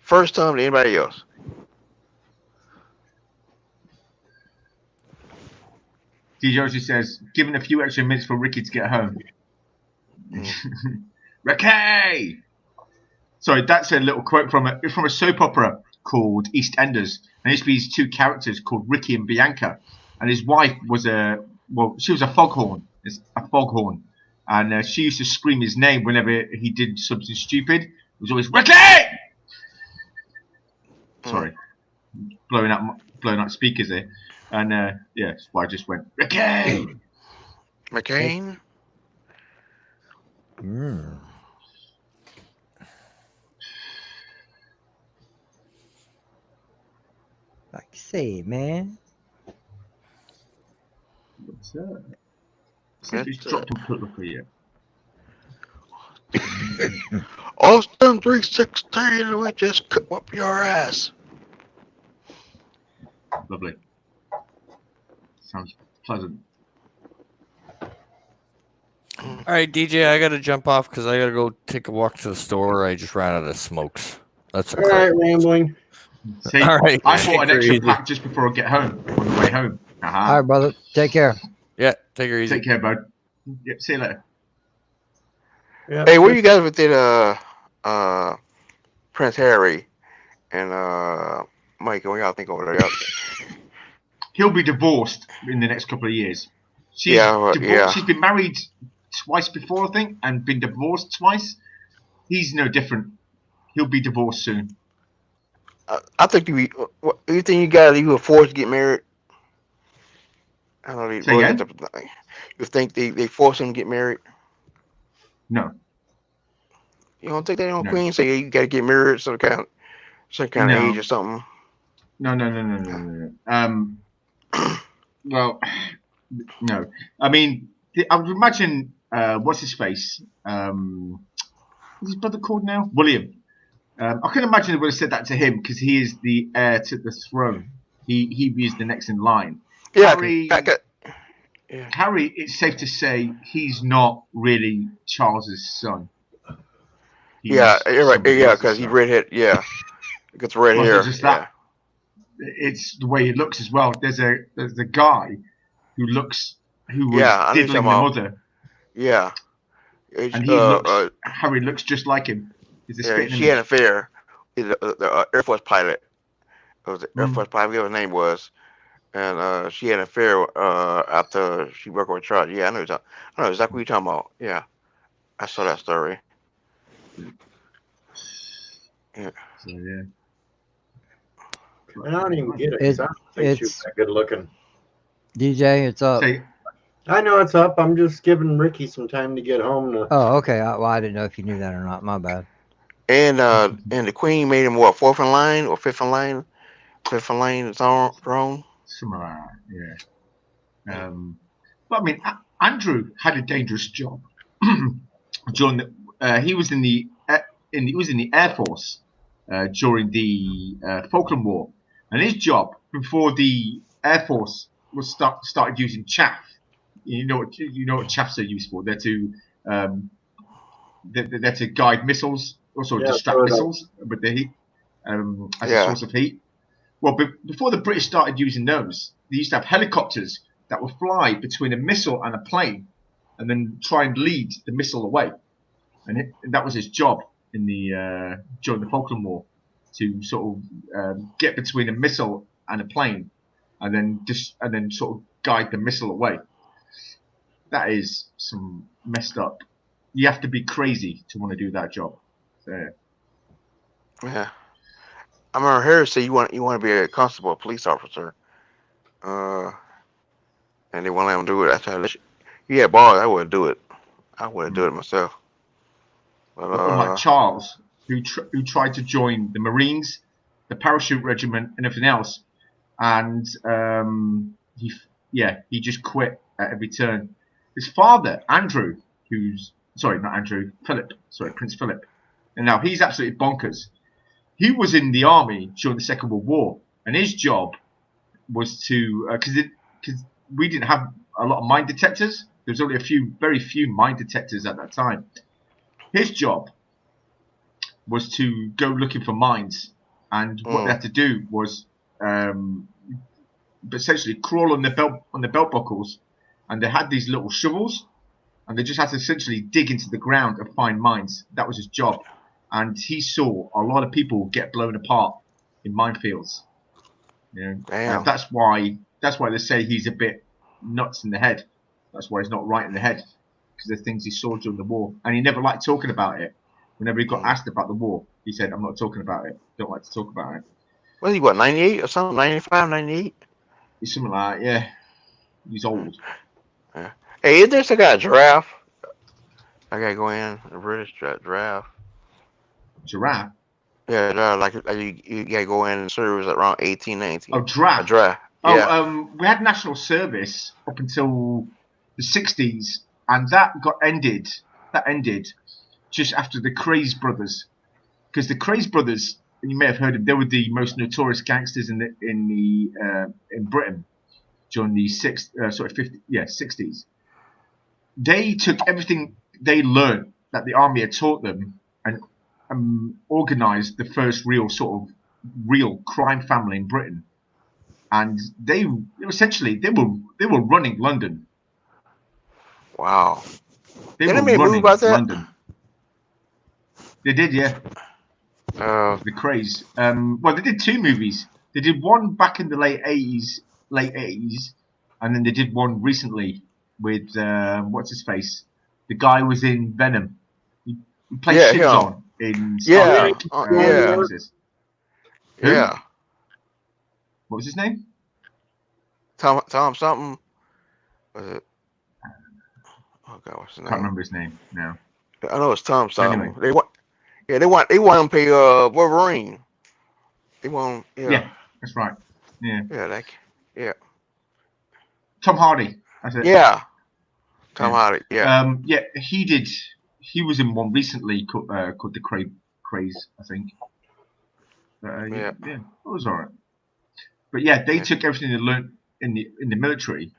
first term than anybody else. D. Josie says, given a few extra minutes for Ricky to get home. Ricky! Sorry, that's a little quote from a soap opera called EastEnders. There used to be these 2 characters called Ricky and Bianca, and his wife was she was a foghorn. It's a foghorn, and she used to scream his name whenever he did something stupid. It was always Ricky. Sorry, blowing up speakers there, and that's why I just went Ricky. McCain. like I say, man. What's that? See if he's dropped a put look yet. Austin 316, we just cut up your ass. Lovely. Sounds pleasant. All right, DJ, I gotta jump off because I gotta go take a walk to the store. I just ran out of smokes. That's All right, rambling. See, all right. I bought an extra pack just before I get home, on the way home. All right, brother. Take care. Yeah, take her easy. Take care, bud. Yep, see you later. Yeah. Hey, where you guys with Prince Harry and Mike? What y'all think over there? He'll be divorced in the next couple of years. She's She's been married twice before, I think, and been divorced twice. He's no different. He'll be divorced soon. I think you think you were forced to get married? I don't know. Say again? You think they force him to get married? No. You don't think they don't Queen say you got to get married some kind of age or something? No. Well, no. I mean, I would imagine what's his face? What's his brother called now? William. I can imagine they would have said that to him because he is the heir to the throne. He is the next in line. Yeah, Harry, it's safe to say he's not really Charles's son. You're right. Yeah, because he's redhead. Yeah, gets red hair. Just that. It's the way he looks as well. There's a guy who was diddling the mother. Yeah, and Harry looks just like him. She had an affair. The Air Force pilot. It was the Air Force pilot. Whatever his name was. And she had an affair after she worked with Charles. Yeah, I know exactly what you're talking about. Yeah, I saw that story. Yeah. So, yeah. I don't even get it. I don't think she's that good looking. DJ, it's up. I know it's up. I'm just giving Ricky some time to get home. Oh, okay. Well, I didn't know if you knew that or not. My bad. And the Queen made him what, fourth in line or fifth in line? Fifth in line throne. Something like that, yeah. But I mean, Andrew had a dangerous job. During he was in the Air Force during the Falkland War, and his job before the Air Force was started using chaff. You know what chaffs are used for? They're to guide missiles, also distract missiles with the heat as a source of heat. Well, before the British started using those, they used to have helicopters that would fly between a missile and a plane, and then try and lead the missile away. And that was his job in the during the Falkland War, to sort of get between a missile and a plane, and then sort of guide the missile away. That is some messed up. You have to be crazy to want to do that job. So, yeah. I remember Harry said you want to be a constable, a police officer, and they won't let him do it. I tried to yeah, balls. I wouldn't do it. I wouldn't do it myself. But like Charles, who tried to join the Marines, the parachute regiment, and everything else, and he just quit at every turn. His father, Andrew, Prince Philip, and now he's absolutely bonkers. He was in the army during the Second World War, and his job was to because we didn't have a lot of mine detectors. There was only very few mine detectors at that time. His job was to go looking for mines, and what they had to do was essentially crawl on the belt buckles, and they had these little shovels, and they just had to essentially dig into the ground and find mines. That was his job. And he saw a lot of people get blown apart in minefields. You know, and that's why they say he's a bit nuts in the head. That's why he's not right in the head, because of the things he saw during the war, and he never liked talking about it. Whenever he got asked about the war, he said, "I'm not talking about it. Don't like to talk about it." Was he 98 or something? 95, 98? He's something like that. Yeah, he's old. Yeah. Hey, is there got a giraffe? I gotta go in a British giraffe. Giraffe? Yeah, like you gotta go in and serve around 18, 19. Oh, giraffe. A giraffe. Oh, we had national service up until the 60s, and that ended. That ended just after the Craze brothers, because the Craze brothers, you may have heard of, they were the most notorious gangsters in Britain during the 60s. They took everything they learned that the army had taught them and organized the first real crime family in Britain, and they were running London. Wow. They were running London. They did, yeah. The Craze. Well, they did two movies. They did one back in the late 80s, and then they did one recently with what's his face? The guy who was in Venom. He played Yeah, Shinzon in Yeah, Star Trek. yeah. Nemesis. Who? Yeah. What was his name? Tom something. Was it? Oh God, what's his Can't name? remember his name now. I know it's Tom something. Anyway. They want him to play Wolverine. They want Yeah, that's right. Yeah. Yeah. Tom Hardy. That's it. Yeah. Tom Hardy. Yeah. Yeah, he did. He was in one recently called The Craze, I think. Yeah, it was alright. But yeah, they took everything they learned in the military,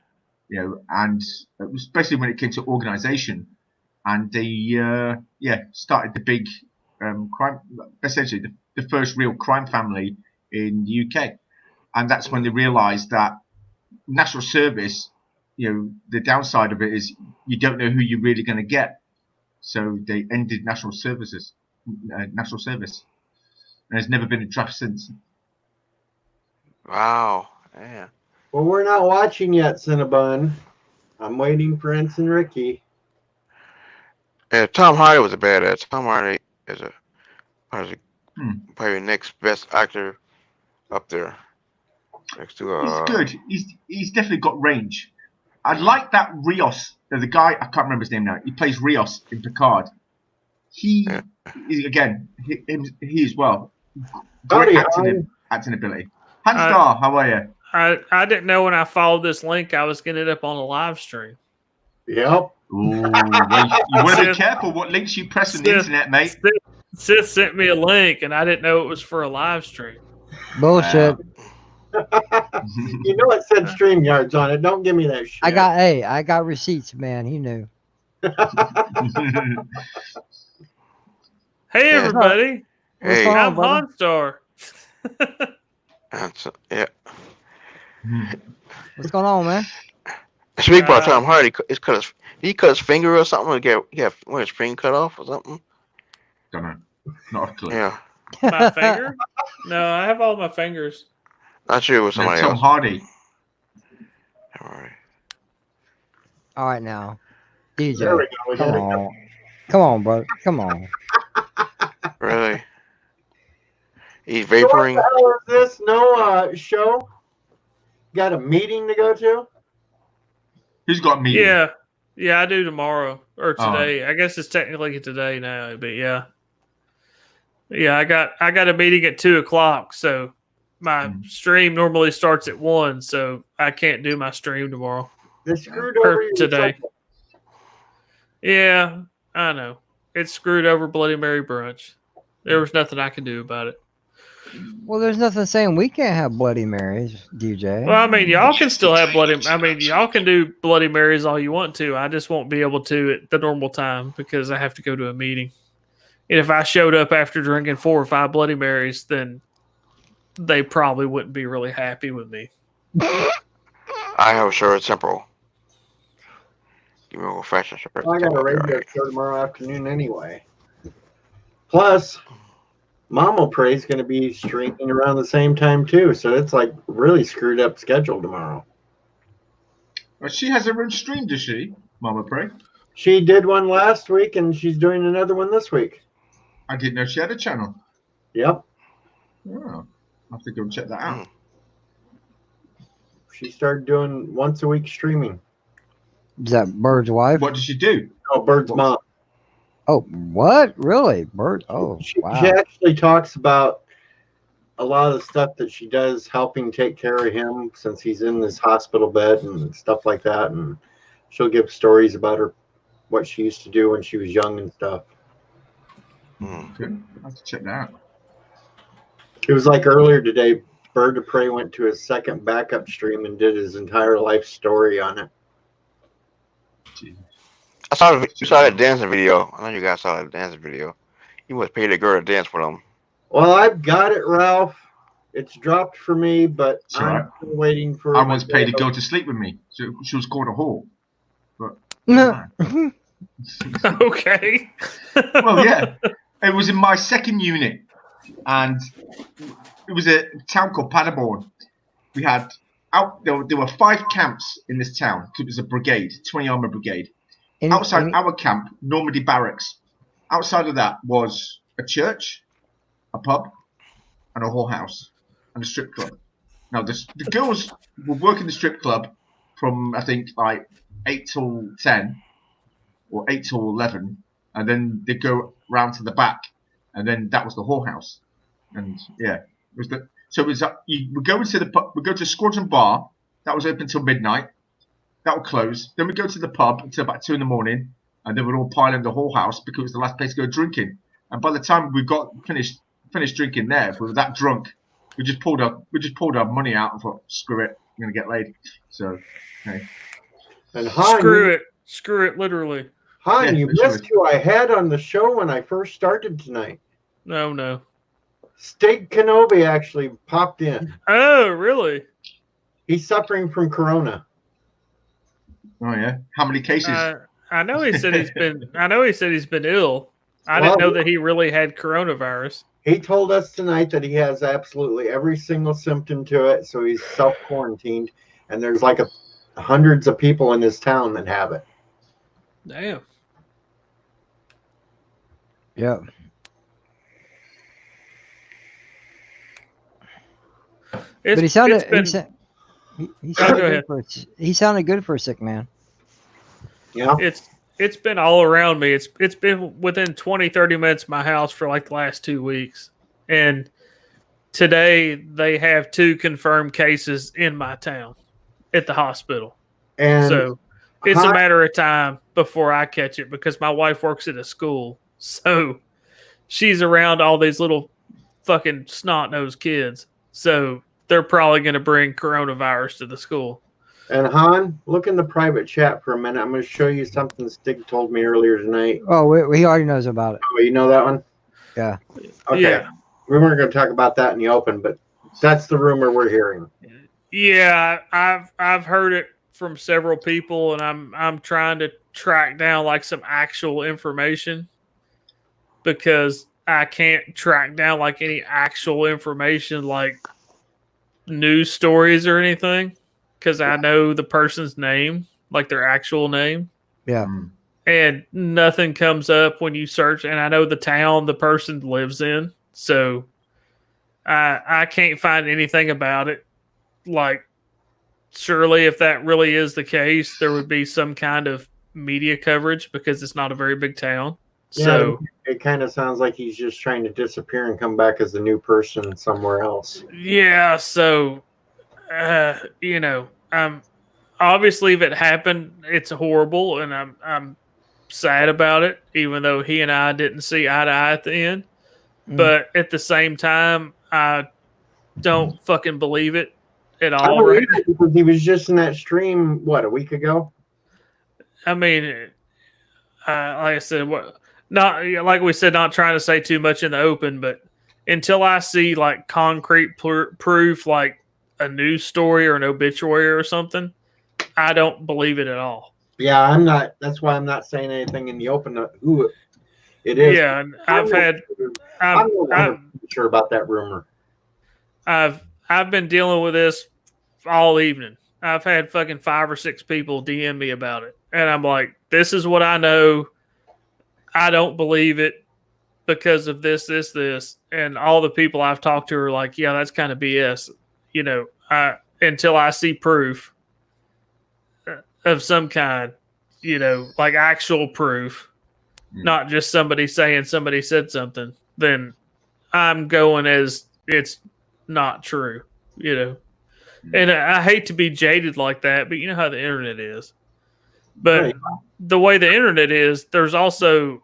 and it was especially when it came to organization, and they started the big crime, essentially the first real crime family in the UK, and that's when they realised that national service, the downside of it is you don't know who you're really going to get, so they ended national service, and there's never been a draft since. Wow. Yeah. Well, we're not watching yet, Cinnabon. I'm waiting for Ensign Ricky. Yeah. Tom Hardy was a badass. Tom Hardy is probably the next best actor up there. Next to He's good. He's definitely got range. I like that Rios. There's a guy, I can't remember his name now. He plays Rios in Picard. He as well. Great acting ability. Hans Star, how are you? I didn't know when I followed this link I was getting it up on a live stream. Yep. Ooh, you want to be careful what links you press on the internet, mate. Sith sent me a link and I didn't know it was for a live stream. Bullshit. You know it said StreamYards on it. Don't give me that shit. I got receipts, man. He knew. Hey everybody. Hey, I'm Honstar. Yeah. What's going on, man? Speak about Tom Hardy. He cut his finger or something. He had his finger cut off or something. Don't know. Not a clue. Yeah. My finger? No, I have all my fingers. Not sure it was somebody Tom else. Hardy. All right, now, DJ. There we go. Come on, bro. Come on. Really? He's vaporing. So what the hell is this? No show? Got a meeting to go to? Who's got a meeting? Yeah, I do tomorrow or today. I guess it's technically today now, but yeah. Yeah, I got a meeting at 2:00, so my stream normally starts at 1, so I can't do my stream tomorrow. They screwed over you today. Yeah, I know. It screwed over Bloody Mary brunch. There was nothing I could do about it. Well, there's nothing saying we can't have Bloody Marys, DJ. Well, I mean, y'all can still have y'all can do Bloody Marys all you want to. I just won't be able to at the normal time because I have to go to a meeting. And if I showed up after drinking 4 or 5 Bloody Marys, then they probably wouldn't be really happy with me. I have a shirt temporal. Give me a fashion shirt. I got a radio show tomorrow afternoon anyway. Plus, Mama Pray's going to be streaming around the same time too, so it's like really screwed up schedule tomorrow. Well, she has her own stream, does she, Mama Pray? She did one last week, and she's doing another one this week. I didn't know she had a channel. Yep. Oh, I'll have to go and check that out. She started doing once a week streaming. Is that Bird's wife? What did she do? Oh, Bird's mom. Oh, what? Really? Bird? Oh, wow. She actually talks about a lot of the stuff that she does helping take care of him since he's in this hospital bed and stuff like that. And she'll give stories about what she used to do when she was young and stuff. Good. I'll have to check that out. It was like earlier today, Bird of Prey went to his second backup stream and did his entire life story on it. I saw that dancing video. I know you guys saw that dancing video. He must pay the girl to dance with him. Well, I've got it, Ralph. It's dropped for me, but I'm still waiting for. I once paid a girl to sleep with me. So she was called a whore. But okay. Well, yeah. It was in my second unit, and it was a town called Paderborn. We had there were 5 camps in this town. It was a brigade, 20 armor brigade. Outside our camp, Normandy Barracks. Outside of that was a church, a pub, and a whorehouse, and a strip club. Now the girls would work in the strip club from I think like 8 till 10 or 8 till 11, and then they'd go round to the back, and then that was the whorehouse. And yeah, it was the so it was you would go into the pub, we go to Squadron Bar that was open till midnight. That would close. Then we go to the pub until about 2 in the morning, and then we'd all pile in the whorehouse because it was the last place to go drinking. And by the time we got finished drinking there, we were that drunk. We just pulled our money out and thought, screw it, I'm gonna get laid. So, okay. And Han, screw it, literally. Han, you missed who I had on the show when I first started tonight. No. Stig Kenobi actually popped in. Oh, really? He's suffering from corona. Oh yeah. How many cases? I know he said he's been. I know he said he's been ill. I didn't know that he really had coronavirus. He told us tonight that he has absolutely every single symptom to it, so he's self-quarantined, and there's like hundreds of people in this town that have it. Damn. Yeah. But he sounded. He sounded good for a sick man. Yeah. It's been all around me. It's been within 20, 30 minutes of my house for like the last 2 weeks. And today they have 2 confirmed cases in my town at the hospital. And so it's a matter of time before I catch it because my wife works at a school. So she's around all these little fucking snot-nosed kids. So they're probably going to bring coronavirus to the school. And Han, look in the private chat for a minute. I'm going to show you something Stig told me earlier tonight. Oh, he already knows about it. Oh, you know that one? Yeah. Okay. Yeah. We weren't going to talk about that in the open, but that's the rumor we're hearing. Yeah, I've heard it from several people, and I'm trying to track down like some actual information because I can't track down like any actual information like news stories or anything. Because I know the person's name, like their actual name. Yeah. And nothing comes up when you search. And I know the town the person lives in. So I can't find anything about it. Like, surely if that really is the case, there would be some kind of media coverage because it's not a very big town. Yeah, so it kind of sounds like he's just trying to disappear and come back as a new person somewhere else. Yeah. So... obviously if it happened, it's horrible and I'm sad about it, even though he and I didn't see eye to eye at the end. But at the same time, I don't fucking believe it at all. Right? Because he was just in that stream, what, a week ago? I mean, like I said, not trying to say too much in the open, but until I see like concrete proof, like a news story or an obituary or something, I don't believe it at all. Yeah, I'm not. That's why I'm not saying anything in the open. Who it is? Yeah, I'm not sure about that rumor. I've been dealing with this all evening. I've had fucking 5 or 6 people DM me about it, and I'm like, "This is what I know. I don't believe it because of this, and all the people I've talked to are like, "Yeah, that's kind of BS." Until I see proof of some kind, like actual proof, not just somebody saying somebody said something, then I'm going as it's not true, And I hate to be jaded like that, but you know how the internet is. But right. The way the internet is, there's also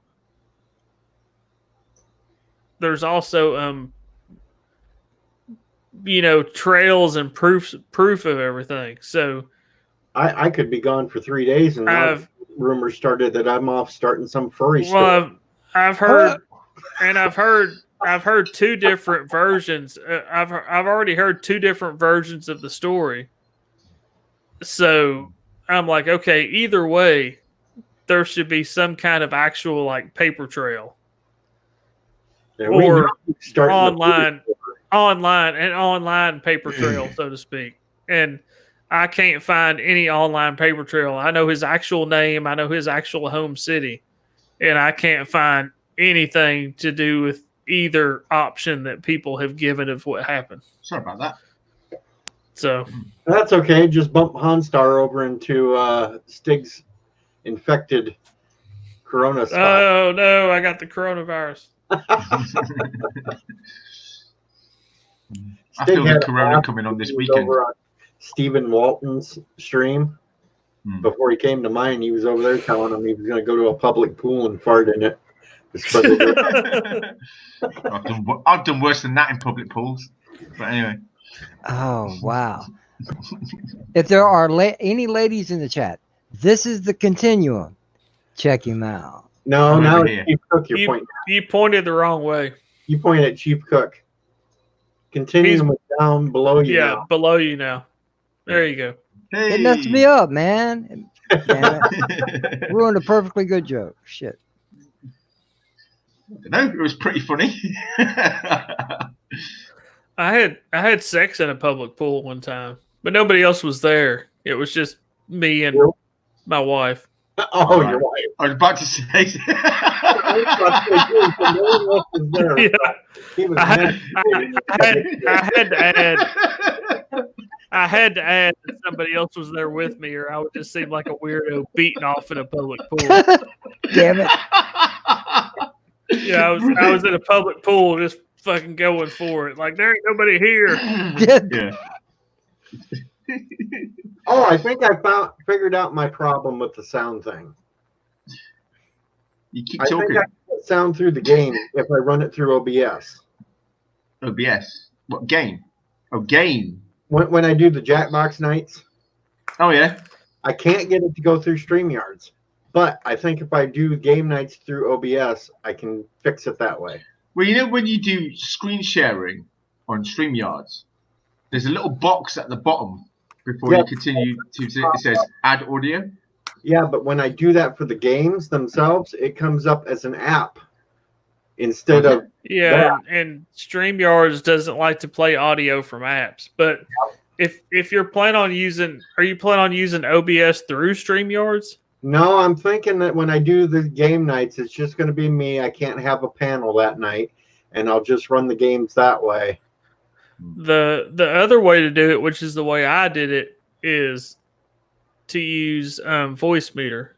trails and proof of everything. So I could be gone for 3 days and rumors started that I'm off starting some furry store. I've heard 2 different versions. I've already heard 2 different versions of the story. So I'm like, okay, either way, there should be some kind of actual like paper trail. Yeah, or online paper trail, so to speak. and I can't find any online paper trail. I know his actual name. I know his actual home city, and I can't find anything to do with either option that people have given of what happened. Sorry about that. So That's okay. Just bump Hanstar over into Stig's infected Corona spot. oh no, I got the coronavirus. I Stig feel had the a corona blast. coming on this He was weekend. over on Stephen Walton's stream. Before he came to mine, he was over there telling him he was going to go to a public pool and fart in it. To spread the I've done worse than that in public pools. But anyway. Oh, wow. If there are any ladies in the chat, this is the continuum. Check him out. No, I'm now over it's here. Chief Cook you're pointing at. You pointed the wrong way. You point at Chief Cook. Continuum is down below you Yeah, now. below you now. There you go. It messed me up, man. Damn it. Ruined a perfectly good joke. Shit. No, it was pretty funny. I had sex in a public pool one time, but nobody else was there. It was just me and my wife. Oh, Right. your wife. I was about to say. Yeah. He was I had, mad. I had to add. I had to add that somebody else was there with me, or I would just seem like a weirdo beating off in a public pool. Damn it. Yeah, I was in a public pool, just fucking going for it. Like there ain't nobody here. Yeah. Oh, I think I figured out my problem with the sound thing. You keep I think talking. I can get sound through the game if I run it through OBS. OBS. What game? Oh, game. When I do the Jackbox nights, Oh yeah. I can't get it to go through StreamYards. But I think if I do game nights through OBS, I can fix it that way. Well, you know when you do screen sharing on StreamYards, there's a little box at the bottom before you continue to. It says add audio. Yeah, but when I do that for the games themselves, it comes up as an app instead of Yeah, and StreamYards doesn't like to play audio from apps. But if you're planning on using, are you planning on using OBS through StreamYards? No, I'm thinking that when I do the game nights, it's just going to be me. I can't have a panel that night, and I'll just run the games that way. The other way to do it, which is the way I did it, is to use voice meter.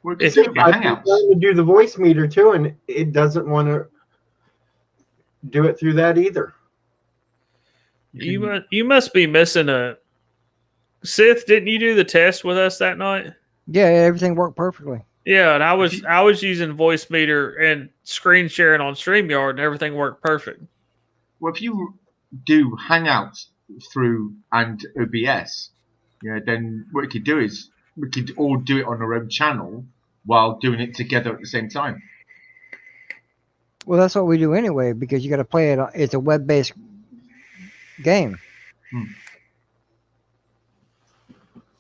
Well, If it's you- your I've been Hangouts. trying to do the voice meter too, and it doesn't want to do it through that either. You must be missing a Sith. Didn't you do the test with us that night? Yeah, everything worked perfectly. Yeah, and I was using voice meter and screen sharing on StreamYard, and everything worked perfect. Well, if you do Hangouts through and OBS, then what we could do is we could all do it on our own channel while doing it together at the same time. Well, that's what we do anyway, because you got to play it. It's a web-based game.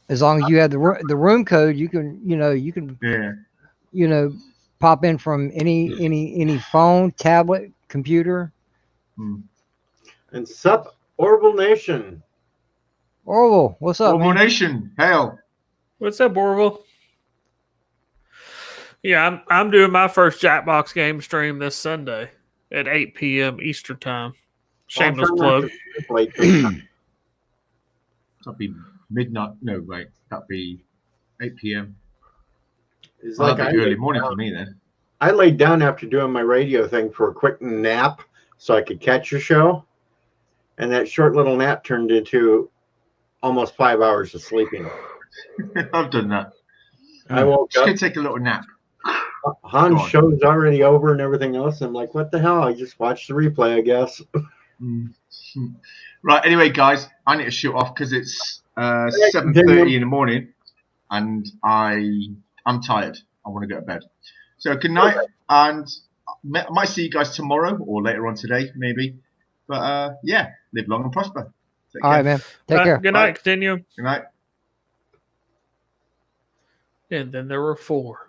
As long as you have the room code, you can Yeah. pop in from any phone, tablet, computer. And Sup Orville Nation. Orville, what's up, Orville man? Nation, hail. What's up, Orville? Yeah, I'm doing my first Jackbox game stream this Sunday at 8 p.m. Eastern time. Shameless I'll try plug. not to sleep late this time. That'd be midnight. No, wait. That'd be 8 p.m. It's Well, like that'd be early laid morning down- for me then. I laid down after doing my radio thing for a quick nap so I could catch your show. And that short little nap turned into almost 5 hours of sleeping. I've done that. I woke Just up, gonna take a little nap. Han's Go on. show's already over and everything else. I'm like, what the hell? I just watched the replay, I guess. Right. Anyway, guys, I need to shoot off because it's Hey, 7:30 in the morning, and I'm tired. I want to go to bed. So good night, and I might see you guys tomorrow or later on today, maybe. But yeah, live long and prosper. Take All care. right, man. Take care. Good night, continue. Good night. And then there were 4.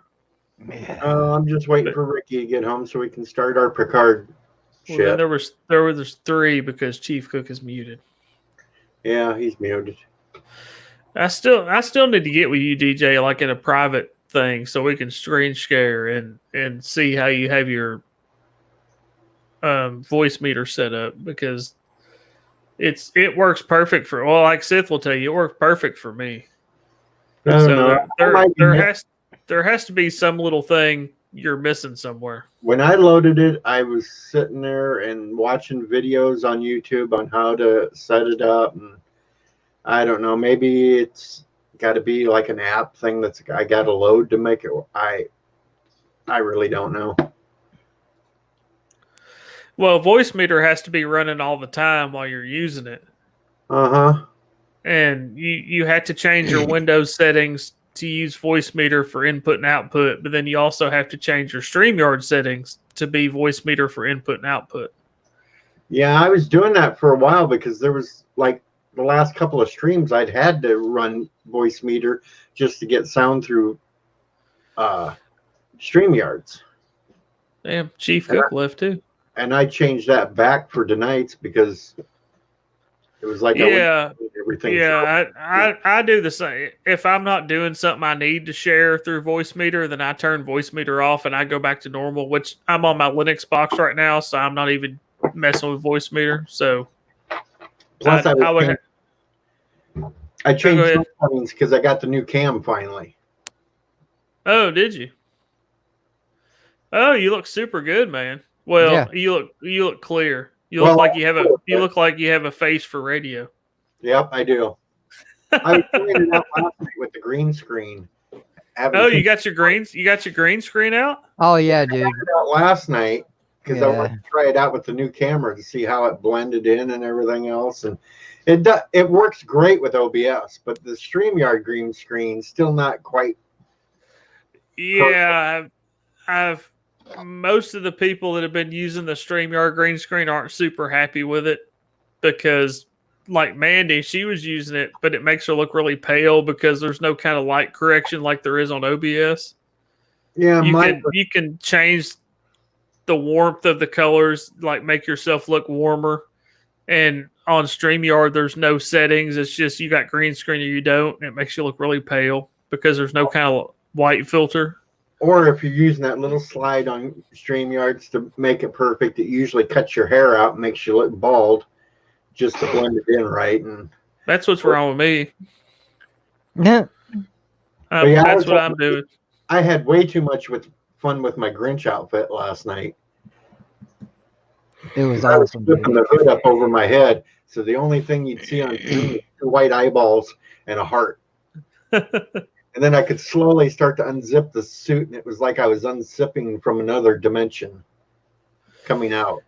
I'm just waiting for Ricky to get home so we can start our Picard Well, then shit. there was 3 because Chief Cook is muted. Yeah, he's muted. I still need to get with you, DJ, like in a private thing, so we can screen share and see how you have your voice meter set up, because it works perfect for, well, like Sith will tell you, it works perfect for me. I don't So know. there has to be some little thing you're missing somewhere. When I loaded it, I was sitting there and watching videos on YouTube on how to set it up, and I don't know, maybe it's got to be like an app thing that's I got to load to make it. I really don't know. Well, voice meter has to be running all the time while you're using it. Uh-huh. And you had to change your Windows settings to use voice meter for input and output, but then you also have to change your StreamYard settings to be voice meter for input and output. Yeah, I was doing that for a while because there was like the last couple of streams I'd had to run voice meter just to get sound through StreamYards. Damn, Chief Cook left too. And I changed that back for tonight's because it was like everything. Yeah, I do the same. If I'm not doing something I need to share through voice meter, then I turn voice meter off and I go back to normal, which I'm on my Linux box right now, so I'm not even messing with voice meter. So plus I changed some settings because I got the new cam finally. Oh, did you? Oh, you look super good, man. Well, Yeah. you look clear. You look like you have a face for radio. Yep, I do. I was doing it out last night with the green screen. You got your green screen out? Oh yeah, dude. I tried it out last night because I wanted to try it out with the new camera to see how it blended in and everything else, and it works great with OBS, but the StreamYard green screen still not quite. Yeah, I've most of the people that have been using the StreamYard green screen aren't super happy with it because, like Mandy, she was using it, but it makes her look really pale because there's no kind of light correction like there is on OBS. Yeah, you can change the warmth of the colors, like make yourself look warmer. And on StreamYard, there's no settings. It's just you got green screen or you don't, and it makes you look really pale because there's no kind of white filter. Or if you're using that little slide on StreamYards to make it perfect, it usually cuts your hair out and makes you look bald just to blend it in right. And that's what's wrong with me. Yeah. That's what I'm doing. I had way too much fun with my Grinch outfit last night. It was I was awesome. flipping the hood up over my head, so the only thing you'd see on screen was 2 white eyeballs and a heart. And then I could slowly start to unzip the suit, and it was like I was unzipping from another dimension coming out.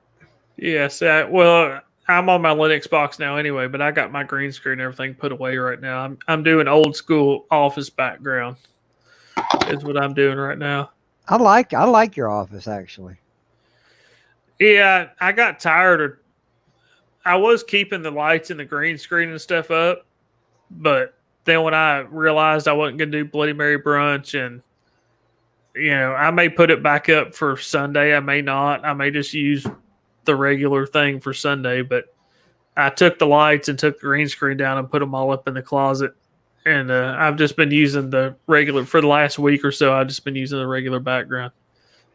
Yes. Well, I'm on my Linux box now anyway, but I got my green screen and everything put away right now. I'm doing old school office background. Is what I'm doing right now. I like your office actually. Yeah, I got tired I was keeping the lights and the green screen and stuff up, but then when I realized I wasn't going to do Bloody Mary brunch, and I may put it back up for Sunday, I may not. I may just use the regular thing for Sunday, but I took the lights and took the green screen down and put them all up in the closet. And I've just been using the regular for the last week or so. I've just been using the regular background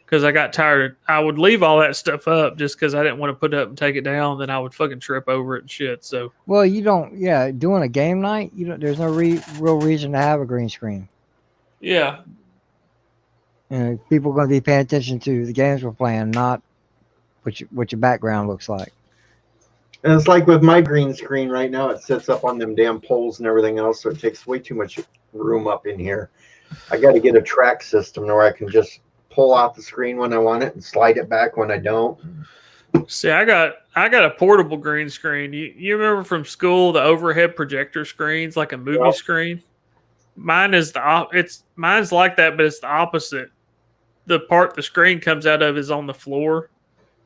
because I got tired. I would leave all that stuff up just because I didn't want to put it up and take it down. Then I would fucking trip over it and shit. So you don't. Yeah, doing a game night, there's no real reason to have a green screen. Yeah. People are going to be paying attention to the games we're playing, not what your background looks like. And it's like with my green screen right now, it sits up on them damn poles and everything else, so it takes way too much room up in here. I got to get a track system where I can just pull out the screen when I want it and slide it back when I don't. See, I got a portable green screen. You remember from school the overhead projector screens, like a movie screen? Mine is mine's like that, but it's the opposite. The part the screen comes out of is on the floor,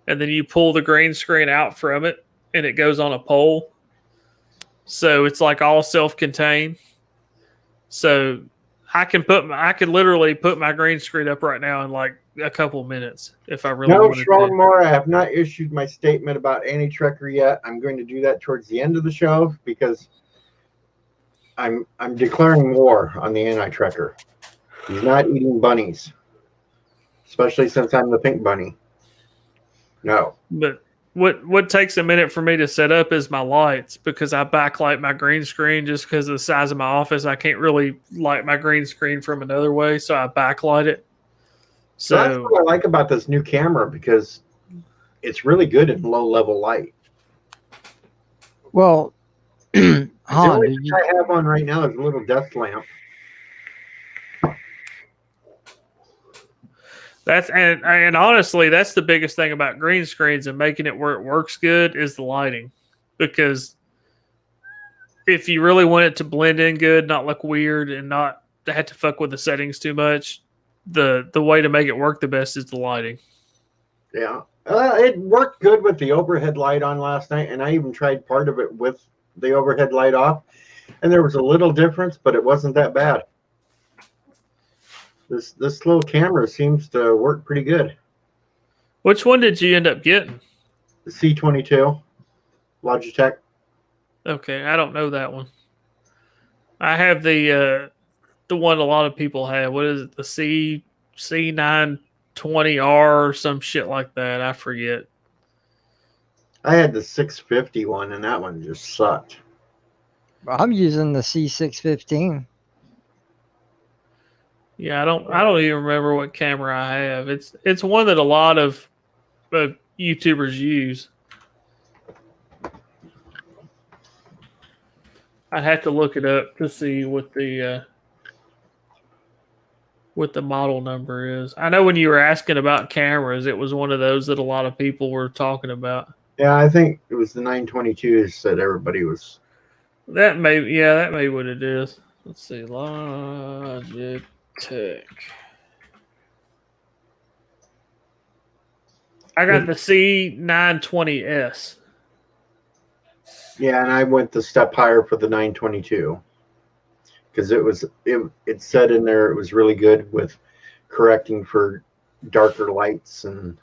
and then you pull the green screen out from it, and it goes on a pole. So it's like all self-contained. So I could literally put my green screen up right now and like a couple minutes if I really No, wanted Sharon to. Moore, I have not issued my statement about anti-trekker yet. I'm going to do that towards the end of the show because I'm declaring war on the anti-trekker. He's not eating bunnies, especially since I'm the pink bunny. No. But what takes a minute for me to set up is my lights because I backlight my green screen just because of the size of my office. I can't really light my green screen from another way, so I backlight it. So that's So what I like about this new camera because it's really good in low level light. Well, The Han, only did thing you, I have on right now is a little desk lamp. and honestly, that's the biggest thing about green screens and making it where it works good is the lighting. Because if you really want it to blend in good, not look weird, and not have to fuck with the settings too much, the way to make it work the best is the lighting. Yeah. It worked good with the overhead light on last night, and I even tried part of it with the overhead light off, and there was a little difference, but it wasn't that bad. This little camera seems to work pretty good. Which one did you end up getting? The C22 Logitech. Okay, I don't know that one. I have the one a lot of people have. What is it? The C920R or some shit like that. I forget. I had the 650 one, and that one just sucked. I'm using the C615. Yeah, I don't even remember what camera I have. It's one that a lot of YouTubers use. I'd have to look it up to see what the model number is. I know when you were asking about cameras, it was one of those that a lot of people were talking about. Yeah, I think it was the 922s that everybody was. That may be what it is. Let's see, Logitech. I got the C920S. Yeah, and I went the step higher for the 922 because it said in there it was really good with correcting for darker lights and.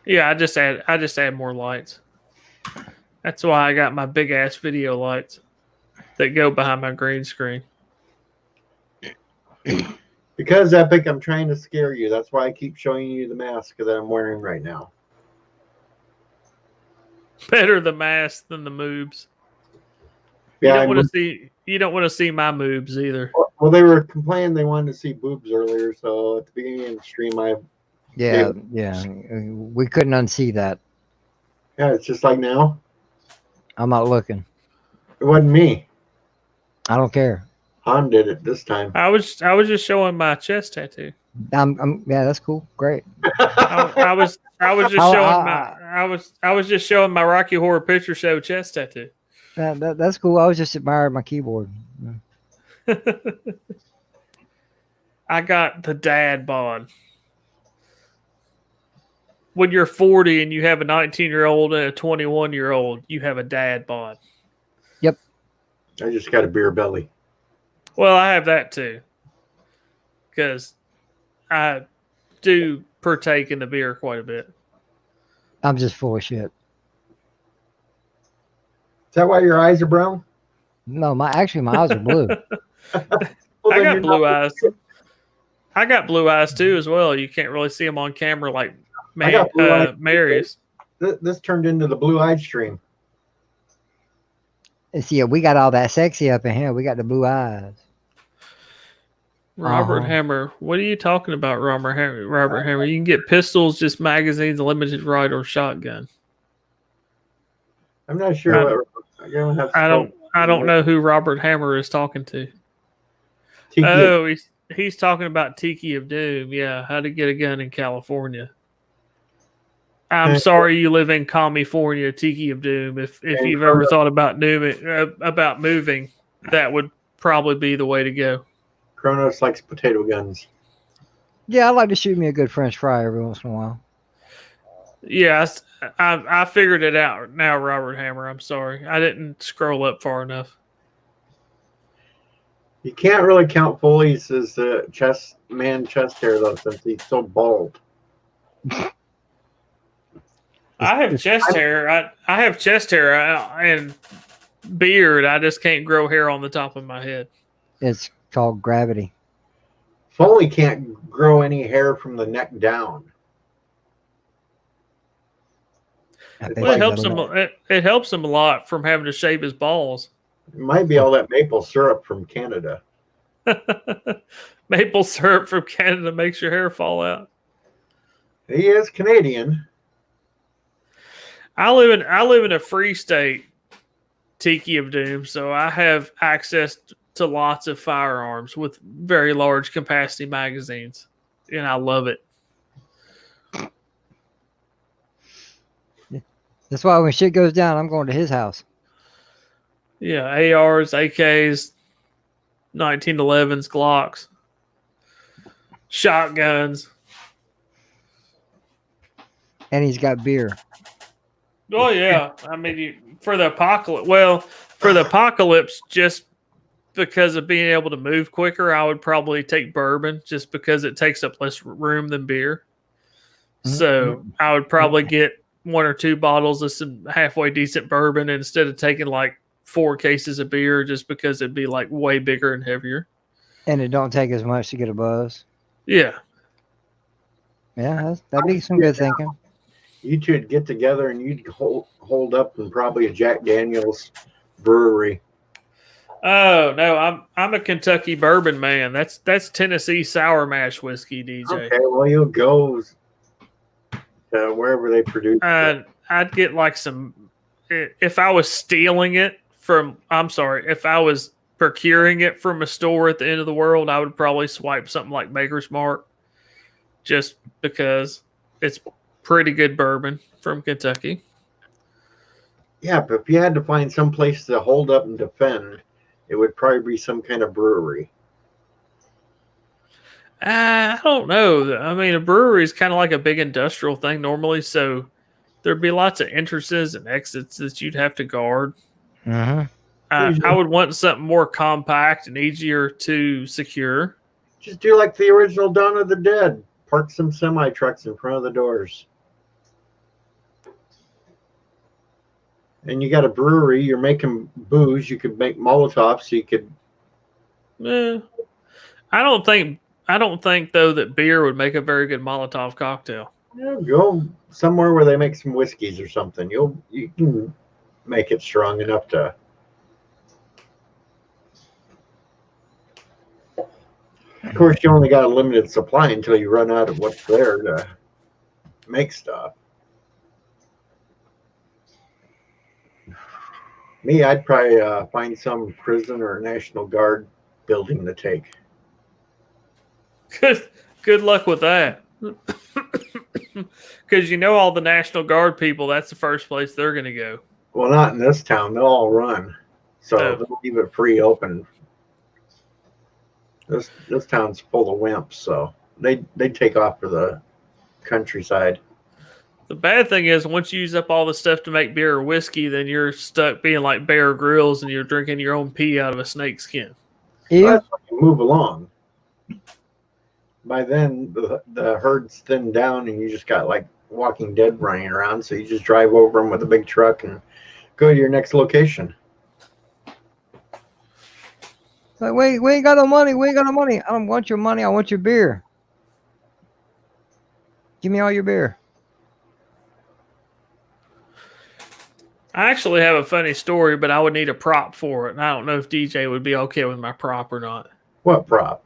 Yeah, I just add more lights. That's why I got my big ass video lights that go behind my green screen. Because Epic, I'm trying to scare you. That's why I keep showing you the mask that I'm wearing right now. Better the mask than the moobs. Yeah, You don't want to see my moobs either. Well, they were complaining they wanted to see boobs earlier, so at the beginning of the stream, Yeah. We couldn't unsee that. it's just like now. I'm not looking. It wasn't me. I don't care. Han did it this time. I was just showing my chest tattoo. Yeah, that's cool. Great. I was just showing my Rocky Horror Picture Show chest tattoo. That's cool. I was just admiring my keyboard. I got the dad bod. When you're 40 and you have a 19-year-old and a 21-year-old, you have a dad bod. Yep. I just got a beer belly. Well, I have that too. Because I do partake in the beer quite a bit. I'm just full of shit. Is that why your eyes are brown? No, my eyes are blue. Well, I got blue eyes. I got blue eyes too as well. You can't really see them on camera like Mary's. This turned into the blue-eyed stream. See, we got all that sexy up in here. We got the blue eyes. Robert Hammer. What are you talking about, Robert Hammer? You can get pistols, just magazines, limited right, or shotgun. I'm not sure. I don't know who Robert Hammer is talking to. He's talking about Tiki of Doom. Yeah, how to get a gun in California. I'm sorry you live in California, Tiki of Doom. If you've ever thought about moving, that would probably be the way to go. Kronos likes potato guns. Yeah, I like to shoot me a good French fry every once in a while. Yeah, I figured it out now, Robert Hammer. I'm sorry. I didn't scroll up far enough. You can't really count Foley's as the chest hair though, since he's so bald. I have chest hair. I have chest hair and beard. I just can't grow hair on the top of my head. It's called gravity. Foley can't grow any hair from the neck down. Well, it helps him. It helps him a lot from having to shave his balls. It might be all that maple syrup from Canada. Maple syrup from Canada makes your hair fall out. He is Canadian. I live in a free state, Tiki of Doom, so I have access to lots of firearms with very large capacity magazines, and I love it. That's why when shit goes down, I'm going to his house. Yeah, ARs, AKs, 1911s, Glocks, shotguns. And he's got beer. Oh yeah, I mean, for the apocalypse. Well, for the apocalypse, just because of being able to move quicker, I would probably take bourbon, just because it takes up less room than beer. So I would probably get 1 or 2 bottles of some halfway decent bourbon instead of taking like 4 cases of beer, just because it'd be like way bigger and heavier. And it don't take as much to get a buzz. Yeah. Yeah, that'd be some good thinking. You two would get together and you'd hold up in probably a Jack Daniel's brewery. Oh no, I'm a Kentucky bourbon man. That's Tennessee sour mash whiskey, DJ. Okay, well you'll go wherever they produce it. I'd get like some. If I was stealing it from, if I was procuring it from a store at the end of the world, I would probably swipe something like Maker's Mark, just because it's pretty good bourbon from Kentucky. Yeah, but if you had to find some place to hold up and defend, it would probably be some kind of brewery. I don't know. I mean, a brewery is kind of like a big industrial thing normally, so there'd be lots of entrances and exits that you'd have to guard. Mm-hmm. I would want something more compact and easier to secure. Just do like the original Dawn of the Dead. Park some semi-trucks in front of the doors. And you got a brewery, you're making booze, you could make Molotovs, so you could... I don't think though that beer would make a very good Molotov cocktail. Yeah, go somewhere where they make some whiskeys or something. You can make it strong enough to... Of course, you only got a limited supply until you run out of what's there to make stuff. Me, I'd probably find some prison or National Guard building to take. Good luck with that. Because you know all the National Guard people, that's the first place they're going to go. Well, not in this town. They'll all run. So they'll leave it free open. This town's full of wimps, so they take off for the countryside. The bad thing is, once you use up all the stuff to make beer or whiskey, then you're stuck being like Bear Grylls and you're drinking your own pee out of a snake skin. Yeah. That's when you move along. By then, the herd's thinned down and you just got like Walking Dead running around, so you just drive over them with a big truck and go to your next location. Like, we ain't got no money. We ain't got no money. I don't want your money. I want your beer. Give me all your beer. I actually have a funny story, but I would need a prop for it. And I don't know if DJ would be okay with my prop or not. What prop?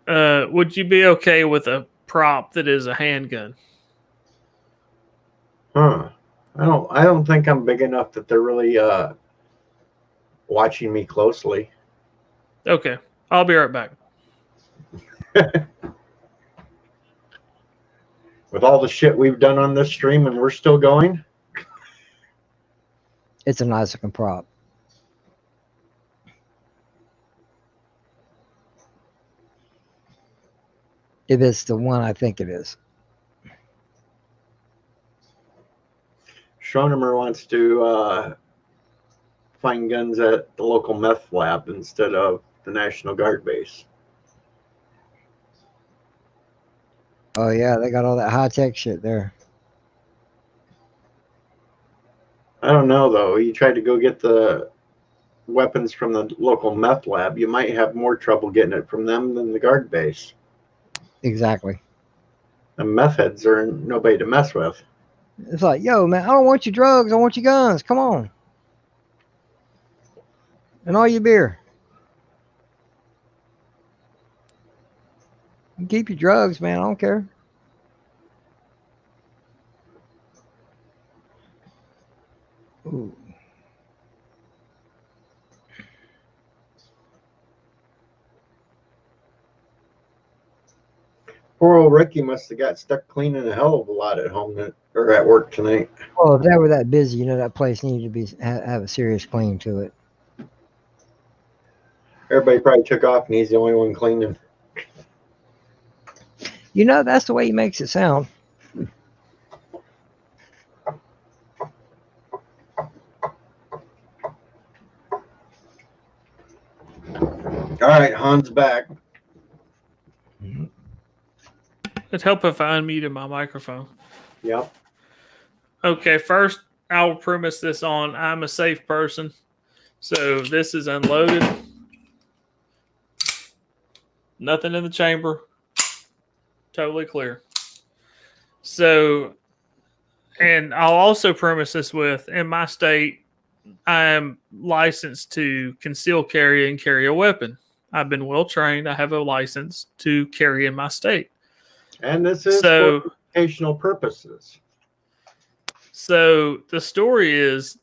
Would you be okay with a prop that is a handgun? Huh. I don't think I'm big enough that they're really watching me closely. Okay. I'll be right back. With all the shit we've done on this stream and we're still going? It's a nice looking prop. If it's the one I think it is. Schoenemer wants to find guns at the local meth lab instead of the National Guard base. Oh yeah, they got all that high tech shit there. I don't know though. You tried to go get the weapons from the local meth lab. You might have more trouble getting it from them than the guard base. Exactly. The meth heads are nobody to mess with. It's like, yo, man, I don't want your drugs. I want your guns. Come on. And all your beer. You keep your drugs, man. I don't care. Ooh. Poor old Ricky must have got stuck cleaning a hell of a lot at home or at work tonight. Well, if they were that busy, you know, that place needed to be have a serious clean to it. Everybody probably took off and he's the only one cleaning. You know, that's the way he makes it sound. All right, Han's back. It'd help if I unmuted my microphone. Yep. Okay, first I'll premise this on I'm a safe person. So this is unloaded. Nothing in the chamber. Totally clear. So, and I'll also premise this with, in my state, I am licensed to conceal carry and carry a weapon. I've been well trained. I have a license to carry in my state. And this is for educational purposes. So the story is,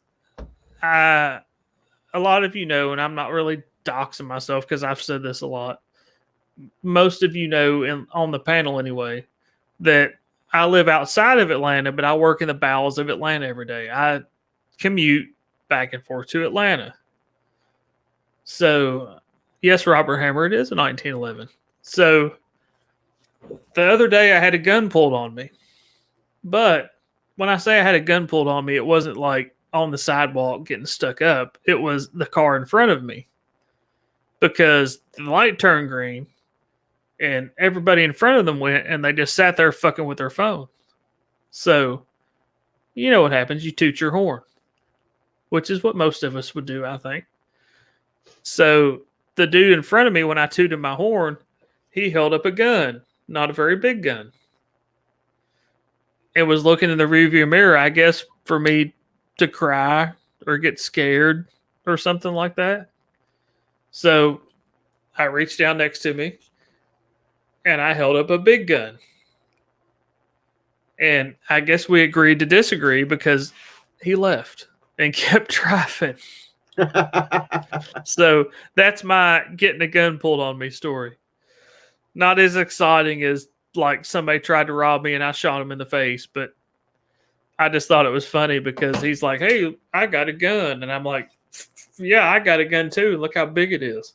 a lot of you know, and I'm not really doxing myself because I've said this a lot. Most of you know, on the panel anyway, that I live outside of Atlanta, but I work in the bowels of Atlanta every day. I commute back and forth to Atlanta. So, yes, Robert Hammer, it is a 1911. So, the other day I had a gun pulled on me. But when I say I had a gun pulled on me, it wasn't like on the sidewalk getting stuck up. It was the car in front of me. Because the light turned green and everybody in front of them went and they just sat there fucking with their phone. So, you know what happens. You toot your horn, which is what most of us would do, I think. So, the dude in front of me, when I tooted my horn, he held up a gun, not a very big gun. It was looking in the rearview mirror, I guess, for me to cry or get scared or something like that. So I reached down next to me and I held up a big gun. And I guess we agreed to disagree because he left and kept driving. So that's my getting a gun pulled on me story. Not as exciting as like somebody tried to rob me and I shot him in the face, but I just thought it was funny because he's like, "Hey, I got a gun." And I'm like, "Yeah, I got a gun too. Look how big it is."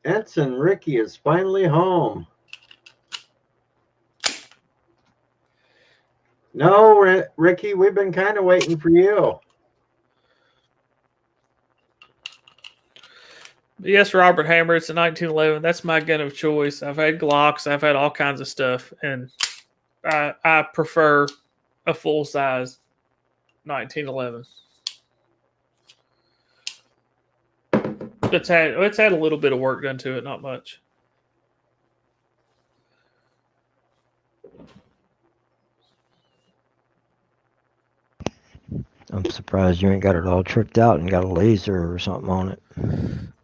Ensign Ricky is finally home. No, Ricky, we've been kind of waiting for you. Yes, Robert Hammer. It's a 1911. That's my gun of choice. I've had Glocks. I've had all kinds of stuff, and I prefer a full size 1911. It's had a little bit of work done to it, not much. I'm surprised you ain't got it all tricked out and got a laser or something on it.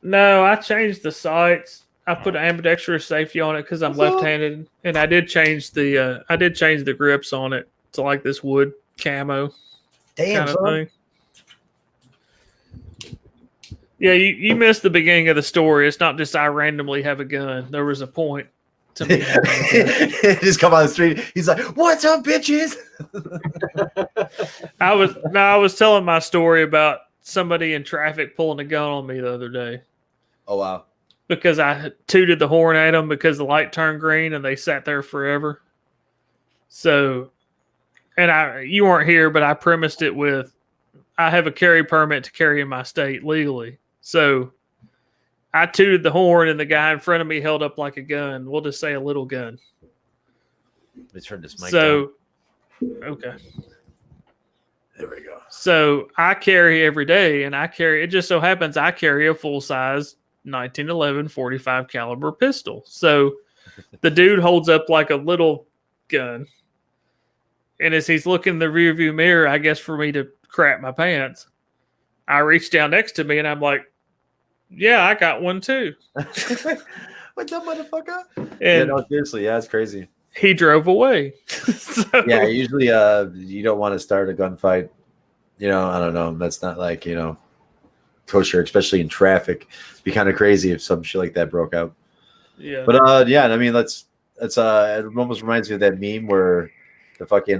No, I changed the sights. I put an ambidextrous safety on it because I'm left-handed, and I did change the grips on it to like this wood camo kind of thing. Yeah, you missed the beginning of the story. It's not just I randomly have a gun. There was a point to me. Just come on the street. He's like, "What's up, bitches?" I was telling my story about somebody in traffic pulling a gun on me the other day. Oh wow! Because I tooted the horn at them because the light turned green and they sat there forever. So, and you weren't here, but I premised it with, I have a carry permit to carry in my state legally. So I tooted the horn, and the guy in front of me held up like a gun. We'll just say a little gun. Let's turn this mic down. So, okay. There we go. So I carry every day, and it just so happens I carry a full-size 1911 45 caliber pistol. So the dude holds up like a little gun. And as he's looking in the rearview mirror, I guess for me to crap my pants, I reach down next to me and I'm like, yeah, I got one too. What's up, motherfucker? And Yeah, no, seriously, yeah, it's crazy. he drove away. So, Yeah, usually you don't want to start a gunfight. You know, I don't know. That's not like, you know, kosher, especially in traffic. It'd be kind of crazy if some shit like that broke out. yeah. But yeah, I mean, it almost reminds me of that meme where the fucking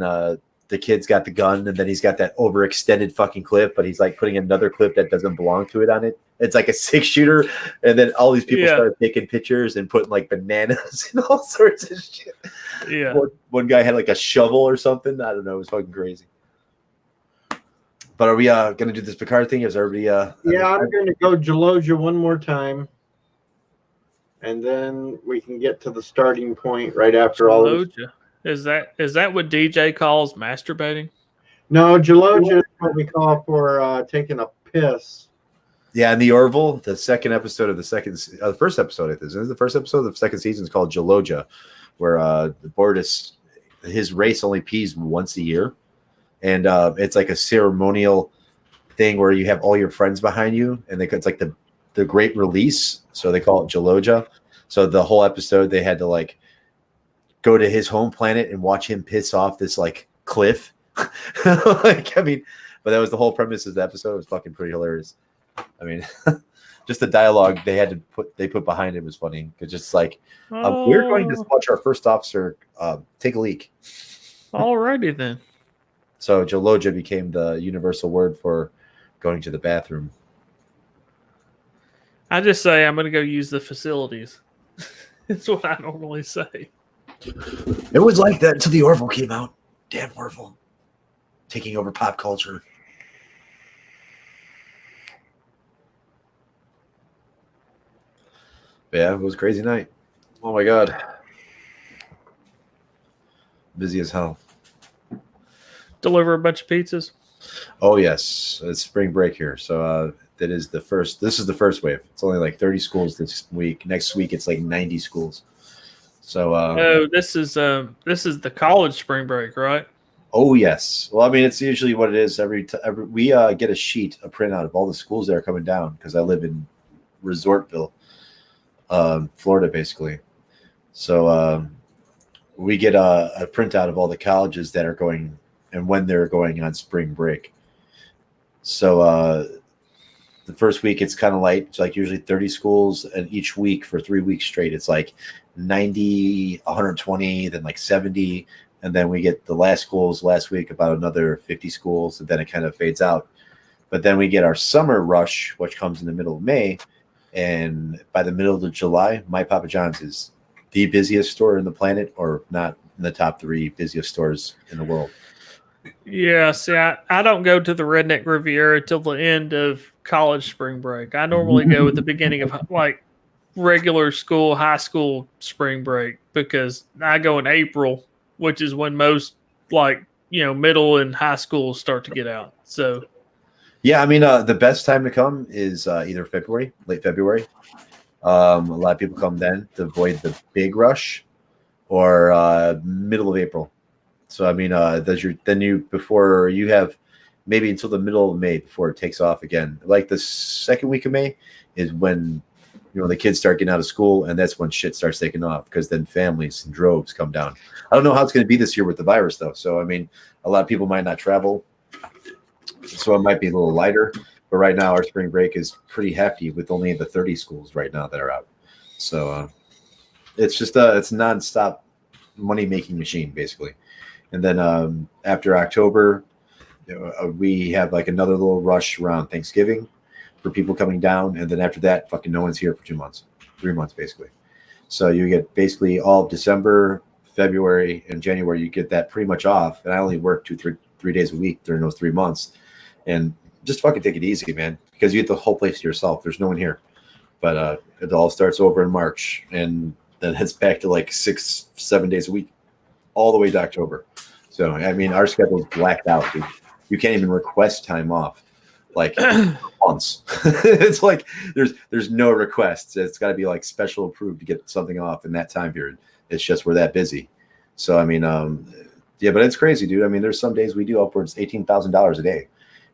the kid's got the gun and then he's got that overextended fucking clip, but he's like putting another clip that doesn't belong to it on it. It's like a 6-shooter, and then all these people started taking pictures and putting like bananas and all sorts of shit. Yeah. One guy had like a shovel or something. I don't know. It was fucking crazy. But are we gonna do this Picard thing? Is everybody? Yeah, I'm gonna go Jaloja one more time, and then we can get to the starting point right after all. Jaloja. Is that what DJ calls masturbating? No, Jaloja is what we call for taking a piss. Yeah, in the Orville, the second episode of the first episode of this. This is the first episode of the second season is called Jaloja, where the Bortus, his race only pees once a year. And it's like a ceremonial thing where you have all your friends behind you, and it's like the great release. So they call it Jaloja. So the whole episode they had to like go to his home planet and watch him piss off this like cliff. Like, I mean, but that was the whole premise of the episode. It was fucking pretty hilarious. I mean, just the dialogue they put behind it was funny. Because just like we're going to watch our first officer take a leak. Alrighty then. So Jaloja became the universal word for going to the bathroom. I just say I'm going to go use the facilities. That's what I normally say. It was like that until the Orville came out. Damn Orville. Taking over pop culture. But yeah, it was a crazy night. Oh my God. Busy as hell. Deliver a bunch of pizzas. Oh yes, it's spring break here, so that is the first. This is the first wave. It's only like 30 schools this week. Next week, it's like 90 schools. So this is the college spring break, right? Oh yes. Well, I mean, it's usually what it is. Every we get a printout of all the schools that are coming down because I live in Resortville, Florida, basically. So we get a printout of all the colleges that are going and when they're going on spring break. So the first week it's kind of light. It's like usually 30 schools, and each week for 3 weeks straight, it's like 90, 120, then like 70. And then we get the last schools last week, about another 50 schools, and then it kind of fades out. But then we get our summer rush, which comes in the middle of May. And by the middle of July, My Papa John's is the busiest store in the planet, or not in the top 3 busiest stores in the world. Yeah, see, I don't go to the Redneck Riviera till the end of college spring break. I normally go at the beginning of like regular school, high school spring break, because I go in April, which is when most middle and high schools start to get out. So yeah, I mean, the best time to come is either February, late February. A lot of people come then to avoid the big rush, or middle of April. So I mean, before you have maybe until the middle of May before it takes off again. Like the second week of May is when the kids start getting out of school, and that's when shit starts taking off, because then families and droves come down. I don't know how it's going to be this year with the virus though. So I mean, a lot of people might not travel, so it might be a little lighter. But right now our spring break is pretty hefty with only the 30 schools right now that are out. So it's just it's a nonstop money making machine basically. And then after October, we have like another little rush around Thanksgiving for people coming down. And then after that, fucking no one's here for 2 months, 3 months, basically. So you get basically all of December, February, and January, you get that pretty much off. And I only work 3 days a week during those 3 months. And just fucking take it easy, man, because you get the whole place to yourself. There's no one here. But it all starts over in March, and then heads back to like 6-7 days a week, all the way to October. So I mean, our schedule's blacked out, dude. You can't even request time off, like months. It's like there's no requests. It's got to be like special approved to get something off in that time period. It's just we're that busy. So I mean, yeah, but it's crazy, dude. I mean, there's some days we do upwards $18,000 a day.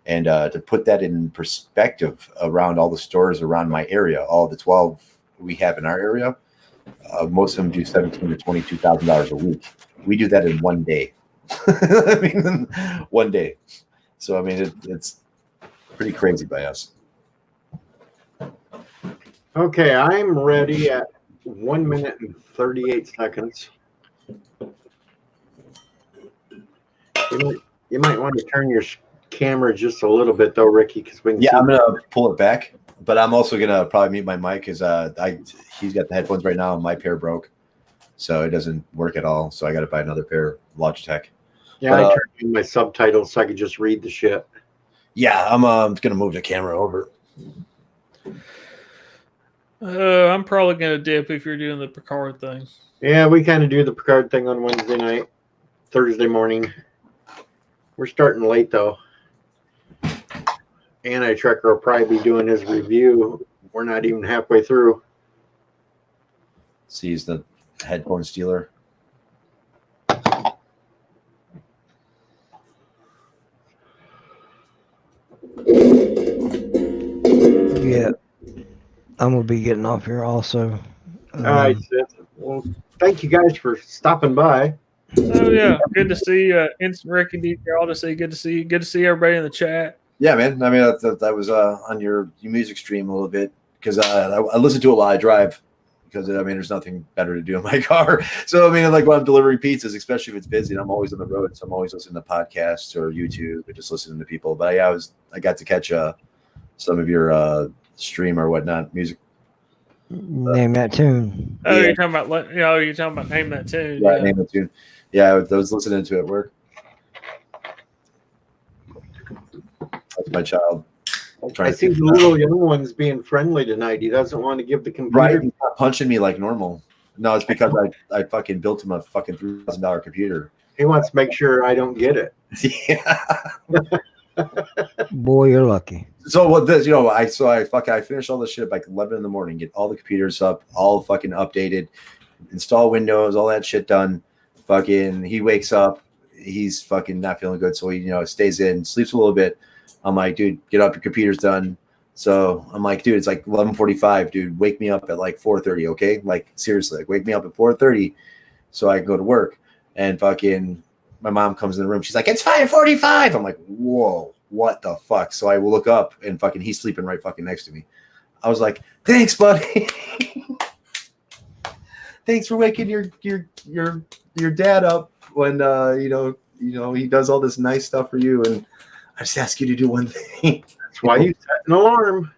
And to put that in perspective around all the stores around my area, all the 12 we have in our area, most of them do $17,000 to $22,000 a week. We do that in one day. I mean, one day. So I mean, it's pretty crazy by us. Okay, I'm ready at 1 minute and 38 seconds. You might want to turn your camera just a little bit though, Ricky, because we can see. I'm gonna pull it back, but I'm also gonna probably mute my mic because he's got the headphones right now and my pair broke, so it doesn't work at all. So I got to buy another pair, Logitech. Yeah, but, I turned in my subtitles so I could just read the shit. Yeah, I'm gonna move the camera over. I'm probably gonna dip if you're doing the Picard thing. Yeah, we kind of do the Picard thing on Wednesday night, Thursday morning. We're starting late though. Anti-Trekker will probably be doing his review. We're not even halfway through. See, he's the headphone stealer. Yeah, I'm gonna be getting off here also. All right, Seth. Well, thank you guys for stopping by. Oh yeah, good to see Instant Ricky, DJ, all to see. Good to see everybody in the chat. Yeah, man. I mean, I was on your music stream a little bit because I listen to it while I drive because I mean, there's nothing better to do in my car. So I mean, like when I'm delivering pizzas, especially if it's busy and I'm always on the road, so I'm always listening to podcasts or YouTube or just listening to people. But I got to catch some of your stream or whatnot music. Name that tune. Oh, yeah. You're talking about name that tune. Right, name that tune. Yeah, I was listening to it at work. That's my child. I see the little young one's being friendly tonight. He doesn't want to give the computer. Right, he's not punching me like normal. No, it's because I fucking built him a fucking $3,000 computer. He wants to make sure I don't get it. Yeah. Boy, you're lucky. So what this, I finish all this shit by like 11 in the morning, get all the computers up, all fucking updated, install Windows, all that shit done. Fucking, he wakes up, he's fucking not feeling good, so he stays in, sleeps a little bit. I'm like, dude, get up, your computer's done. So I'm like, dude, it's like 11:45, dude. Wake me up at like 4:30, okay? Like seriously, like wake me up at 4:30 so I can go to work. And fucking my mom comes in the room, she's like, it's 5:45. I'm like, whoa, what the fuck? So I will look up and fucking he's sleeping right fucking next to me. I was like, thanks, buddy. Thanks for waking your dad up when he does all this nice stuff for you, and I just ask you to do one thing. That's why you set an alarm.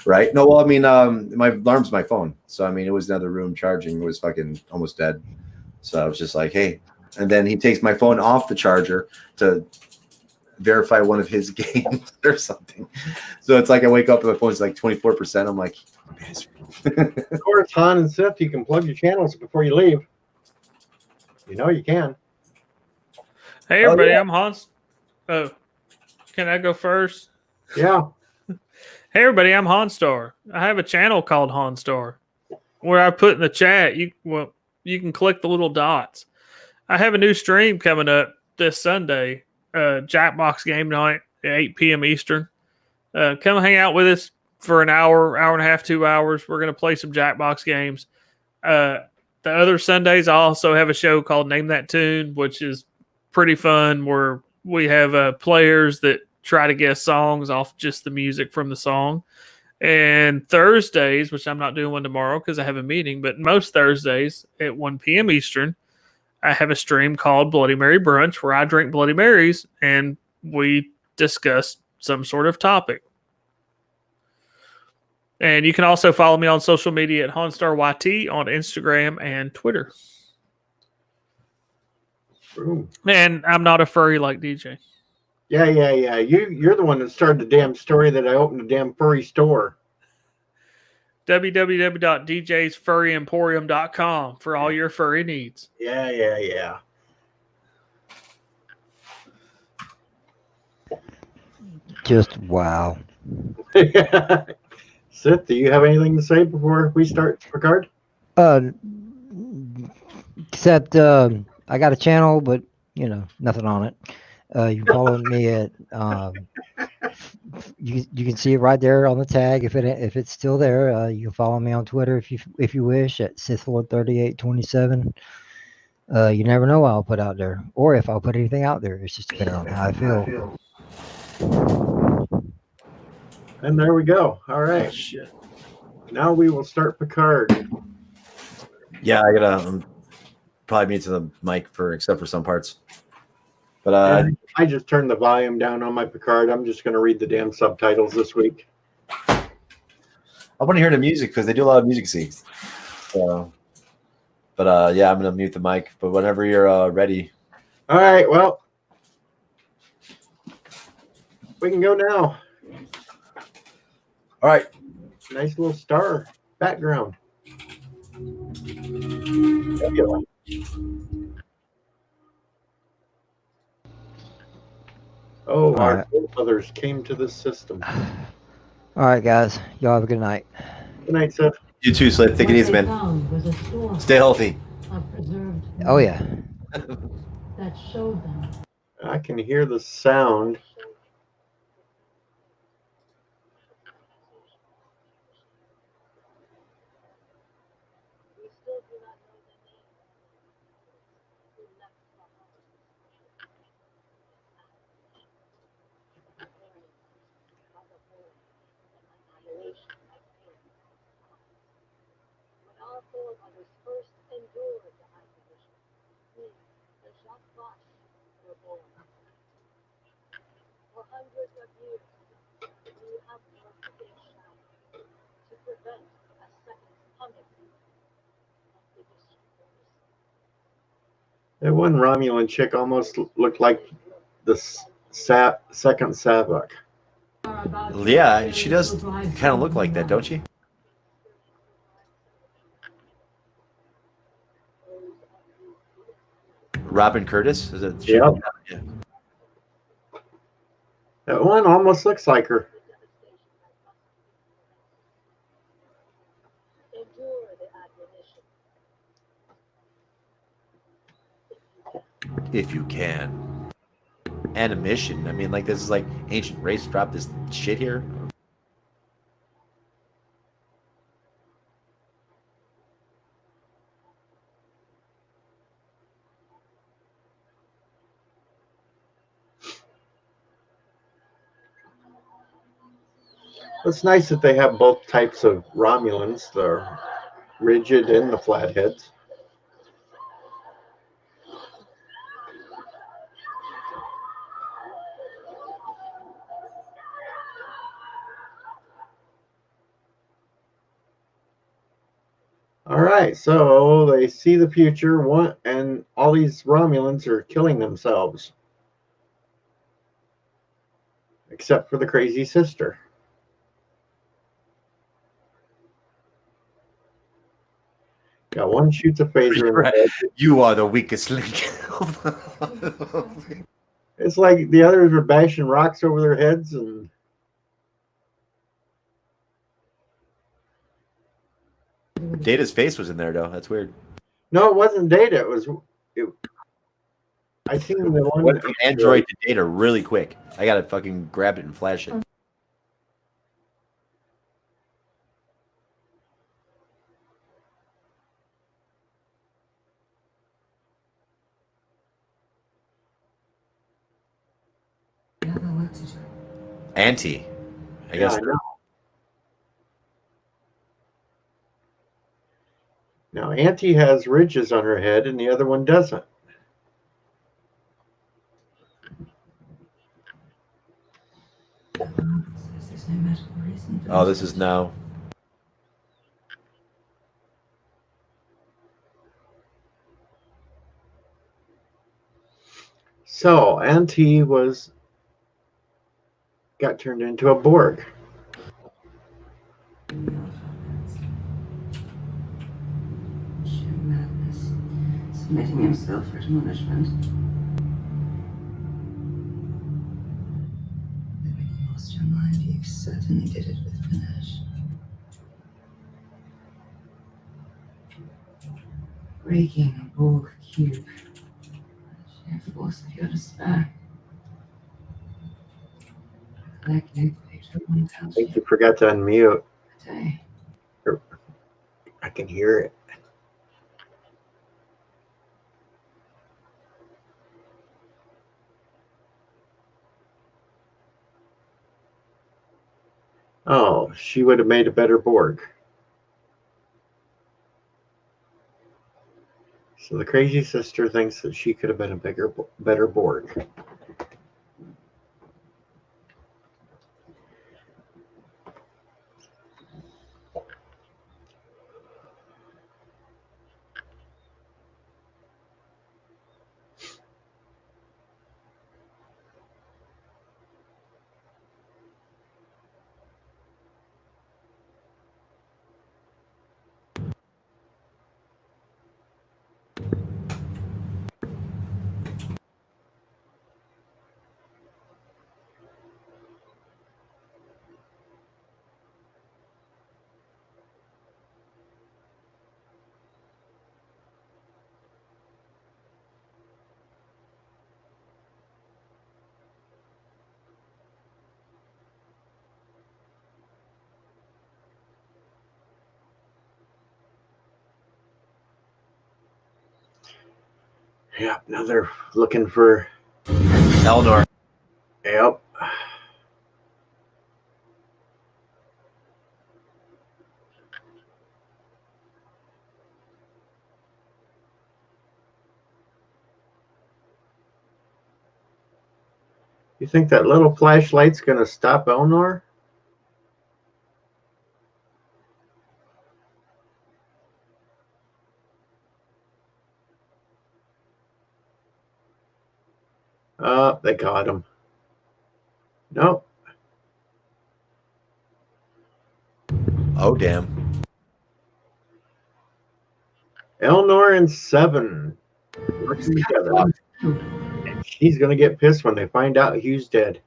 Right? No, well, I mean, my alarm's my phone. So, I mean, it was in another room charging. It was fucking almost dead. So I was just like, hey. And then he takes my phone off the charger to verify one of his games or something. So it's like I wake up and my phone's like 24%. I'm like, of course, Han and Seth, you can plug your channels before you leave. You can. Hey, everybody, I'm Hans. Oh, can I go first? Yeah. Hey, everybody, I'm Honstar. I have a channel called Honstar where I put in the chat, you can click the little dots. I have a new stream coming up this Sunday, Jackbox game night at 8 p.m. Eastern. Come hang out with us for an hour and a half, 2 hours. We're going to play some Jackbox games. The other Sundays, I also have a show called Name That Tune, which is pretty fun, where we have players that try to guess songs off just the music from the song. And Thursdays, which I'm not doing one tomorrow because I have a meeting, but most Thursdays at 1 p.m. Eastern, I have a stream called Bloody Mary Brunch where I drink Bloody Marys and we discuss some sort of topic. And you can also follow me on social media at HanstarYT on Instagram and Twitter. Ooh. And I'm not a furry like DJ. Yeah. You're the one that started the damn story that I opened a damn furry store. www.djsfurryemporium.com for all your furry needs. Yeah. Just wow. Sith, do you have anything to say before we start, Picard? Except I got a channel, but nothing on it. You can follow me at you can see it right there on the tag if it's still there. You can follow me on Twitter if you wish at SithLord3827. You never know what I'll put out there, or if I'll put anything out there. It's just depending on how I feel. And there we go. All right. Oh, shit. Now we will start Picard. Yeah, I gotta probably mute to the mic except for some parts. But I just turned the volume down on my Picard. I'm just going to read the damn subtitles this week. I want to hear the music because they do a lot of music scenes. So, but yeah, I'm gonna mute the mic. But whenever you're ready. All right. Well, we can go now. All right. Nice little star background. Oh, All our right. forefathers came to this system. All right, guys. Y'all have a good night. Good night, Seth. You too, Slip. Take it easy, man. Stay healthy. Oh yeah. That showed them. I can hear the sound. That one Romulan chick almost looked like the second Savak. Yeah, she does kind of look like that, don't she? Robin Curtis? Is it? Yep. Yeah. That one almost looks like her. If you can. And a mission. I mean, like, this is like ancient race drop this shit here. It's nice that they have both types of Romulans, the rigid and the flatheads. All right, so they see the future, and all these Romulans are killing themselves, except for the crazy sister. Got one shoots a phaser in the head. You are the weakest link. It's like the others are bashing rocks over their heads, and Data's face was in there, though. That's weird. no, it wasn't Data. I seen the one Went from Android to Data really quick. I gotta fucking grab it and flash it. Auntie. I guess. I know. Now, Auntie has ridges on her head, and the other one doesn't. Oh, this is now. So, Auntie got turned into a Borg. submitting himself for admonishment. Then when you lost your mind, you certainly did it with panache. Breaking a Borg cube. Sheer force of your despair. Collective Victor I think you forgot to unmute. day. I can hear it. Oh, she would have made a better Borg. So the crazy sister thinks that she could have been a better Borg. Yeah, now they're looking for Eldor. Yep. You think that little flashlight's going to stop Elnor? They got him. Nope. Oh, damn. Elnor and Seven working together. And she's going to get pissed when they find out Hugh's dead.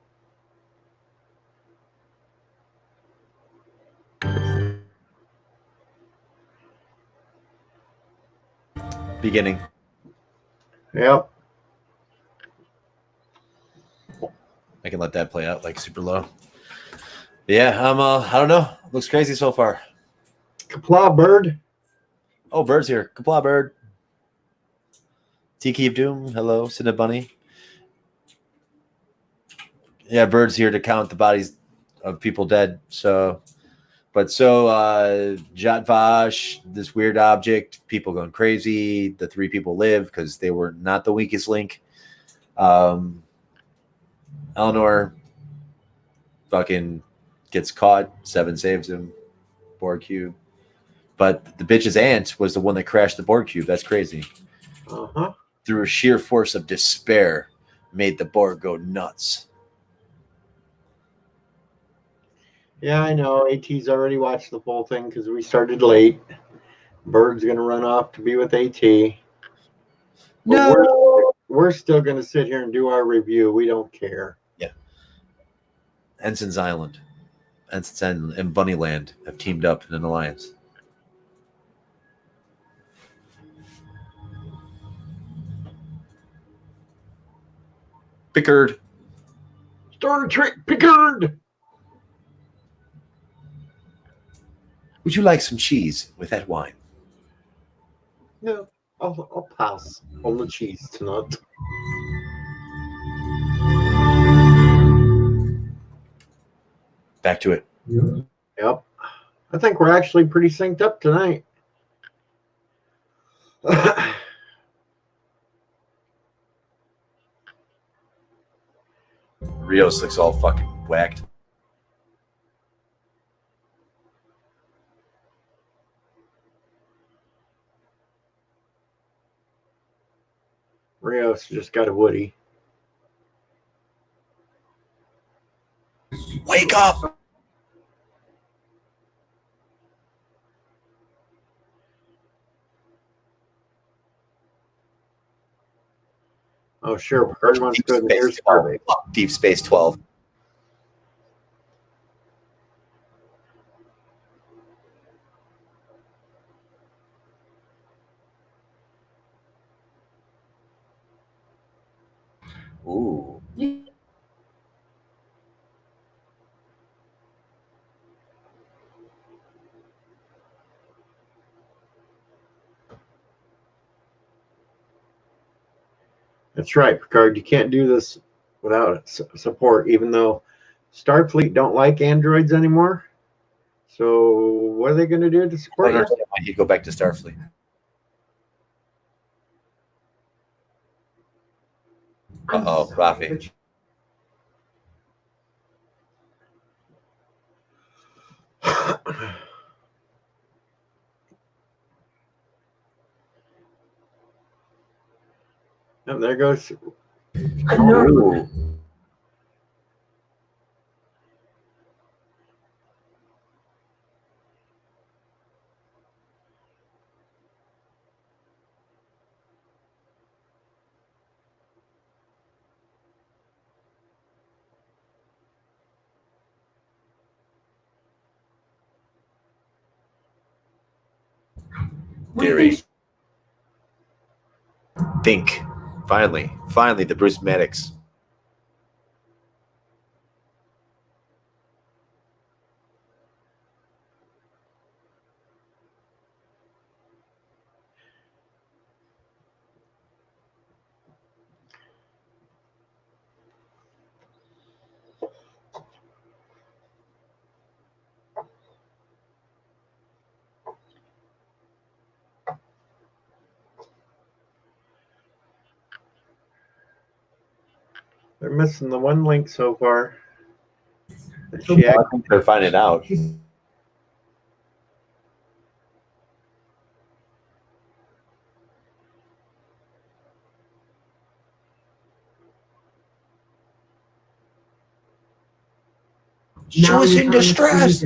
Beginning. Yep. I can let that play out like super low. Yeah, I don't know. Looks crazy so far. Kapla Bird. Oh, Bird's here. Kapla Bird. Tiki of Doom. Hello, Cinna Bunny. Yeah, Bird's here to count the bodies of people dead. So Jat Vash, this weird object, people going crazy. The 3 people live because they were not the weakest link. Eleanor fucking gets caught. 7 saves him. Borg cube. But the bitch's aunt was the one that crashed the Borg cube. That's crazy. Uh-huh. Through a sheer force of despair, made the Borg go nuts. Yeah, I know. AT's already watched the full thing because we started late. Bird's going to run off to be with AT. But No. we're still going to sit here and do our review. We don't care. Yeah. Ensign's Island. Ensign's Island and Bunnyland have teamed up in an alliance. Picard. Star Trek Picard. Would you like some cheese with that wine? No, I'll pass on the cheese tonight. Back to it. Yep. I think we're actually pretty synced up tonight. Rios looks all fucking whacked. Rios just got a Woody. Wake up! Oh, sure. Picard wants to go to the nearest 12. starbase. Deep Space 12. Ooh. That's right, Picard. You can't do this without support, even though Starfleet don't like androids anymore. So what are they going to do to I support don't you? understand why he'd go back to Starfleet. Uh-oh, Rafi. And there goes. Ooh. Theory. Think. Finally, the Bruce Maddox. They're missing the one link so far. I think they're finding out. She was in distress.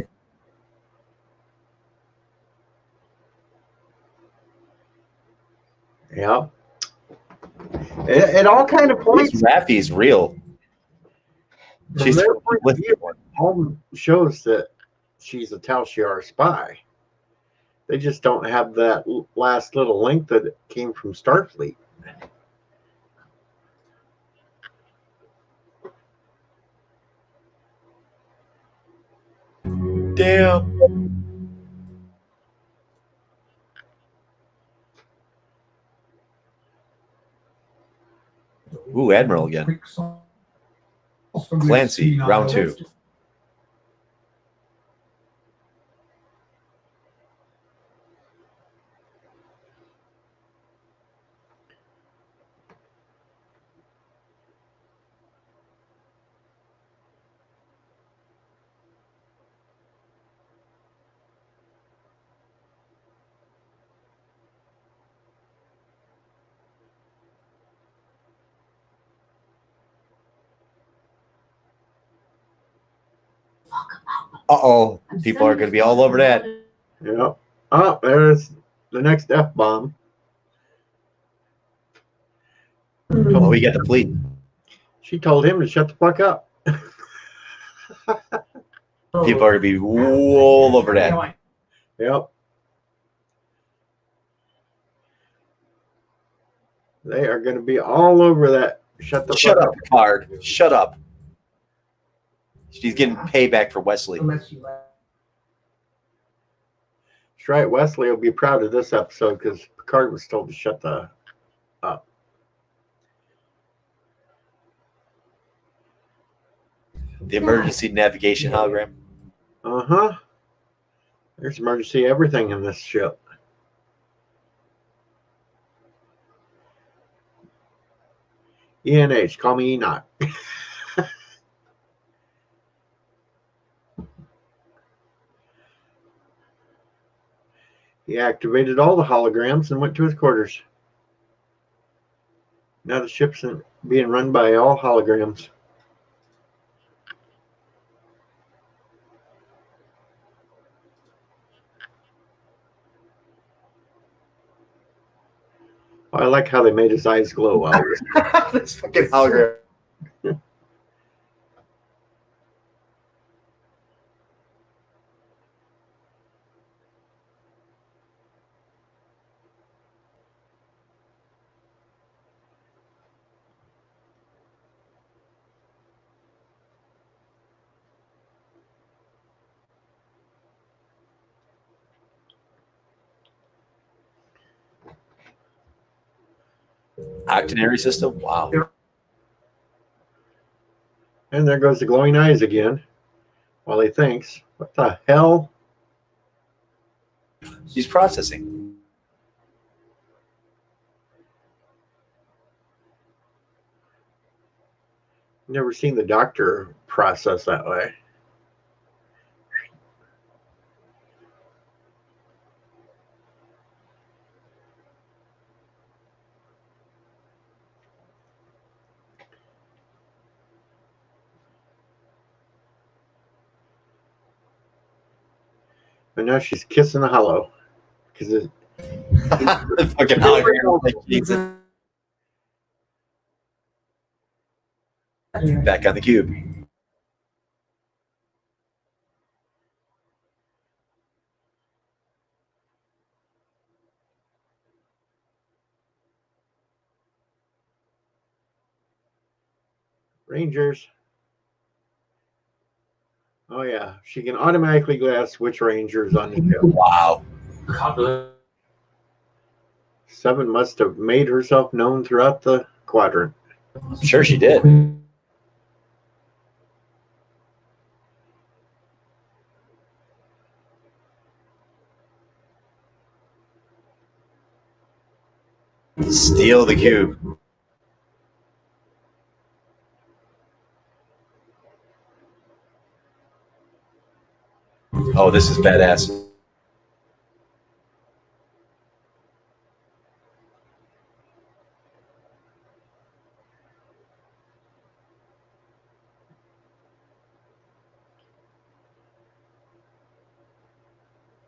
Yeah. It all kind of points. Rafi's real. From She's their point of with view, all shows that she's a Tal Shiar spy. They just don't have that last little link that came from Starfleet. Damn. Ooh, Admiral again. Clancy, round 2. Uh-oh. People are going to be all over that. Yeah. Oh, there's the next F-bomb. Oh, we got the fleet. She told him to shut the fuck up. People are going to be all over that. Yep. They are going to be all over that. Shut the Shut fuck up, Picard. Shut up. She's getting payback for Wesley. That's right. Wesley will be proud of this episode because Picard was told to shut the up. The emergency navigation hologram. Uh-huh. There's emergency everything in this ship. ENH, call me Enoch. He activated all the holograms and went to his quarters. Now the ship's being run by all holograms. I like how they made his eyes glow out. This fucking hologram. Octonary system? Wow. And there goes the glowing eyes again. While he thinks, what the hell? She's processing. Never seen the doctor process that way. But now she's kissing the hollow. Because The fucking hologram. Like, Jesus. Back on the cube. Rangers. Oh yeah, she can automatically guess which Rangers on the ship. Wow. 7 must have made herself known throughout the quadrant. I'm sure she did. Steal the cube. Oh, this is badass.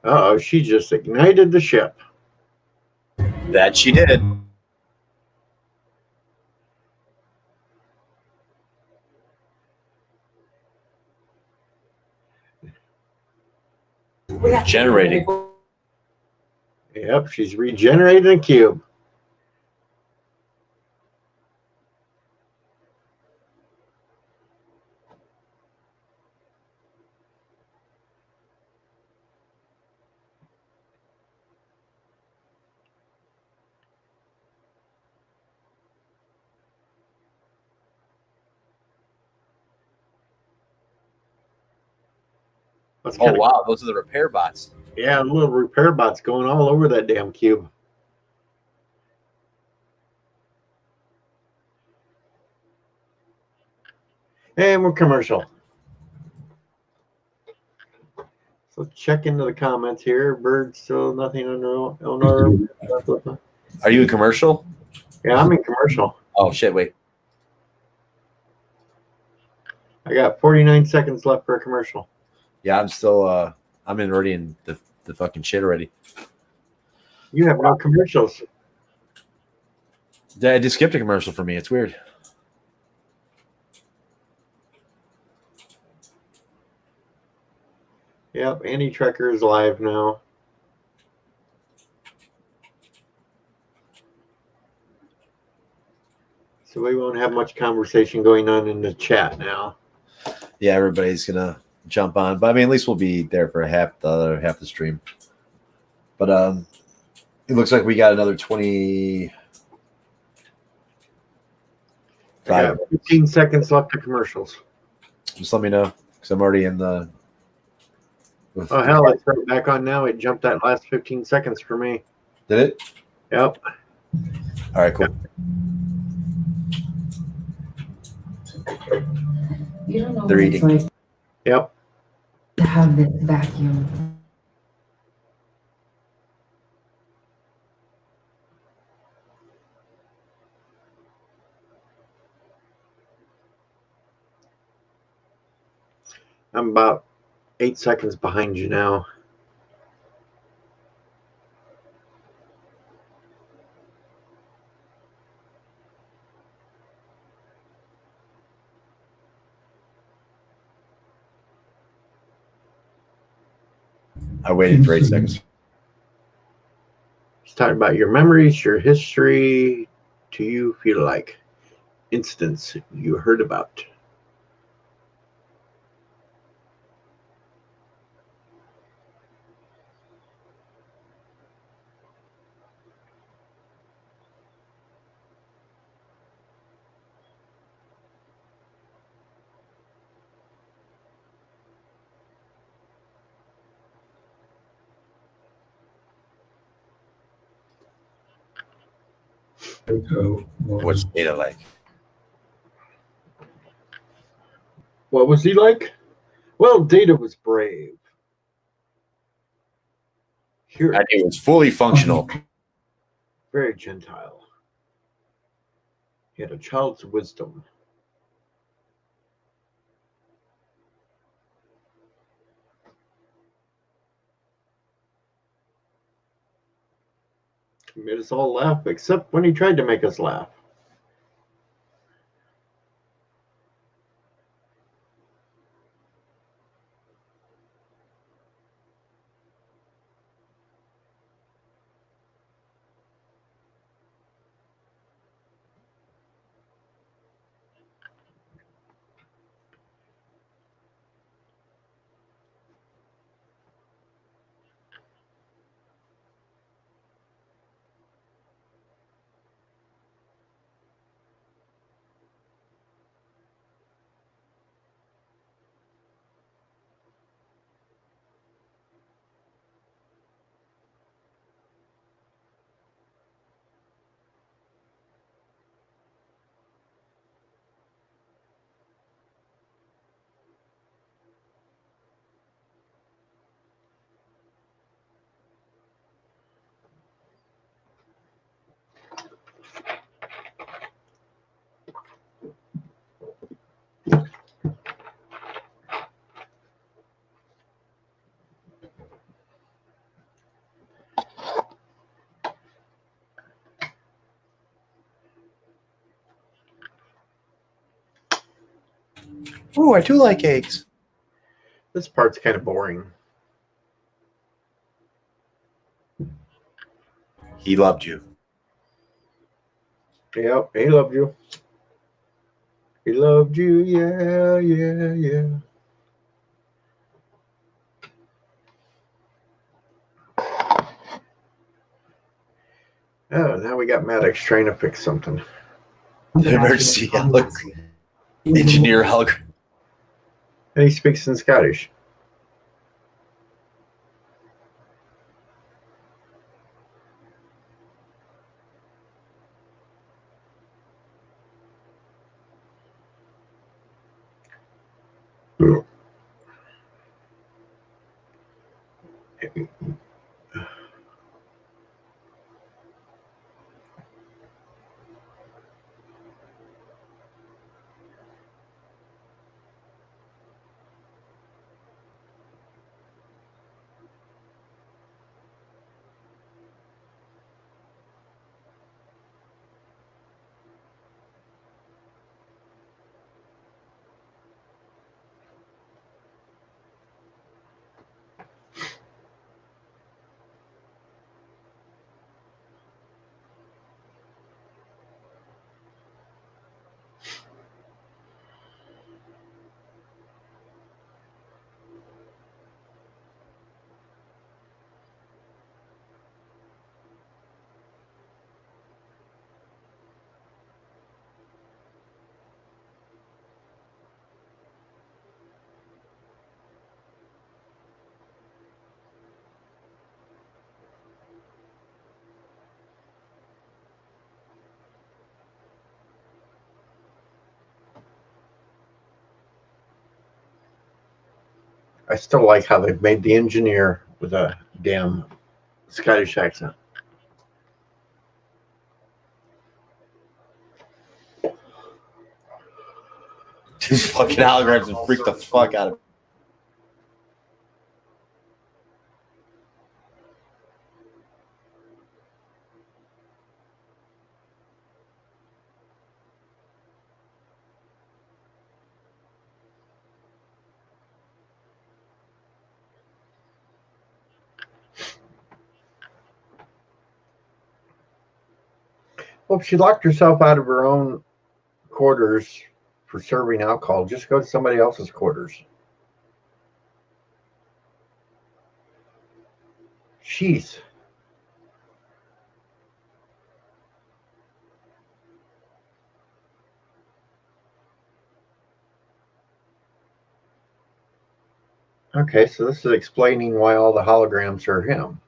Uh-oh, she just ignited the ship. That she did. Generating. Yep, she's regenerating a cube. That's Oh kinda, wow, those are the repair bots. yeah, little repair bots going all over that damn cube. And we're commercial. So check into the comments here. Bird still nothing under Eleanor. Are you in commercial? Yeah, I'm in commercial. Oh shit, wait. I got 49 seconds left for a commercial. Yeah, I'm still I'm in already in the fucking shit already. You have no commercials. I just skipped a commercial for me. It's weird. Yep, Andy Trekker is live now. So we won't have much conversation going on in the chat now. Yeah, everybody's gonna jump on, but I mean, at least we'll be there for the other half the stream. But it looks like we got another 20. I got 15 seconds left to commercials. Just let me know because I'm already in the. Oh hell, it's right back on now. It jumped that last 15 seconds for me. Did it? Yep. All right, cool. You don't know They're what it's eating. like Yep. to have this vacuum. I'm about 8 seconds behind you now. I waited for 8 seconds. He's talking about your memories, your history. Do you feel like incidents you heard about? What's Data like? What was he like? Well, Data was brave. And he was fully functional. Very gentile. He had a child's wisdom. He made us all laugh, except when he tried to make us laugh. Ooh, I do like eggs. This part's kind of boring. He loved you. Yep, he loved you. He loved you, yeah, yeah, yeah. Oh, now we got Maddox trying to fix something. The emergency engineer hug. And he speaks in Scottish. I still like how they've made the engineer with a damn Scottish accent. These fucking holograms would freak the fuck out of me. Well, if she locked herself out of her own quarters for serving alcohol, just go to somebody else's quarters. Jeez. Okay, so this is explaining why all the holograms are him.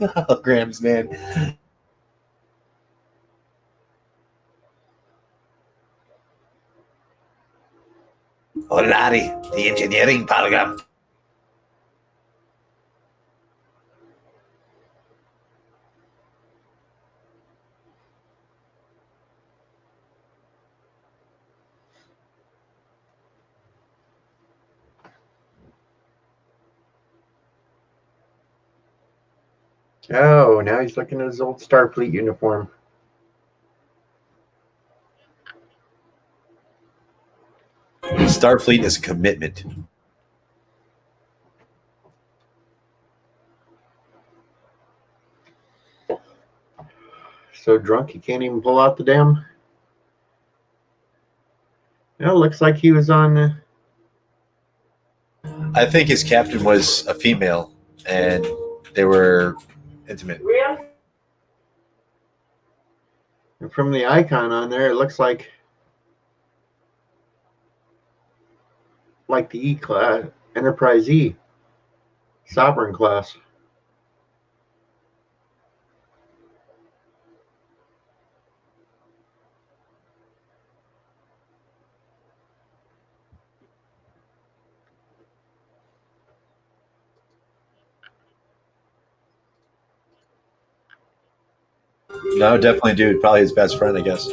Holograms, man. Oh, Larry, the engineering hologram. Oh, now he's looking at his old Starfleet uniform. Starfleet is a commitment. So drunk he can't even pull out the damn. Well, looks like he was on. I think his captain was a female, and they were intimate. And from the icon on there, it looks like the E class, Enterprise E, Sovereign class. No, definitely, dude. Probably his best friend, I guess.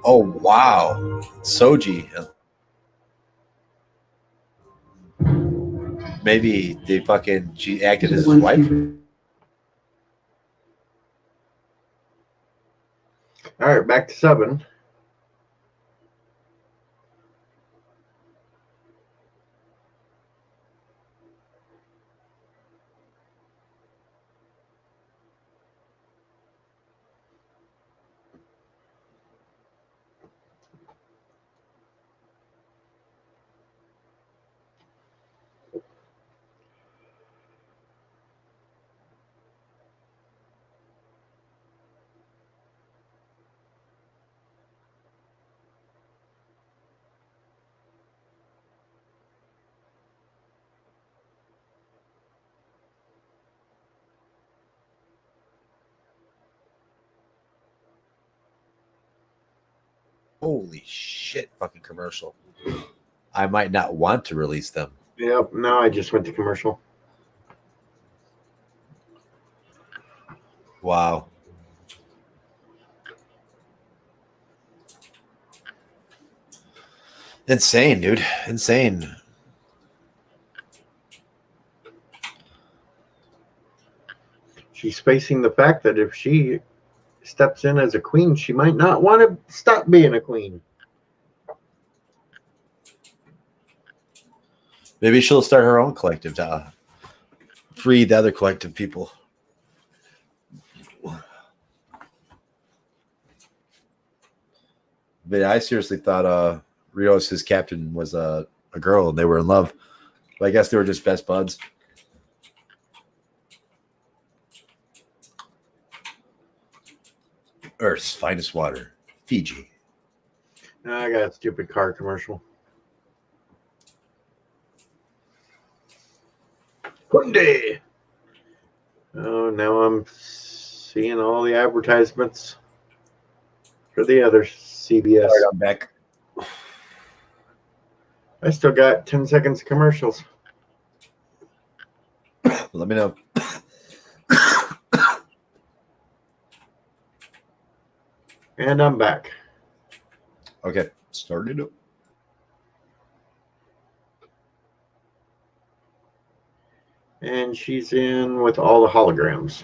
Oh, wow. Soji. Maybe she acted as his wife. All right, back to 7. Holy shit, fucking commercial. I might not want to release them. Yep, now I just went to commercial. Wow. Insane, dude. Insane. She's facing the fact that if she steps in as a queen, she might not want to stop being a queen. Maybe she'll start her own collective to free the other collective people. But I seriously thought Rios, his captain, was a girl and they were in love. But I guess they were just best buds. Earth's finest water, Fiji. I got a stupid car commercial. Hyundai. Oh, now I'm seeing all the advertisements for the other CBS. Sorry, I'm back. I still got 10 seconds of commercials. Let me know. And I'm back. Okay, started up. And she's in with all the holograms.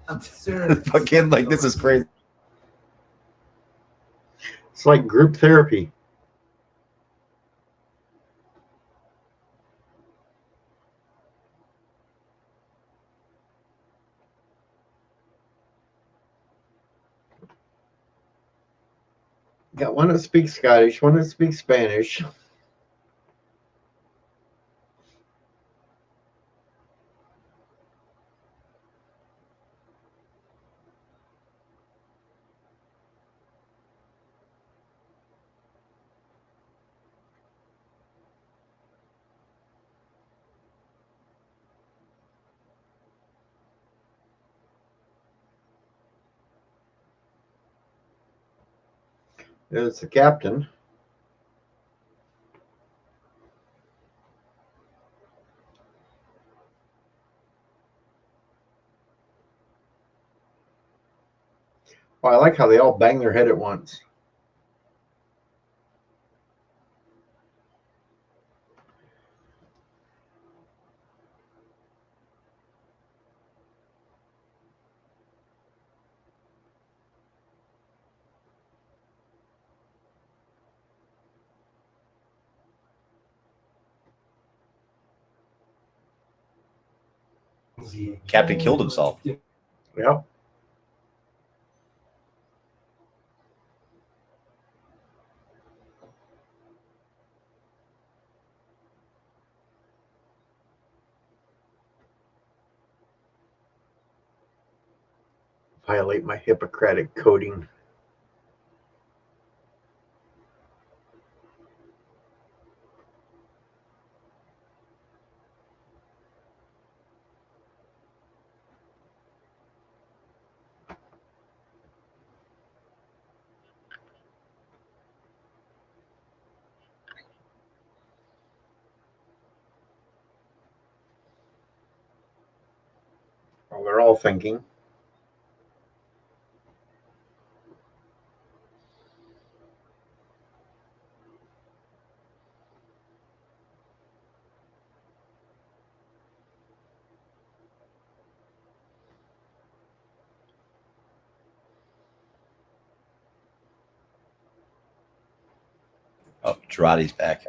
Fucking like this is crazy. It's like group therapy. Got one that speaks Scottish, one that speaks Spanish. There's the captain. Well, I like how they all bang their head at once. Captain killed himself. Yep. Violate my Hippocratic coding. Well, they're all thinking. Oh, Girardi's back.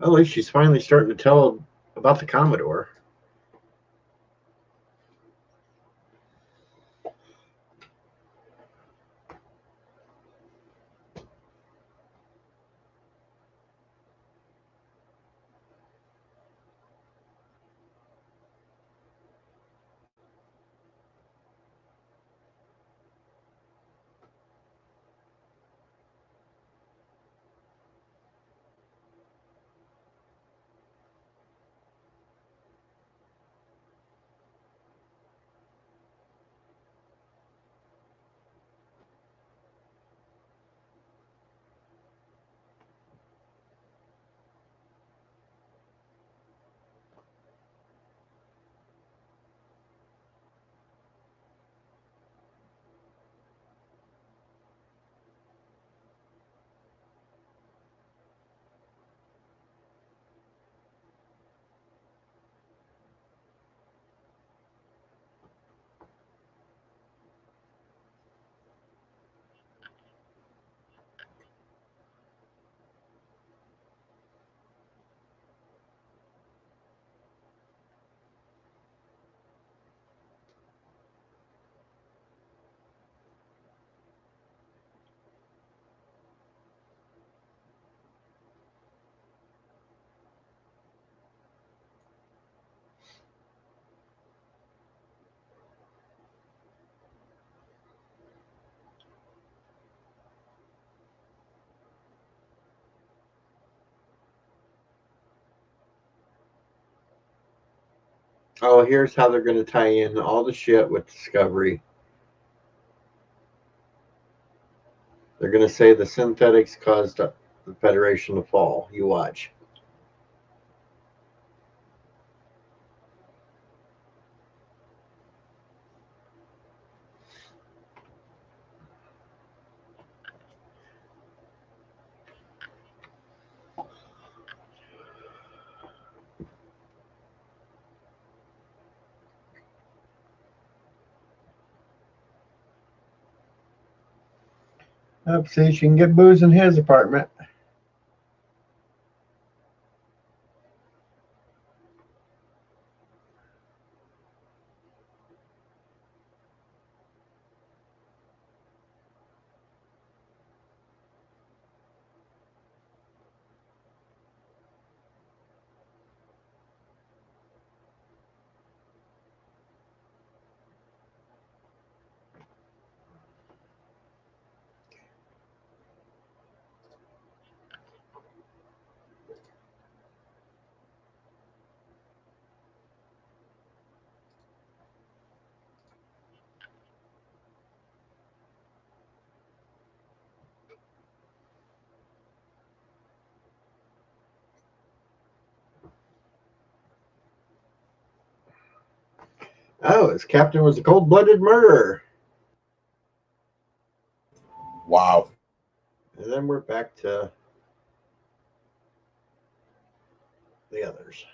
Well, at least she's finally starting to tell about the Commodore. Oh, here's how they're going to tie in all the shit with Discovery. They're going to say the synthetics caused the Federation to fall. You watch. Up, see, she can get booze in his apartment. Oh, his captain was a cold-blooded murderer. Wow. And then we're back to the others.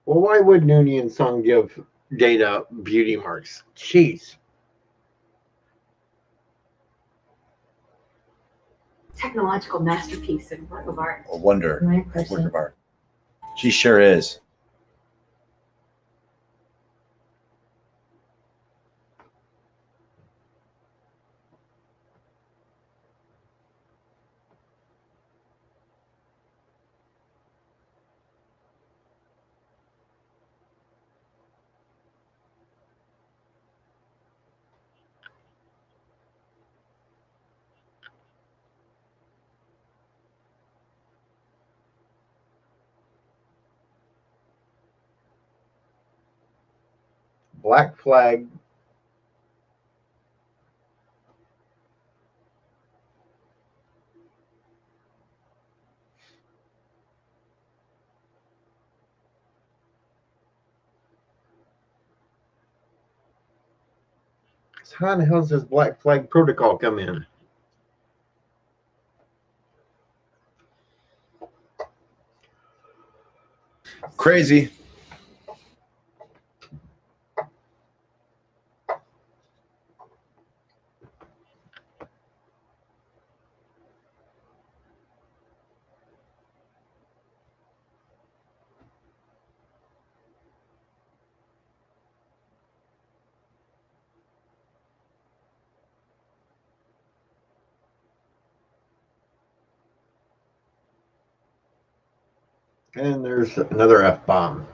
Well, why would Nooney and Sung give Data beauty marks? Jeez. Technological masterpiece and work of art. A wonder. My Work person. of art. She sure is. Black flag. So how in the hell does this black flag protocol come in? Crazy. And there's another F-bomb.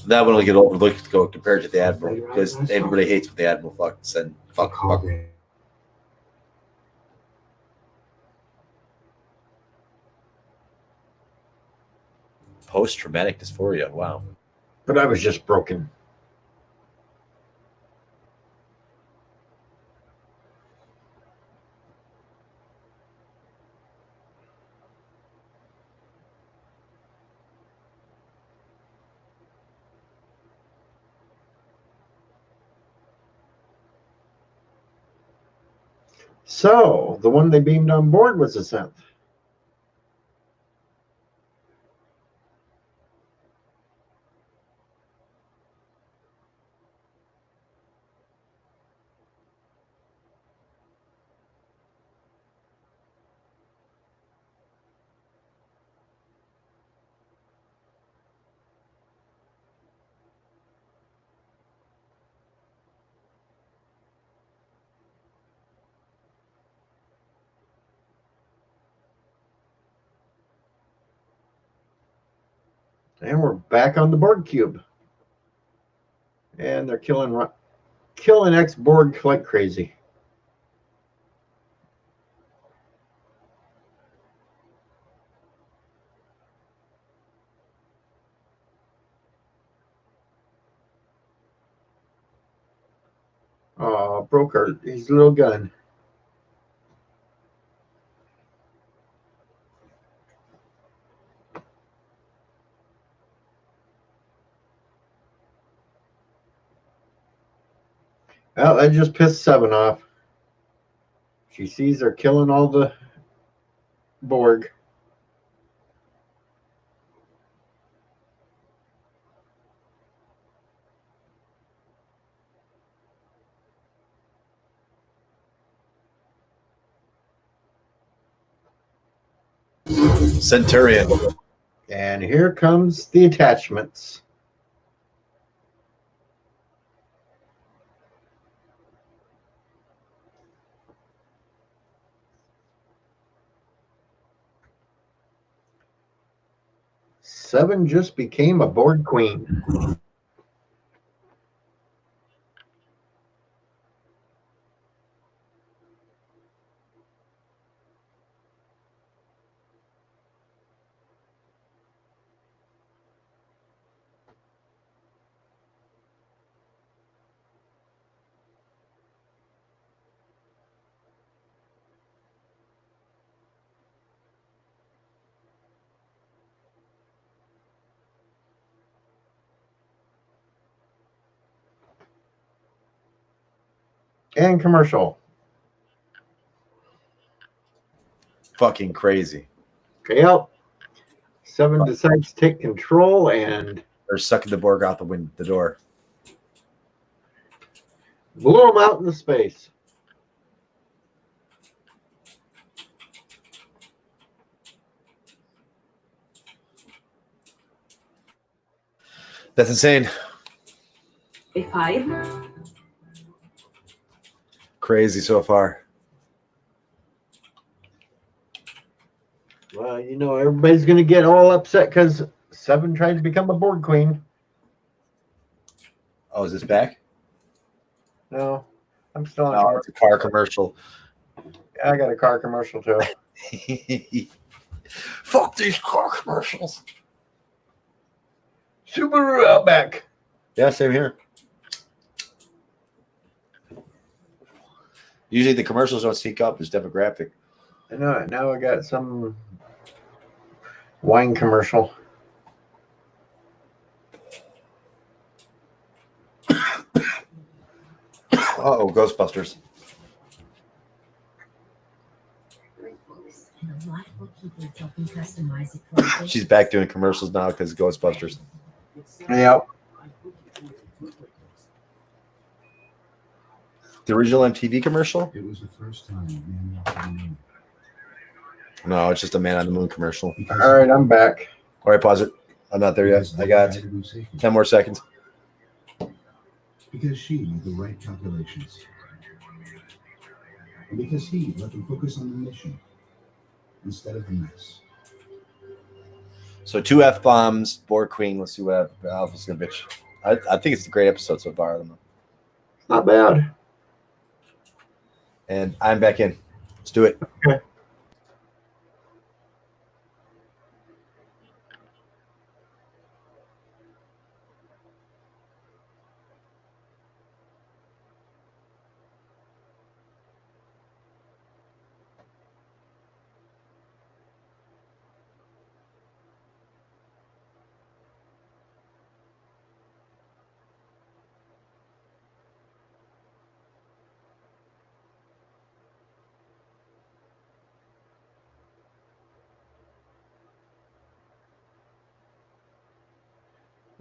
That one will get overlooked compared to the Admiral because everybody hates what the Admiral fucking said. Fuck. Post-traumatic dysphoria. Wow. But I was just broken. So, the one they beamed on board was a synth. And we're back on the Borg cube. And they're killing ex-Borg like crazy. Oh, broke his little gun. Well, that just pissed Seven off. She sees they're killing all the Borg. Centurion. And here comes the attachments. Seven just became a Borg queen. And commercial. Fucking crazy. Yep. Seven decides to take control and they're sucking the Borg out the door. Blew them out into space. That's insane. A5. Crazy so far. Well, you know, everybody's going to get all upset because Seven tried to become a Borg queen. Oh, is this back? No, I'm still on. No, it's a car commercial. I got a car commercial too. Fuck these car commercials. Subaru Outback. Yeah, same here. Usually the commercials don't speak up as demographic. I know it. Now I got some wine commercial. Uh-oh, Ghostbusters. She's back doing commercials now because Ghostbusters. Yep. The original MTV commercial? It was the first time man walked on the moon. No, it's just a Man on the Moon commercial. All right, I'm back. All right, pause it. I'm not there yet. I got 10 more seconds. Because she made the right calculations. And because he let them focus on the mission instead of the mess. So 2 F-bombs, Borg Queen. Let's see what Alpha's gonna bitch. I think it's a great episode so far. I don't know. Not bad. And I'm back in. Let's do it. Okay.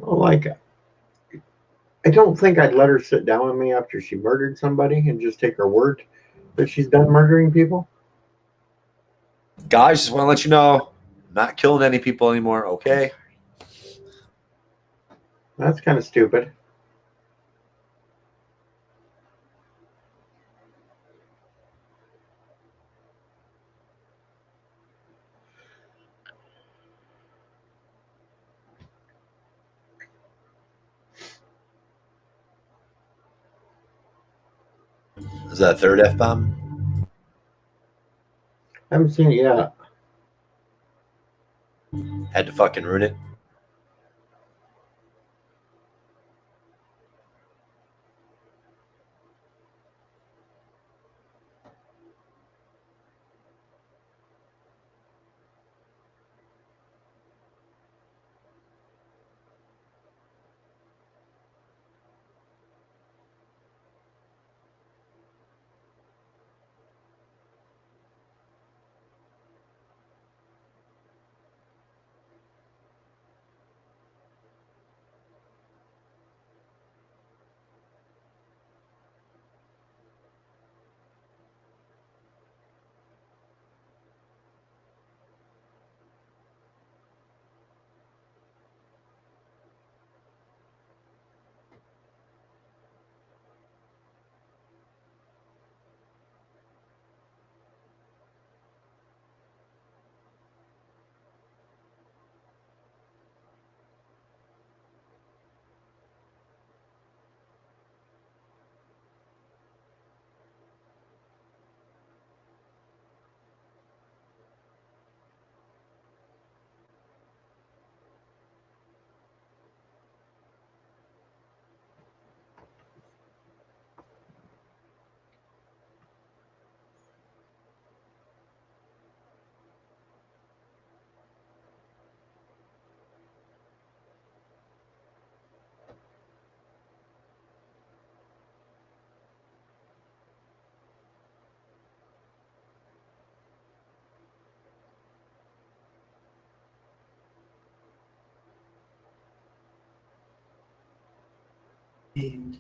Well, like, I don't think I'd let her sit down with me after she murdered somebody and just take her word that she's done murdering people. Guys, just want to let you know, I'm not killing any people anymore. Okay. That's kind of stupid. Is that a third F bomb? I haven't seen it yet. Had to fucking ruin it.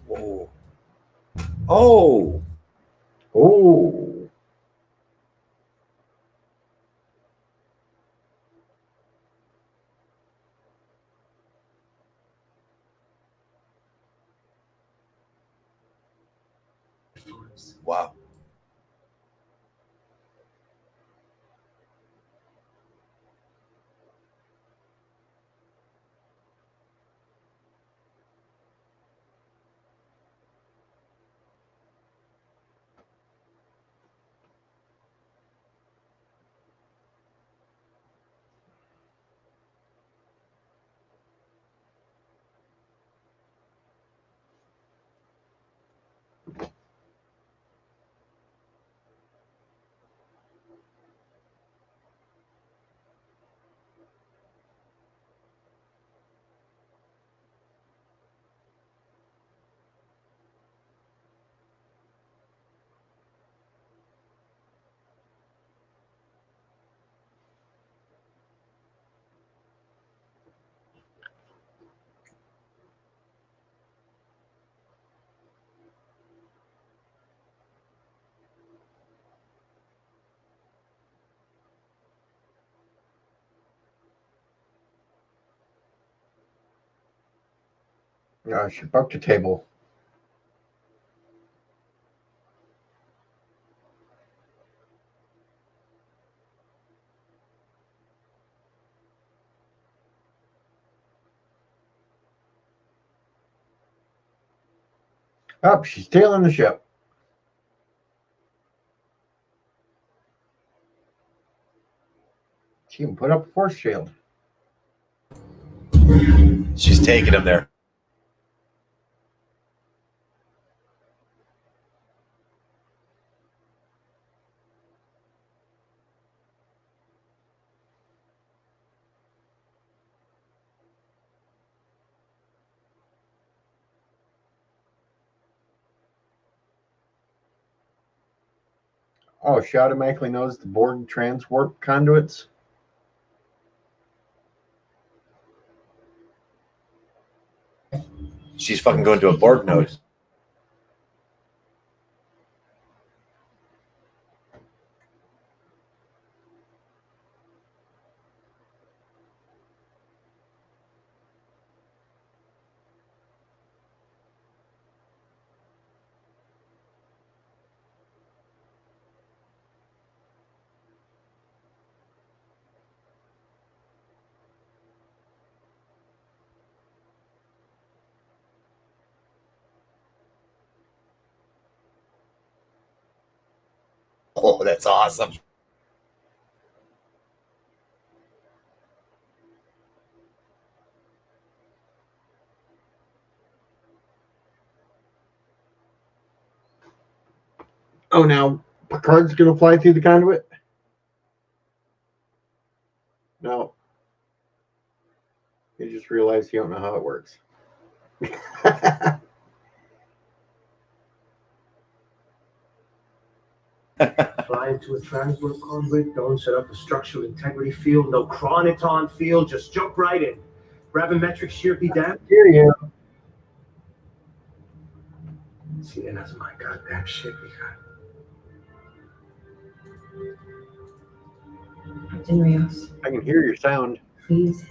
Whoa. Oh. Oh. Wow. She broke the table. Up, she's tailing the ship. She can put up a force shield. She's taking him there. Oh, she automatically knows the Borg transwarp conduits. She's fucking going to a Borg node. Oh, that's awesome. Oh, now Picard's going to fly through the conduit? No. You just realized you don't know how it works. Fly into a transwarp conduit, don't set up a structural integrity field, no chronoton field, just jump right in. Gravimetric shear be damned. Hear you. See, and that's my goddamn shit, Captain Rios, I can hear your sound. please.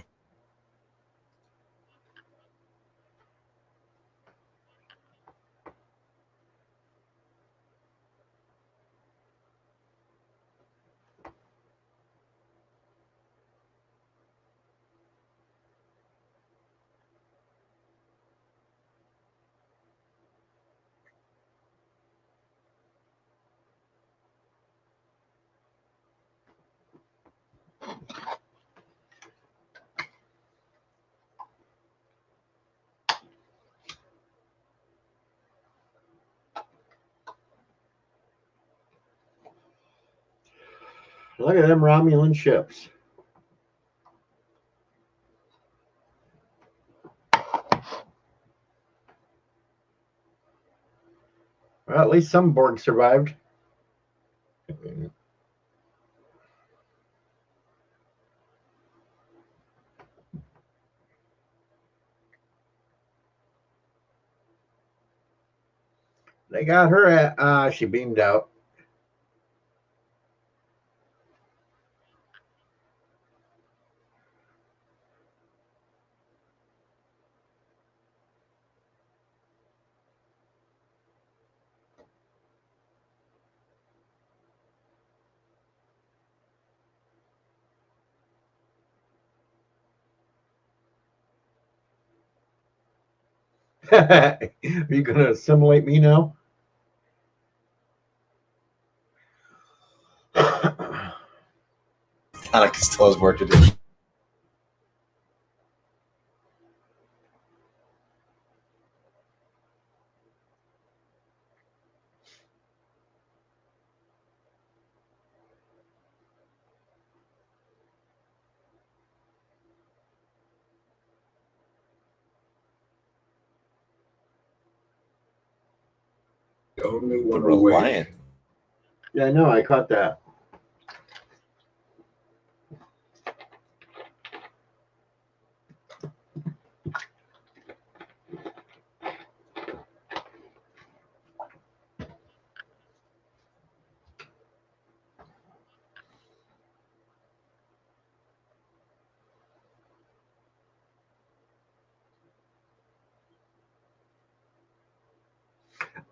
Look at them Romulan ships. Well, at least some Borg survived. They got her at, she beamed out. Are you going to assimilate me now? Hanukkah still has work to do. Only one We're away. lying. Yeah, I know. I caught that.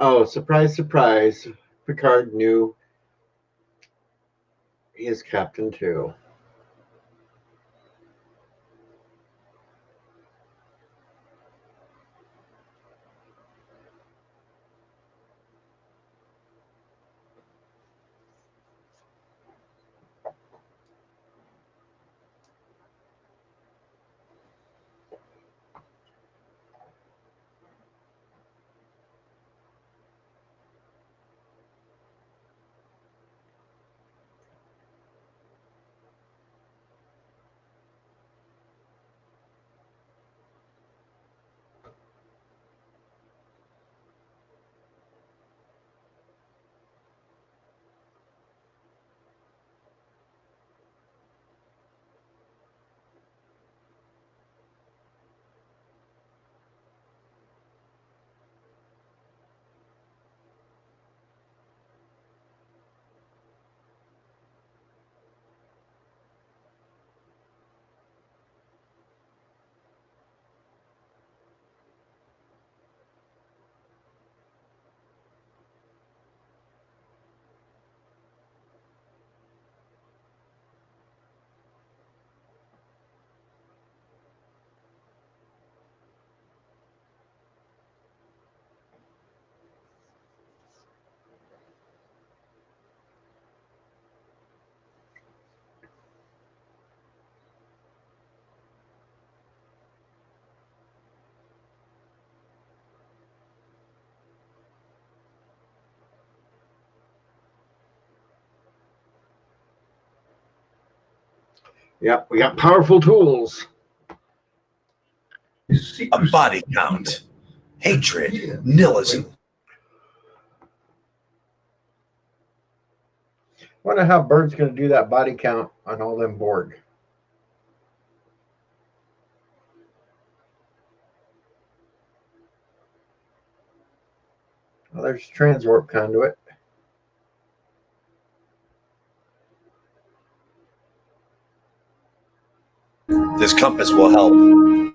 Oh, surprise, surprise. Picard knew he is captain too. Yep, we got powerful tools. A body count. Hatred. Nihilism. Wonder how Bird's going to do that body count on all them Borg. Well, there's transwarp conduit. This compass will help.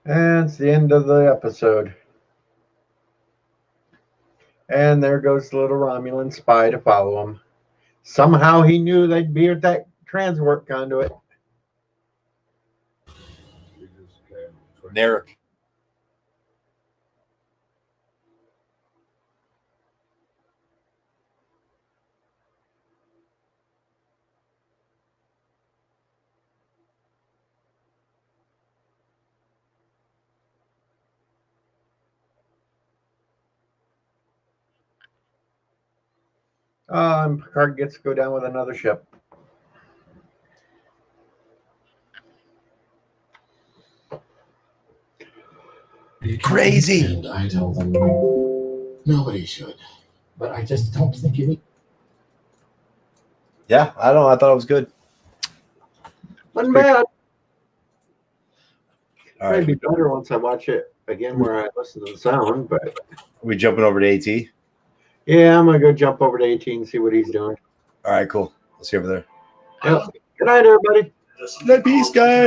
And it's the end of the episode. And there goes the little Romulan spy to follow him. Somehow he knew they'd be at that transwarp conduit. Narek. And Picard gets to go down with another ship. Crazy. And I tell them nobody should. But I just don't think you need. Yeah, I don't know. I thought it was good. Wasn't bad. All right. Maybe better once I watch it again where I listen to the sound, but We jumping over to AT? yeah, I'm gonna go jump over to 18 and see what he's doing. All right, cool. Let's see over there. Yep. Good night, everybody. Peace, guys.